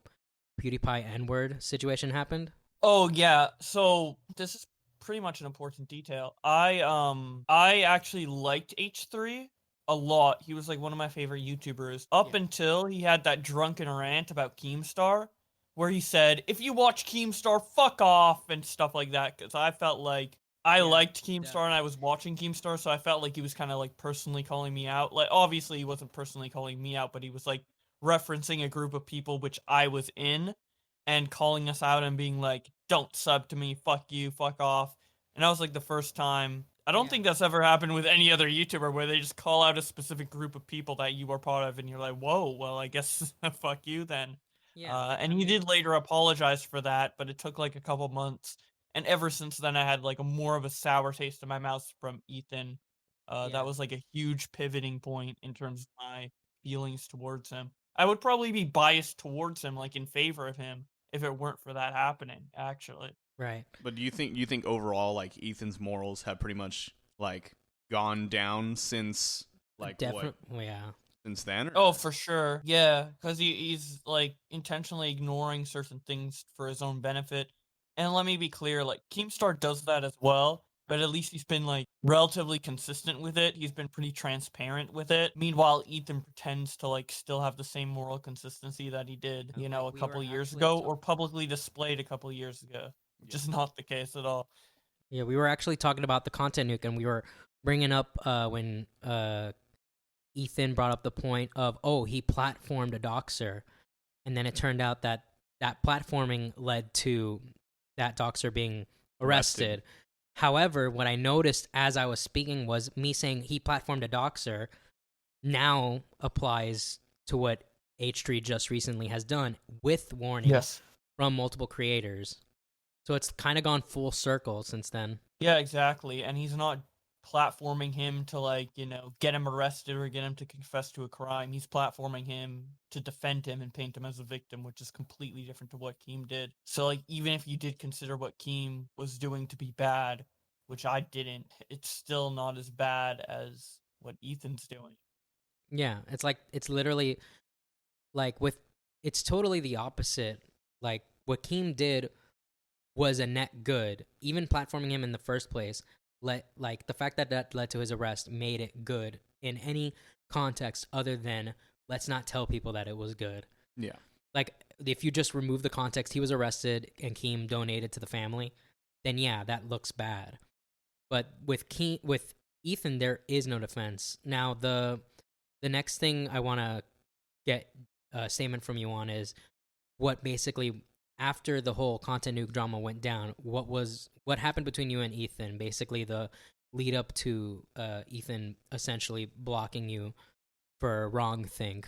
PewDiePie N-word situation happened. Oh yeah, so this is pretty much an important detail. I actually liked H3 a lot. He was like one of my favorite YouTubers up until he had that drunken rant about Keemstar where he said, "If you watch Keemstar, fuck off," and stuff like that, cuz I felt like I liked Keemstar and I was watching Keemstar, so I felt like he was kind of like personally calling me out. Like obviously he wasn't personally calling me out, but he was like referencing a group of people which I was in and calling us out and being like, "Don't sub to me, fuck you, fuck off." And that was like the first time. I don't think that's ever happened with any other YouTuber where they just call out a specific group of people that you are part of and you're like, "Whoa, well, I guess fuck you then." And he did later apologize for that, but it took like a couple months. And ever since then, I had like a more of a sour taste in my mouth from Ethan. That was like a huge pivoting point in terms of my feelings towards him. I would probably be biased towards him, like in favor of him, if it weren't for that happening, actually. Right. But do you think overall like Ethan's morals have pretty much like gone down since like Definitely. what Yeah. since then? Or? Oh, for sure. Yeah, because he's like intentionally ignoring certain things for his own benefit. And let me be clear, like Keemstar does that as well, but at least he's been like relatively consistent with it. He's been pretty transparent with it. Meanwhile, Ethan pretends to like still have the same moral consistency that he did, a couple years ago, or publicly displayed a couple years ago, which is not the case at all. Yeah, we were actually talking about the content nuke, and we were bringing up when Ethan brought up the point of, oh, he platformed a doxxer, and then it turned out that that platforming led to that doxxer being arrested. However, what I noticed as I was speaking was me saying he platformed a doxxer now applies to what H3 just recently has done with warnings from multiple creators. So it's kind of gone full circle since then. Yeah, exactly. And he's not platforming him to like, get him arrested or get him to confess to a crime. He's platforming him to defend him and paint him as a victim, which is completely different to what Keem did. So like even if you did consider what Keem was doing to be bad, which I didn't, it's still not as bad as what Ethan's doing. Yeah, it's literally like it's totally the opposite. Like what Keem did was a net good. Even platforming him in the first place, like the fact that that led to his arrest made it good in any context other than let's not tell people that it was good. Yeah. like if you just remove the context, he was arrested and Keem donated to the family, then yeah, that looks bad. But with Ethan, there is no defense. Now the next thing I want to get a statement from you on is what basically after the whole content nuke drama went down, what happened between you and Ethan? Basically, the lead up to Ethan essentially blocking you for a wrong thing.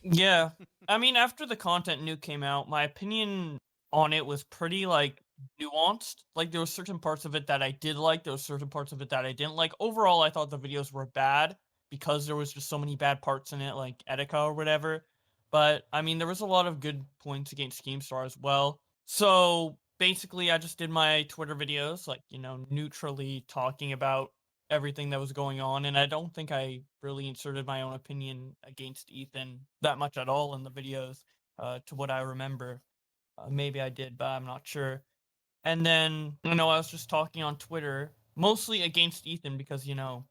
Yeah. I mean, after the content nuke came out, my opinion on it was pretty like nuanced. Like there were certain parts of it that I did like, there were certain parts of it that I didn't like. Overall, I thought the videos were bad because there was just so many bad parts in it, like Etika or whatever. But I mean, there was a lot of good points against Keemstar as well. So basically, I just did my Twitter videos, like, you know, neutrally talking about everything that was going on, and I don't think I really inserted my own opinion against Ethan that much at all in the videos, to what I remember. Maybe I did, but I'm not sure. And then, you know, I was just talking on Twitter, mostly against Ethan because, you know,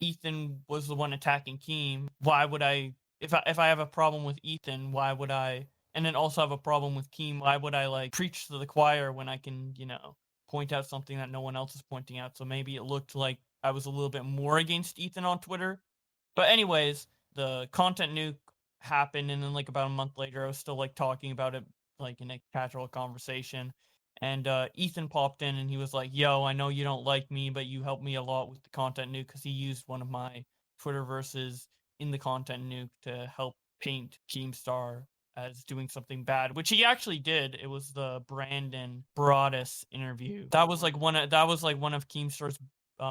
Ethan was the one attacking Keem. Why would I, if I have a problem with Ethan, why would I, and then also have a problem with Keem, why would I, like, preach to the choir when I can, you know, point out something that no one else is pointing out? So maybe it looked like I was a little bit more against Ethan on Twitter. But anyways, the content nuke happened, and then, like, about a month later, I was still, like, talking about it, like, in a casual conversation. And Ethan popped in and he was like, yo, I know you don't like me, but you helped me a lot with the content nuke, because he used one of my Twitter verses in the content nuke to help paint Keemstar as doing something bad, which he actually did. It was the Brandon Broadus interview. That was like one of Keemstar's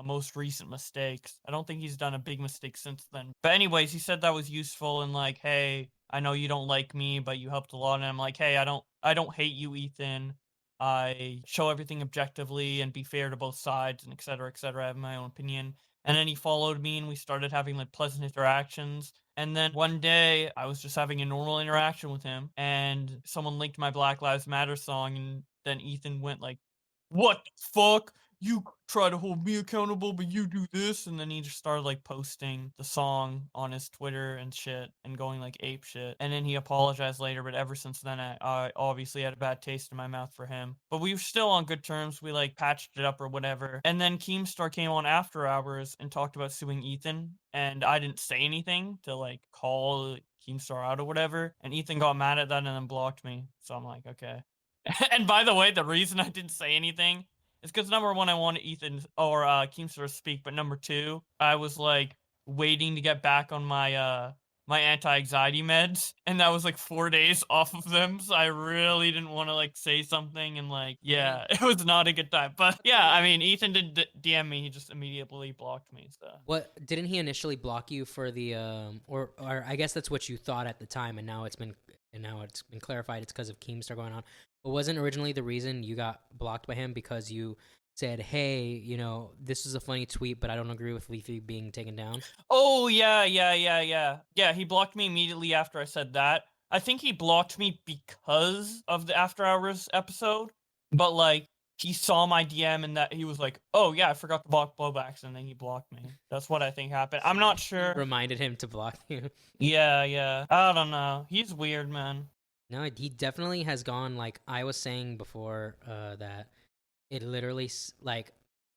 most recent mistakes. I don't think he's done a big mistake since then. But anyways, he said that was useful, and like, hey, I know you don't like me, but you helped a lot. And I'm like, hey, I don't hate you, Ethan. I show everything objectively and be fair to both sides, and et cetera. I have my own opinion. And then he followed me and we started having like pleasant interactions. And then one day I was just having a normal interaction with him and someone linked my Black Lives Matter song, and then Ethan went like, what the fuck? You try to hold me accountable, but you do this. And then he just started like posting the song on his Twitter and shit and going like ape shit. And then he apologized later, but ever since then, I obviously had a bad taste in my mouth for him. But we were still on good terms. We like patched it up or whatever. And then Keemstar came on after hours and talked about suing Ethan. And I didn't say anything to like call Keemstar out or whatever. And Ethan got mad at that and then blocked me. So I'm like, okay. And by the way, the reason I didn't say anything is because number one, I wanted Ethan or Keemstar to speak, but number two, I was like waiting to get back on my my anti-anxiety meds, and that was like 4 days off of them, so I really didn't want to like say something, and like, yeah, it was not a good time. But yeah, I mean, Ethan did DM me, he just immediately blocked me. So What didn't he initially block you for the or I guess that's what you thought at the time, and now it's been clarified it's because of Keemstar going on. But wasn't originally the reason you got blocked by him because you said, "Hey, you know, this is a funny tweet, but I don't agree with Leafy being taken down"? oh yeah, yeah, he blocked me immediately after I said that. I think he blocked me because of the After Hours episode, but like he saw my DM and that he was like, oh yeah, I forgot to block Bowblax, and then he blocked me. That's what I think happened. I'm not sure. Reminded him to block you. Yeah, I don't know. He's weird, man. No, he definitely has gone, like I was saying before, that it literally like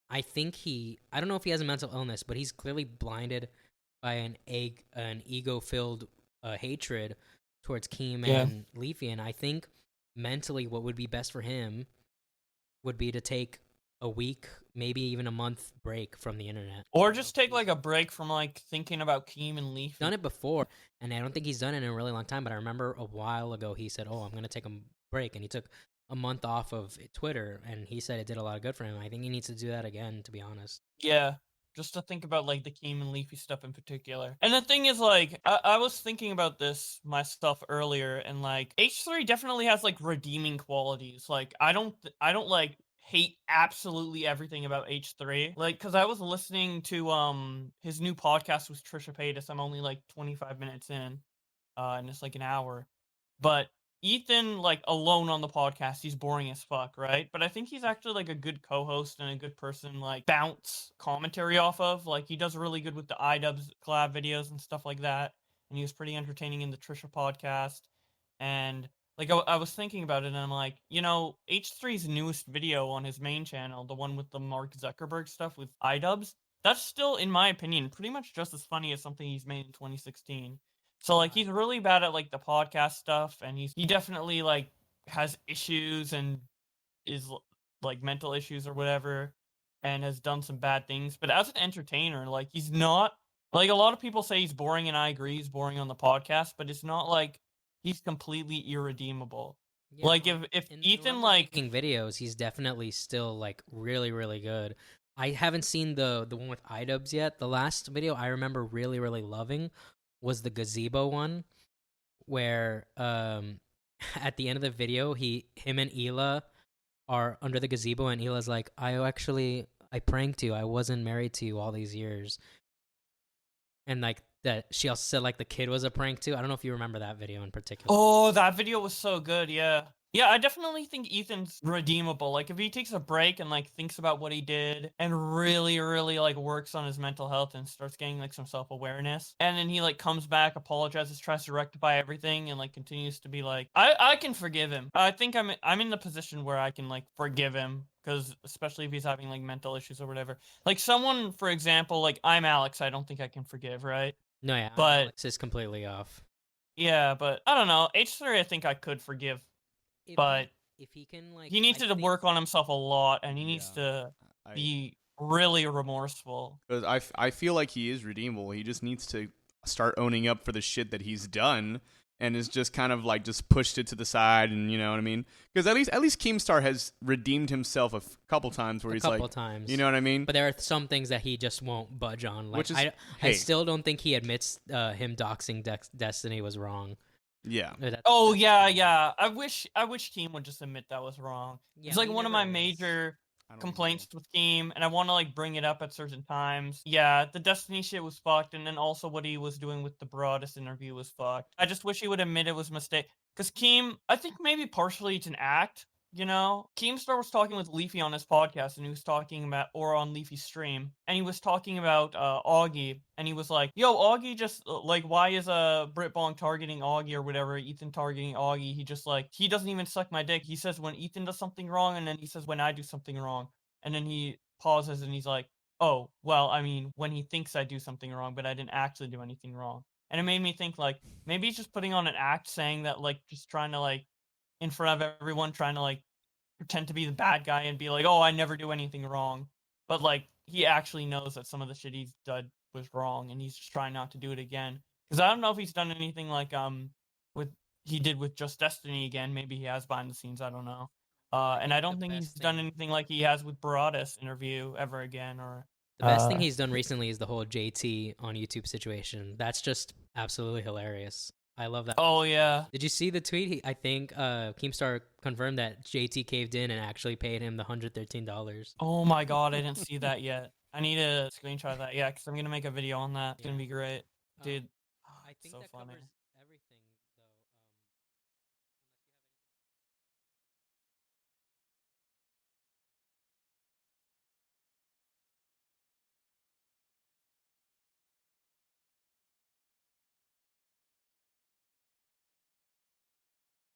I think I don't know if he has a mental illness, but he's clearly blinded by an ego filled hatred towards Keem Yeah. and Leafy, and I think mentally what would be best for him would be to take a week, maybe even a month break from the internet. Or just take like a break from like thinking about Keem and Leafy. Done it before, and I don't think he's done it in a really long time. But I remember a while ago he said, "Oh, I'm gonna take a break," and he took a month off of Twitter, and he said it did a lot of good for him. I think he needs to do that again, to be honest. Yeah, just to think about like the Keem and Leafy stuff in particular. And the thing is, like, I was thinking about this myself earlier, and like H3 definitely has like redeeming qualities. Like, I don't like hate absolutely everything about H3. Like, cause I was listening to his new podcast with Trisha Paytas. I'm only like 25 minutes in, and it's like an hour, but Ethan, like, alone on the podcast, he's boring as fuck, right? But I think he's actually like a good co-host and a good person, like, bounce commentary off of. Like, he does really good with the iDubbbz collab videos and stuff like that. And he was pretty entertaining in the Trisha podcast. And like I was thinking about it, and I'm like, H3's newest video on his main channel, the one with the Mark Zuckerberg stuff with iDubbbz, that's still, in my opinion, pretty much just as funny as something he's made in 2016. So like he's really bad at like the podcast stuff, and he definitely like has issues and is like mental issues or whatever, and has done some bad things. But as an entertainer, like he's not like, a lot of people say he's boring, and I agree he's boring on the podcast, but it's not like he's completely irredeemable. Yeah, Like if in the Ethan realm of like making videos, he's definitely still like really, really good. I haven't seen the one with iDubbbz yet. The last video I remember really, really loving was the gazebo one, where at the end of the video, him and Hila are under the gazebo, and Hila's like, I pranked you. I wasn't married to you all these years. And like that she also said like the kid was a prank too. I don't know if you remember that video in particular. Oh, that video was so good, yeah. Yeah, I definitely think Ethan's redeemable. Like, if he takes a break and, like, thinks about what he did and really, really, like, works on his mental health and starts getting, like, some self-awareness, and then he, like, comes back, apologizes, tries to rectify everything, and, like, continues to be like, I can forgive him. I think I'm in the position where I can, like, forgive him, because especially if he's having, like, mental issues or whatever. Like, someone, for example, like, I'm Alex, I don't think I can forgive, right? No, yeah, But Alex is completely off. yeah, but I don't know. H3, I think I could forgive, If but he can like, he needs I to think work on himself a lot, and he needs Yeah. to I be really remorseful. because I feel like he is redeemable. He just needs to start owning up for the shit that he's done, and is just kind of like just pushed it to the side, and you know what I mean? Because at least Keemstar has redeemed himself a couple times where a he's couple like, times. you know what I mean? But there are some things that he just won't budge on. Like Which is I hey, still don't think he admits him doxing Destiny was wrong. yeah. Oh yeah, yeah. I wish Keem would just admit that was wrong. Yeah, It's like he one of never my is. major I don't complaints with Keem, and I want to like bring it up at certain times. Yeah, the Destiny shit was fucked, and then also what he was doing with the Broadest interview was fucked. I just wish he would admit it was a mistake. Cause Keem, I think maybe partially it's an act. Keemstar was talking with Leafy on his podcast, and he was talking about, or on Leafy's stream, and he was talking about Augie, and he was like, "Yo, Augie just like, why is Britbong targeting Augie or whatever? Ethan targeting Augie? He just like, he doesn't even suck my dick. He says when Ethan does something wrong, and then he says when I do something wrong, and then he pauses and he's like, oh, well, I mean, when he thinks I do something wrong, but I didn't actually do anything wrong." And it made me think like maybe he's just putting on an act, saying that like just trying to like in front of everyone, trying to like pretend to be the bad guy and be like, "Oh, I never do anything wrong," but like he actually knows that some of the shit he's done was wrong, and he's just trying not to do it again. Because I don't know if he's done anything like with he did with Just Destiny again. Maybe he has behind the scenes. I don't know. And I don't think he's done anything like he has with Broadus interview ever again. Or The best thing he's done recently is the whole JT on YouTube situation. That's just absolutely hilarious. I love that. Oh yeah. Did you see the tweet? I think Keemstar confirmed that JT caved in and actually paid him the $113. Oh my god, I didn't see that yet. I need to screenshot that. Yeah, because I'm gonna make a video on that. It's gonna be great, dude. I think So that funny. covers